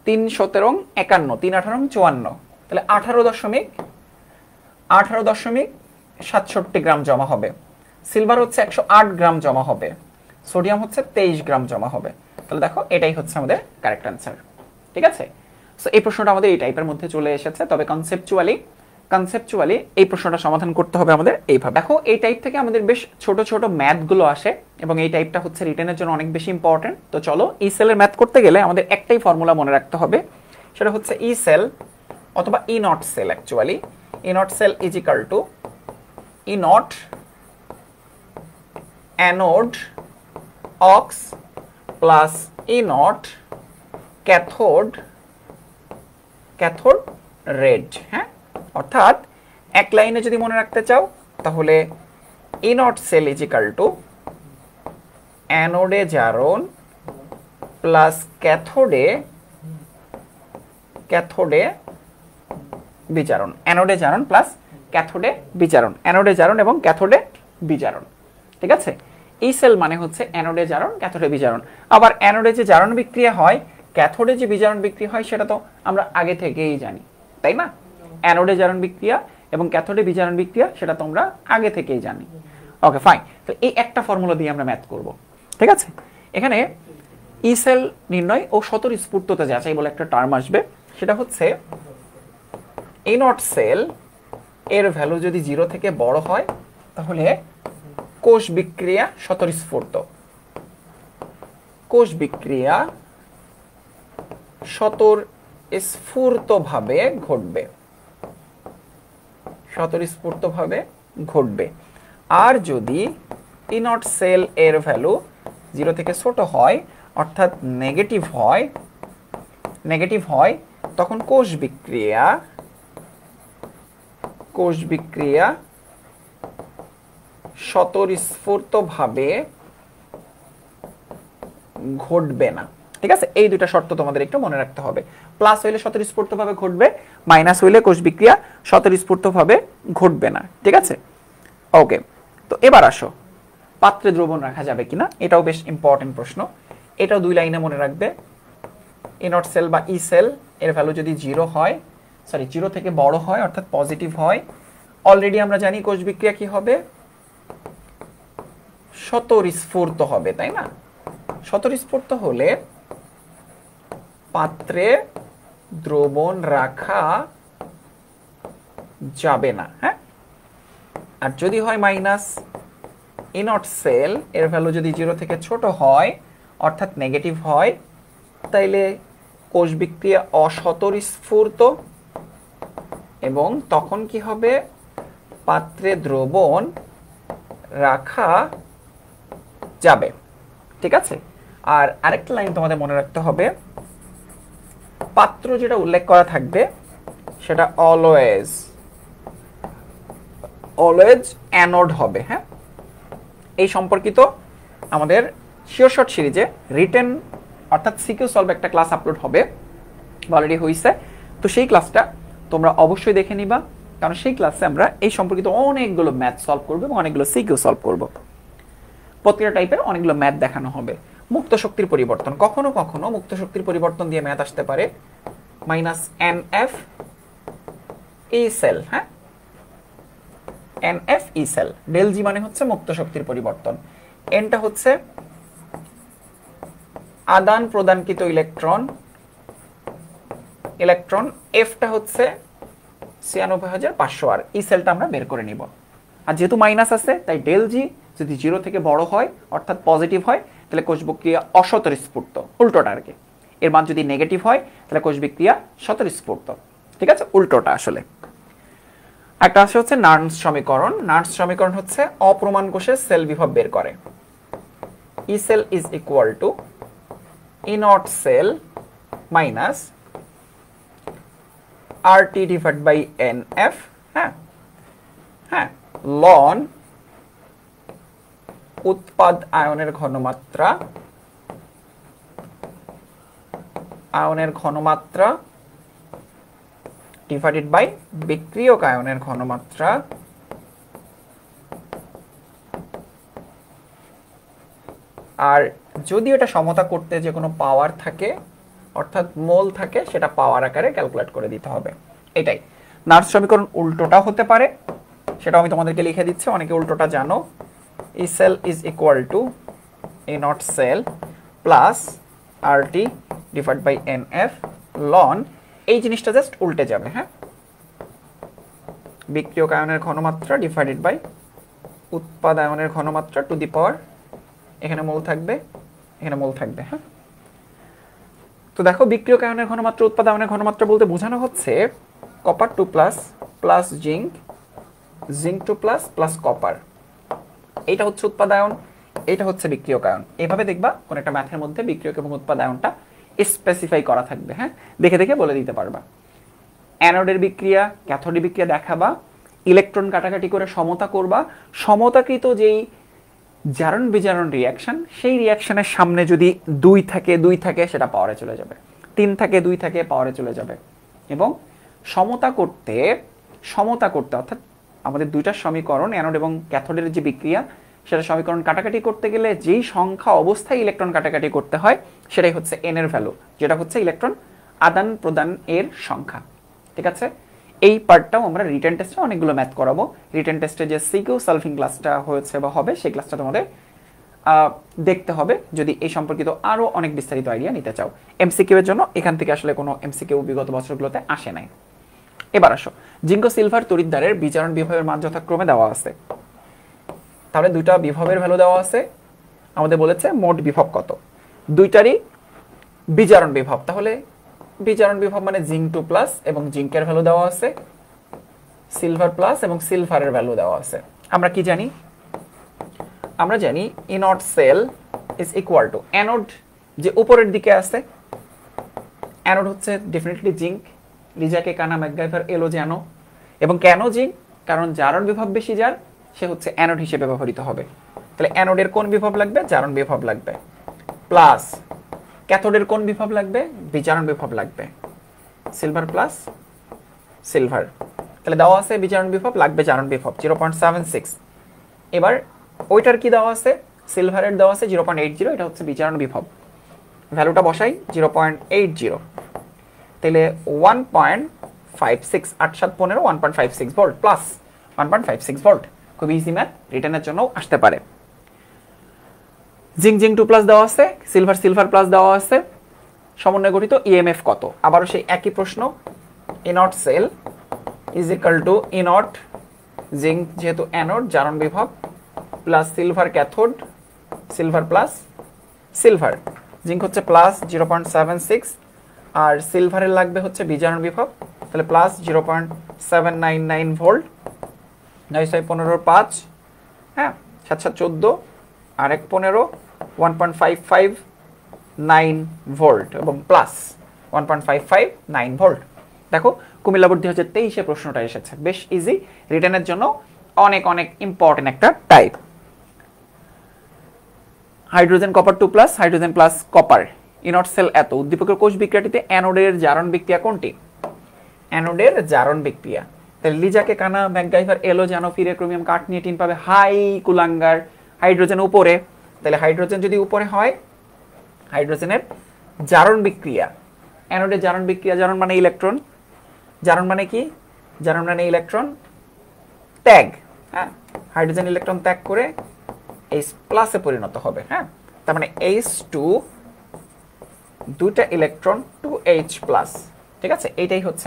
3 17 51, 3 18 54, তাহলে 18.67 গ্রাম জমা হবে। সিলভার হচ্ছে 108 গ্রাম জমা হবে, সোডিয়াম হচ্ছে 23 গ্রাম জমা হবে। তাহলে দেখো এটাই হচ্ছে আমাদের কারেক্ট অ্যান্সার, ঠিক আছে। সো এই প্রশ্নটা আমাদের এই টাইপের মধ্যে চলে এসেছে, তবে কনসেপচুয়ালি এই প্রশ্নটা সমাধান করতে হবে আমাদের এইভাবে। দেখো এই টাইপ থেকে আমাদের বেশ ছোট ছোট ম্যাথগুলো আসে, এবং এই টাইপটা হচ্ছে রিটেনের জন্য অনেক বেশি ইম্পর্টেন্ট। তো চলো, ই সেলের ম্যাথ করতে গেলে আমাদের একটাই ফর্মুলা মনে রাখতে হবে, সেটা হচ্ছে ই সেল অথবা E not cell. Actually E not cell is equal to E naught anode ox plus E naught cathode red, হ্যাঁ। অর্থাৎ এক লাইনে যদি মনে রাখতে চাও তাহলে E not cell is equal to অ্যানোডে জারণ প্লাস ক্যাথোডে বিজারণ, অ্যানোডে জারণ প্লাস ক্যাথোডে বিজারণ, অ্যানোডে জারণ এবং ক্যাথোডে বিজারণ, ঠিক আছে। এই সেল মানে হচ্ছে অ্যানোডে জারণ, ক্যাথোডে বিজারণ। আবার অ্যানোডে যে জারণ বিক্রিয়া হয়, ক্যাথোডে যে বিজারণ বিক্রিয়া হয়, সেটা তো আমরা আগে থেকেই জানি, তাই না? অ্যানোডে জারণ বিক্রিয়া এবং ক্যাথোডে বিজারণ বিক্রিয়া সেটা তোমরা আগে থেকেই জানি। ওকে ফাইন, তো এই একটা ফর্মুলা দিয়ে আমরা ম্যাথ করব, ঠিক আছে। এখানে ই সেল নির্ণয় ও স্বতঃস্ফূর্ততা যাচাই বলে একটা টার্ম আসবে, সেটা হচ্ছে ই নট সেল এর ভ্যালু যদি 0 থেকে বড় হয় তাহলে কোষ বিক্রিয়া স্বতঃস্ফূর্ত, কোষ বিক্রিয়া স্বতঃস্ফূর্তভাবে ঘটবে, স্বতঃস্ফূর্তভাবে ঘটবে। আর যদি ই নট সেল এর ভ্যালু 0 থেকে ছোট হয় অর্থাৎ নেগেটিভ হয় তখন কোষ বিক্রিয়া স্বতঃস্ফূর্তভাবে ঘটবে না। ঠিক আছে, এই দুটো শর্ত তোমাদের একটু মনে রাখতে হবে। প্লাস হইলে স্বতঃস্ফূর্তভাবে ঘটবে, মাইনাস হইলে কোষ বিক্রিয়া স্বতঃস্ফূর্তভাবে ঘটবে না। ঠিক আছে, ওকে। তো এবার আসো, পাত্রে দ্রবণ রাখা যাবে কিনা, এটাও বেশ ইম্পর্টেন্ট প্রশ্ন। এটাও 2 লাইনে মনে রাখবে। ই নট সেল বা ই সেল এর ভ্যালু যদি 0 থেকে বড় হয় অর্থাৎ পজিটিভ হয়, অলরেডি আমরা জানি কোষ বিক্রিয়া কি হবে, স্বতঃস্ফূর্ত হবে, তাই না? স্বতঃস্ফূর্ত হলে পাত্রে দ্রবণ রাখা যাবে না। হ্যাঁ, আর যদি হয় মাইনাস, ই নট সেল এর ভ্যালু যদি 0 থেকে ছোট হয় অর্থাৎ নেগেটিভ হয়, তাইলে কোষ বিক্রিয়া অস্বতঃস্ফূর্ত এবং তখন কি হবে, পাত্রে দ্রবণ রাখা যাবে। ঠিক আছে, আর আরেকটা লাইন তোমাদের মনে রাখতে হবে, পাত্র যেটা উল্লেখ করা থাকবে সেটা অলওয়েজ অ্যানোড হবে। হ্যাঁ, এই সম্পর্কিত আমাদের শিওর শর্ট সিরিজে রিটেন অর্থাৎ সিকিউ সলভ একটা ক্লাস আপলোড হবে, অলরেডি হয়েছে। তো সেই ক্লাসটা তোমরা অবশ্যই দেখে নিবা, কারণ সেই ক্লাসে আমরা এই সম্পর্কিত অনেকগুলো ম্যাথ সলভ করবো এবং অনেকগুলো সিকিউ সলভ করবো। প্রতিটা টাইপের অনেকগুলো ম্যাথ দেখানো হবে। মুক্ত শক্তির পরিবর্তন, কখনো কখনো মুক্ত শক্তির পরিবর্তন দিয়ে ম্যাথ আসতে পারে -NF ই সেল। হ্যাঁ, NF ই সেল, ডেল জি মানে হচ্ছে মুক্ত শক্তির পরিবর্তন, এনটা হচ্ছে আদান প্রদানকৃত ইলেকট্রন, এফটা হচ্ছে 96,500 আর ই সেলটা আমরা বের করে নিব। আর যেহেতু মাইনাস আছে তাই ডেল জি যদি 0 থেকে বড় হয় অর্থাৎ পজিটিভ হয় তাহলে কোষ বিক্রিয়া অস্বতঃস্ফূর্ত, উল্টোটা আর কি। এর মান যদি নেগেটিভ হয় তাহলে কোষ বিক্রিয়া স্বতঃস্ফূর্ত। ঠিক আছে, উল্টোটা আসলে। একটা আছে হচ্ছে নার্নস সমীকরণ। নার্নস সমীকরণ হচ্ছে অপ্রমাণ কোষের সেল বিভব বের করে। E cell is equal to E not cell minus RT divide by NF। হ্যাঁ, লন উৎপাদ আয়নের ঘনমাত্রা ডিভাইডেড বাই বিক্রিয়ক আয়নের ঘনমাত্রা আর যদি এটা সমতা করতে যে কোনো পাওয়ার থাকে অর্থাৎ মোল থাকে সেটা পাওয়ার আকারে ক্যালকুলেট করে দিতে হবে। এটাই নার্স সমীকরণ। উল্টোটা হতে পারে, সেটা আমি তোমাদেরকে লিখে দিচ্ছি, অনেকে উল্টোটা জানো। E cell is equal to E not cell plus RT divide by NF লন, এই জিনিসটা জাস্ট উল্টে যাবে। হ্যাঁ, বিক্রিয়ক আয়নের ঘনমাত্রা ডিভাইডেড বাই উৎপাদ আয়নের ঘনমাত্রা টু দি পাওয়ার, এখানে মোল থাকবে, এখানে মোল থাকবে। হ্যাঁ, তো দেখো বিক্রিয়ক আয়নের ঘনমাত্রা উৎপাদ আয়নের ঘনমাত্রা বলতে বোঝানো হচ্ছে copper 2 plus zinc 2 plus copper. এইটা হচ্ছে উৎপাদ আয়ন, এইটা হচ্ছে বিক্রিয়ক আয়ন। এভাবে দেখবা কোন একটা ম্যাথের মধ্যে বিক্রিয়ক এবং উৎপাদ আয়নটা স্পেসিফাই করা থাকবে। হ্যাঁ, দেখে দেখে বলে দিতে পারবা। অ্যানোডের বিক্রিয়া, ক্যাথোডের বিক্রিয়া দেখাবা, ইলেকট্রন কাটাকাটি করে সমতা করবা। সমতাকৃত যেই জারণ বিজারণ রিয়াকশন, সেই রিয়াকশনের সামনে যদি 2 থাকে সেটা পাওয়ারে চলে যাবে, 3 থাকে 2 থাকে পাওয়ারে চলে যাবে। এবং সমতা করতে অর্থাৎ আমাদের দুইটা সমীকরণ অ্যানোড এবং ক্যাথোডের যে বিক্রিয়া, সেটা সমীকরণ কাটাকাটি করতে গেলে যেই সংখ্যা অবস্থায় ইলেকট্রন কাটাকাটি করতে হয় সেটাই হচ্ছে এন এর ভ্যালু, যেটা হচ্ছে ইলেকট্রন আদান প্রদান এর সংখ্যা। ঠিক আছে, এই পার্টটাও আমরা রিটেন টেস্টে অনেকগুলো ম্যাথ করাবো। রিটেন টেস্টে যে সিকিউ সলভিং ক্লাসটা হয়েছে বা হবে সেই ক্লাসটা তোমাদের দেখতে হবে যদি এই সম্পর্কিত আরো অনেক বিস্তারিত আইডিয়া নিতে চাও। এমসিকিউ এর জন্য এখান থেকে আসলে কোনো এমসিকিউ বিগত বছরগুলোতে আসে নাই। এবার আসো, জিঙ্ক ও সিলভার তড়িৎদ্বারের বিজারণ বিভবের মান যথাক্রমে দেওয়া আছে। তাহলে দুইটা বিভবের ভ্যালু দেওয়া আছে, আমাদের বলেছে মোট বিভব কত, দুইটারই বিজারণ বিভব। তাহলে বিজারণ বিভব মানে জিঙ্ক 2 প্লাস এবং জিঙ্কের ভ্যালু দেওয়া আছে, সিলভার প্লাস এবং সিলভারের ভ্যালু দেওয়া আছে। আমরা কি জানি? আমরা জানি ইনট sell is equal two anode যে উপরের দিকে আছে, অ্যানোড হচ্ছে ডেফিনেটলি জিঙ্ক, লিজাকে কানা ম্যাকগাইভার এলো জ্যানো। এবং কেন জিঙ্ক? কারণ জারণ বিভব বেশি যার, সে হচ্ছে অ্যানোড হিসেবে ব্যবহৃত হবে। তাহলে অ্যানোডের কোন বিভব লাগবে? জারণ বিভব লাগবে। প্লাস ক্যাথোডের কোন বিভব লাগবে? বিজারণ বিভব লাগবে। সিলভার প্লাস সিলভার, তাহলে দেওয়া আছে বিজারণ বিভব লাগবে জারণ বিভব 0.76। এবার ওইটার কি দেওয়া আছে? সিলভারের দেওয়া আছে 0.80, এটা হচ্ছে বিজারণ বিভব। ভ্যালুটা বসাই 0.80, তাহলে 1.56 8 7 15 1.56 ভোল্ট প্লাস 1.56 ভোল্ট। খুব ইজি ম্যাথ, রিটার্নের জন্য আসতে পারে। জিঙ্ক জিঙ্ক 2 প্লাস দেওয়া আছে, সিলভার সিলভার প্লাস দেওয়া আছে, সমন্বয়ে গঠিত ইএমএফ কত? আবারও সেই একই প্রশ্ন, ইনট sell is equal two ইনট zinc যেহেতু অ্যানোড জারণ বিভব plus silver cathode, silver plus silver. Zinc হচ্ছে প্লাস 0.76 আর সিলভারের লাগবে হচ্ছে বিজারণ বিভব, তাহলে প্লাস 0.799 ভোল্ট। 9 6 15 5, হ্যাঁ 7 7 14 আর 1 15 1.559 ভোল্ট এবং প্লাস 1.559 ভোল্ট। দেখো কুমিল্লা বোর্ড 2023 প্রশ্নটা এসেছে, বেশ ইজি, রিটার্নের জন্য অনেক অনেক ইম্পর্টেন্ট একটা type. Hydrogen copper 2 plus, hydrogen plus copper, ইনট sell এত। উদ্দীপকের কোষ বিক্রিয়াটিতে অ্যানোডের জারণ বিক্রিয়া কোনটি? অ্যানোডের জারণ বিক্রিয়া। তাহলে লিজাকে কানা ম্যাকগাইভার এলো জানো ফিরে ক্রোমিয়াম কাঠ নিয়ে টিন পাবে হাই কুলাঙ্গার। হাইড্রোজেন উপরে, তাহলে হাইড্রোজেন যদি উপরে হয়, হাইড্রোজেনের জারণ বিক্রিয়া, অ্যানোডের জারণ বিক্রিয়া, জারণ মানে ইলেকট্রন, জারণ মানে কি? জারণ মানে ইলেকট্রন ত্যাগ, হ্যাঁ হাইড্রোজেন ইলেকট্রন ত্যাগ করে H প্লাসে পরিণত হবে, হ্যাঁ তার মানে H2 দুইটা ইলেকট্রন 2H প্লাস, ঠিক আছে। এইটাই হচ্ছে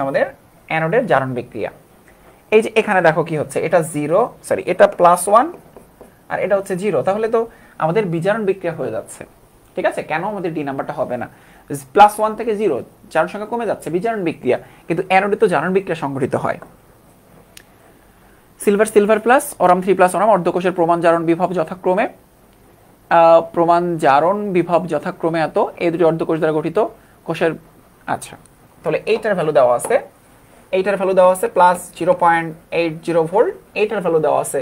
আমাদের অ্যানোডের জারণ বিক্রিয়া। এই যে এখানে দেখো কি হচ্ছে, এটা 0 সরি এটা +1 আর এটা হচ্ছে 0, তাহলে তো আমাদের বিজারণ বিক্রিয়া হয়ে যাচ্ছে, ঠিক আছে। কেন আমাদের ডি নাম্বারটা হবে না? +1 থেকে 0 জারণ সংখ্যা কমে যাচ্ছে, বিজারণ বিক্রিয়া, কিন্তু অ্যানোডে তো জারণ বিক্রিয়া সংঘটিত হয়। Silver silver plus aurum 3 plus aurum, অর্ধকোষের প্রমাণ জারণ বিভব যথাক্রমে এত, এই দুটি অর্ধকোষ দ্বারা গঠিত কোষের। আচ্ছা, তাহলে এইটার ভ্যালু দেওয়া আছে, প্লাস 0.80 ভোল্ট, এইটার ভ্যালু দেওয়া আছে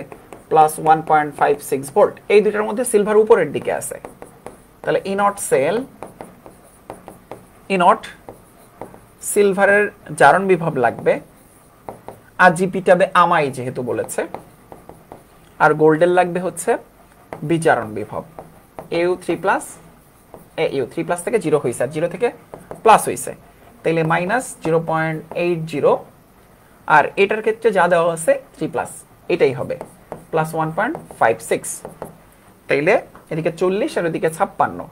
প্লাস 1.56 ভোল্ট। এই দুইটার মধ্যে সিলভার উপরের দিকে আছে, তাহলে ইনট সিলভারের জারণ বিভব লাগবে, আর জিপিটাবে আমাই যেহেতু বলেছে, আর গোল্ডের লাগবে হচ্ছে বিজারণ বিভব। AU3 প্লাস AU3 প্লাস থেকে 0 হয়েছে আর 0 থেকে প্লাস হয়েছে, তাইলে -0.80, আর এটার ক্ষেত্রে যা দেওয়া আছে 3 প্লাস, এটাই হবে প্লাস 1.56, তাইলে এদিকে 40 আর ওদিকে 56,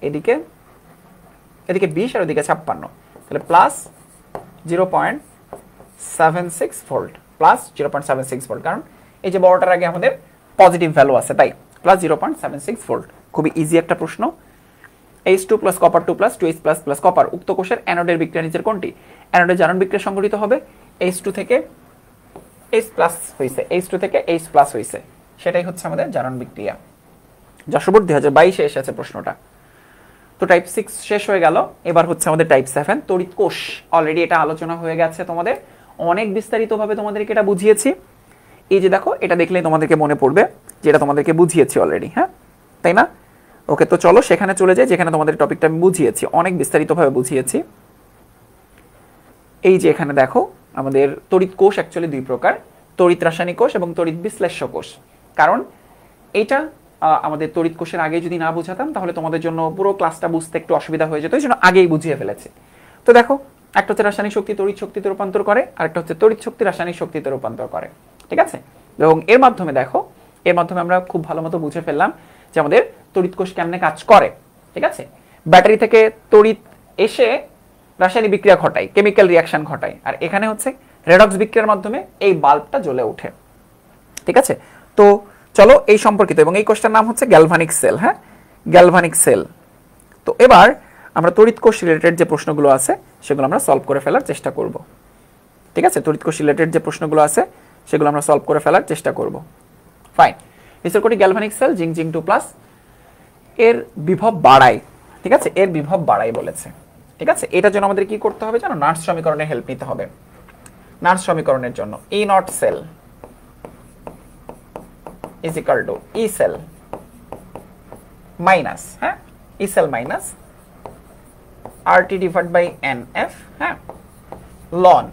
এদিকে 20 আর ওদিকে 56, তাহলে প্লাস 0.76 ভোল্ট, প্লাস 0.76 ভোল্ট, কারণ এই যে বড়টার আগে আমাদের পজিটিভ ভ্যালু আছে, তাই প্লাস 0.76 ভোল্ট। খুবই ইজি একটা প্রশ্ন। H2 plus copper 2 plus 2H plus plus copper, উক্ত কোষের অ্যানোডের বিক্রিয়া নিচের কোনটি? অ্যানোডের জারণ বিক্রিয়া সংঘটিত হবে H2 থেকে H প্লাস হইছে, H2 থেকে H প্লাস হইছে, সেটাই হচ্ছে আমাদের জারণ বিক্রিয়া। যশোর বোর্ড 2022 এসেছে প্রশ্নটা। তো টাইপ 6 শেষ হয়ে গেল, এবার হচ্ছে আমাদের টাইপ 7 তড়িৎ কোষ। অলরেডি এটা আলোচনা হয়ে গেছে, তোমাদের অনেক বিস্তারিতভাবে তোমাদেরকে এটা বুঝিয়েছি। এই যে দেখো, এটা দেখলেই তোমাদেরকে মনে পড়বে যে এটা তোমাদেরকে বুঝিয়েছি অলরেডি, হ্যাঁ তাই না? ওকে, তো চলো সেখানে চলে যাই যেখানে তোমাদের টপিকটা আমি বুঝিয়েছি, অনেক বিস্তারিতভাবে বুঝিয়েছি। এই যে এখানে দেখো, আমাদের তড়িৎ কোষ অ্যাকচুয়ালি দুই প্রকার, তড়িৎ রাসায়নিক কোষ এবং তড়িৎ বিশ্লেষ্য কোষ। কারণ এটা আমাদের তড়িৎ কোষের আগে যদি না বোঝাতাম তাহলে তোমাদের জন্য পুরো ক্লাসটা বুঝতে একটু অসুবিধা হয়ে যেত, এই জন্য আগেই বুঝিয়ে ফেলেছি। তো দেখো, একটা হচ্ছে রাসায়নিক শক্তি তড়িৎ শক্তিতে রূপান্তর করে, আর একটা হচ্ছে তড়িৎ শক্তি রাসায়নিক শক্তিতে রূপান্তর করে, ঠিক আছে। এবং এর মাধ্যমে দেখো, এর মাধ্যমে আমরা খুব ভালো মতো বুঝে ফেললাম যে আমাদের তড়িৎ কোষ কেমনে কাজ করে, ঠিক আছে। ব্যাটারি থেকে তড়িৎ এসে রাসায়নিক বিক্রিয়া ঘটায়, কেমিক্যাল রিয়াকশন ঘটায়, আর এখানে হচ্ছে রেডক্স বিক্রিয়ার মাধ্যমে এই বাল্বটা জ্বলে ওঠে, ঠিক আছে। তো চলো এই সম্পর্কিত, এবং এই কোষটার নাম হচ্ছে গ্যালভানিক সেল, হ্যাঁ গ্যালভানিক সেল। তো এবার আমরা তড়িৎ কোষ রিলেটেড যে প্রশ্নগুলো আছে সেগুলো আমরা সলভ করে ফেলার চেষ্টা করব। ঠিক আছে, তড়িৎ কোষ রিলেটেড যে প্রশ্নগুলো আছে সেগুলো আমরা সলভ করে ফেলার চেষ্টা করব। ফাইন। নিসর্গটি গ্যালভানিক সেল জিঙ্ক জিঙ্ক 2+, এর বিভব বাড়ায়। ঠিক আছে, এর বিভব বাড়ায় বলেছে। ঠিক আছে, এটার জন্য আমাদের কি করতে হবে জানো? নার্স সমীকরণের হেল্প নিতে হবে। নার্স সমীকরণের জন্য E not cell is equal to E cell minus, হ্যাঁ, E cell minus RT divide by NF, হ্যাঁ, লন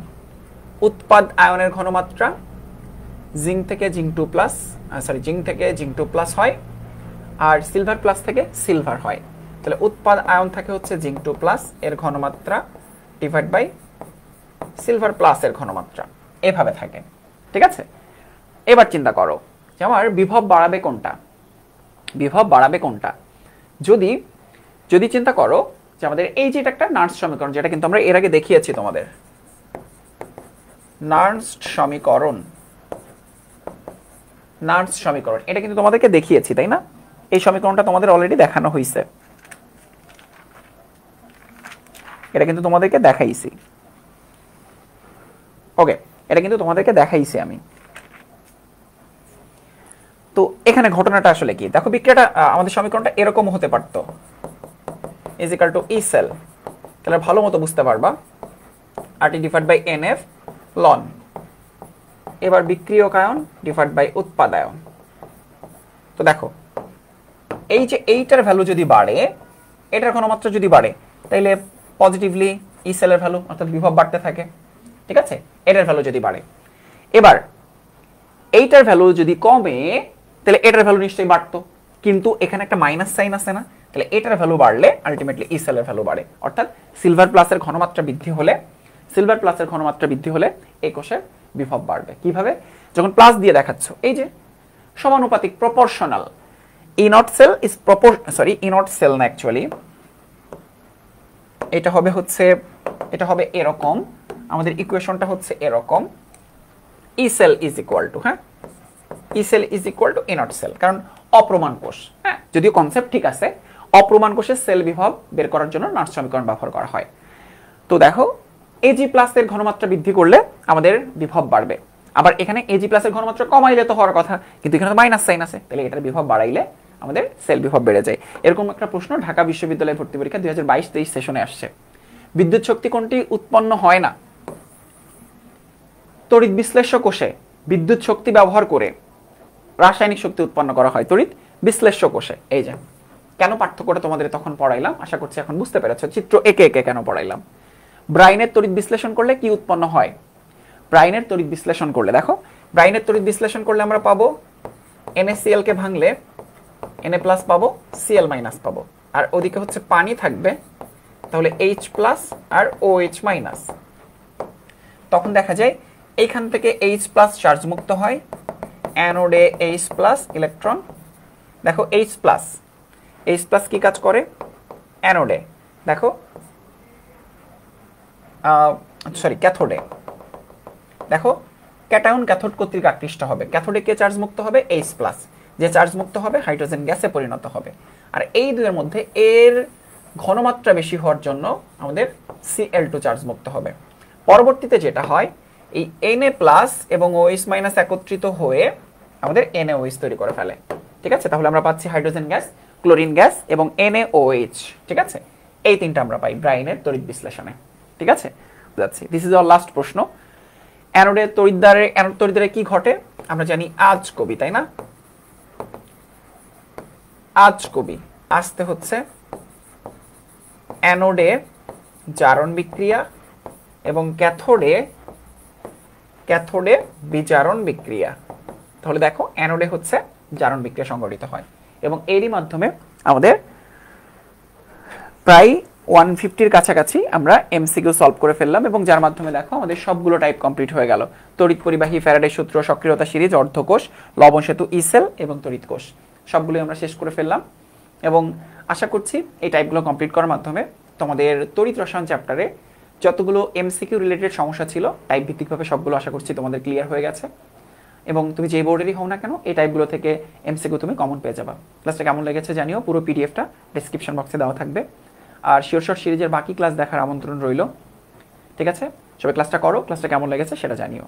উৎপাদ আয়নের ঘনমাত্রা জিঙ্ক থেকে জিঙ্ক 2+, জিঙ্ক থেকে জিঙ্ক 2+ হয়, আর সিলভার প্লাস থেকে সিলভার হয়। তাহলে উৎপাদ আয়ন থাকে হচ্ছে জিঙ্ক 2+ এর ঘনমাত্রা ডিভাইড বাই সিলভার প্লাস এর ঘনমাত্রা, এভাবে থাকে। ঠিক আছে, এবার চিন্তা করো যে আমার বিভব বাড়াবে কোনটা, বিভব বাড়াবে কোনটা। যদি যদি চিন্তা করো যে আমাদের এই যে একটা নার্স সমীকরণ, যেটা কিন্তু আমরা এর আগে দেখিয়েছি তোমাদের, নার্স সমীকরণ, নার্স সমীকরণ এটা কিন্তু তোমাদেরকে দেখিয়েছি, তাই না? এই সমীকরণটা তোমাদের অলরেডি দেখানো হয়েছে, এটা কিন্তু তোমাদেরকে দেখাইছি। ওকে, এটা কিন্তু তোমাদেরকে দেখাইছি আমি। তো এখানে ঘটনাটা আসলে কি দেখো, বিক্রিয়াটা আমাদের সমীকরণটা এরকম হতে পারতো, is equal to E cell, তাহলে ভালো মতো বুঝতে পারবা, RT divide by NF ln, এবার বিক্রিয়ক আয়ন ডিভাইড বাই উৎপাদায়ন। তো দেখো এই যে এইটার ভ্যালু যদি বাড়ে, এটার ঘনমাত্রা যদি বাড়ে, তাইলে পজিটিভলি ই সেলের ভ্যালু অর্থাৎ বিভব বাড়তে থাকে। ঠিক আছে, এটার ভ্যালু যদি বাড়ে, এবার এইটার ভ্যালু যদি কমে, তাহলে এটার ভ্যালু নিশ্চয়ই বাড়তো, কিন্তু এখানে একটা মাইনাস সাইন আছে না, তাহলে এটার ভ্যালু বাড়লে আলটিমেটলি ই সেলের ভ্যালু বাড়ে। অর্থাৎ সিলভার প্লাসের ঘনমাত্রা বৃদ্ধি হলে, সিলভার প্লাসের ঘনমাত্রা বৃদ্ধি হলে এই কোষের বিভব বাড়বে। কিভাবে? যখন প্লাস দিয়ে দেখাচ্ছ, এই যে সমানুপাতিক, proportional. E not cell is E not cell না, অ্যাকচুয়ালি এটা হবে হচ্ছে, এটা হবে এরকম, আমাদের ইকুয়েশনটা হচ্ছে এরকম, E cell is equal to, হ্যাঁ, E cell is equal to E not cell, কারণ অপ্রমাণ কোষ, হ্যাঁ, যদিও কনসেপ্ট ঠিক আছে, অপ্রমাণ কোষের সেল বিভব বের করার জন্য নার্স সমীকরণ ব্যবহার করা হয়। তো দেখো এজি প্লাসের ঘনমাত্রা বৃদ্ধি করলে আমাদের বিভব বাড়বে, আবার এখানে এজি প্লাসের ঘনমাত্রা কমাইলে তো হওয়ার কথা, কিন্তু এখানে তো মাইনাস সাইন আছে, তাহলে এটার বিভব বাড়াইলে আমাদের সেল বিভব বেড়ে যায়। এরকম একটা প্রশ্ন ঢাকা বিশ্ববিদ্যালয় ভর্তি পরীক্ষা 2022-23 সেশনে আসছে। বিদ্যুৎ শক্তি কোনটি উৎপন্ন হয় না? তড়িৎ বিশ্লেষ্য কোষে বিদ্যুৎ শক্তি ব্যবহার করে রাসায়নিক শক্তি উৎপন্ন করা হয় তড়িৎ বিশ্লেষ্য কোষে। এই যে কেন পার্থক্যটা তোমাদের তখন পড়াইলাম, আশা করছি এখন বুঝতে পেরেছো, চিত্র একে একে কেন পড়াইলাম। ব্রাইনের তড়িৎ বিশ্লেষণ করলে কি উৎপন্ন হয়? ব্রাইনের তড়িৎ বিশ্লেষণ করলে, দেখো ব্রাইনের তড়িৎ বিশ্লেষণ করলে আমরা পাবো NaCl কে ভাঙলে Na প্লাস পাবো, Cl মাইনাস পাবো, আর ওদিকে হচ্ছে পানি থাকবে, তাহলে H প্লাস আর OH মাইনাস। তখন দেখা যায় এইখান থেকে H প্লাস চার্জ মুক্ত হয়, অ্যানোডে H প্লাস ইলেকট্রন। দেখো H প্লাস কি কাজ করে অ্যানোডে? দেখো ক্যাথোডে, দেখো ক্যাটায়ন ক্যাথোড কর্তৃক আকৃষ্ট হবে, ক্যাথোডে কে চার্জ মুক্ত হবে? H প্লাস, যে চার্জ মুক্ত হবে হাইড্রোজেন গ্যাসে পরিণত হবে। আর এই দুইয়ের মধ্যে এর ঘনমাত্রা বেশি হওয়ার জন্য আমাদের Cl2 চার্জ মুক্ত হবে। পরবর্তীতে যেটা হয়, এই Na প্লাস এবং OH মাইনাস একত্রিত হয়ে আমাদের NaOH তৈরি করে ফেলে। ঠিক আছে, তাহলে আমরা পাচ্ছি হাইড্রোজেন গ্যাস, ক্লোরিন গ্যাস এবং NaOH। ঠিক আছে, এই তিনটা আমরা পাই ব্রাইনের তড়িৎ বিশ্লেষণে। ঠিক আছে, বুঝাচ্ছি। দিস ইজ আওয়ার লাস্ট প্রশ্ন। অ্যানোডের তড়িৎদ্বারে কি ঘটে? আমরা জানি আজ কবি, তাই না? আজ কবি আসতে হচ্ছে অ্যানোডে জারণ বিক্রিয়া এবং ক্যাথোডে বিজারণ বিক্রিয়া। তাহলে দেখো অ্যানোডে হচ্ছে জারণ বিক্রিয়া সংঘটিত হয়, এবং এরই মাধ্যমে আমাদের প্রায় 150-র কাছাকাছি আমরা এমসিকিউ সলভ করে ফেললাম, এবং যার মাধ্যমে দেখো আমাদের সবগুলো টাইপ কমপ্লিট হয়ে গেল। তড়িৎ পরিবাহী, ফ্যারাডের সূত্র, সক্রিয়তা সিরিজ, অর্ধকোষ, লবণ সেতু, ই সেল এবং তড়িৎ কোষ, সবগুলো আমরা শেষ করে ফেললাম। এবং আশা করছি এই টাইপগুলো কমপ্লিট করার মাধ্যমে তোমাদের তড়িৎ রসায়ন চ্যাপ্টারে যতগুলো এমসিকিউ রিলেটেড সমস্যা ছিল টাইপ ভিত্তিকভাবে সবগুলো আশা করছি তোমাদের ক্লিয়ার হয়ে গেছে, এবং তুমি যে বোর্ডেরই হও না কেন এই টাইপগুলো থেকে এমসিকিউ তুমি কমন পেয়ে যাবা। ক্লাসটা কেমন লেগেছে জানিও, পুরো পিডিএফটা ডেসক্রিপশন বক্সে দেওয়া থাকবে। আর শিওর শর্ট সিরিজের বাকি ক্লাস দেখার আমন্ত্রণ রইল। ঠিক আছে, সবাই ক্লাসটা করো, ক্লাসটা কেমন লেগেছে সেটা জানিও।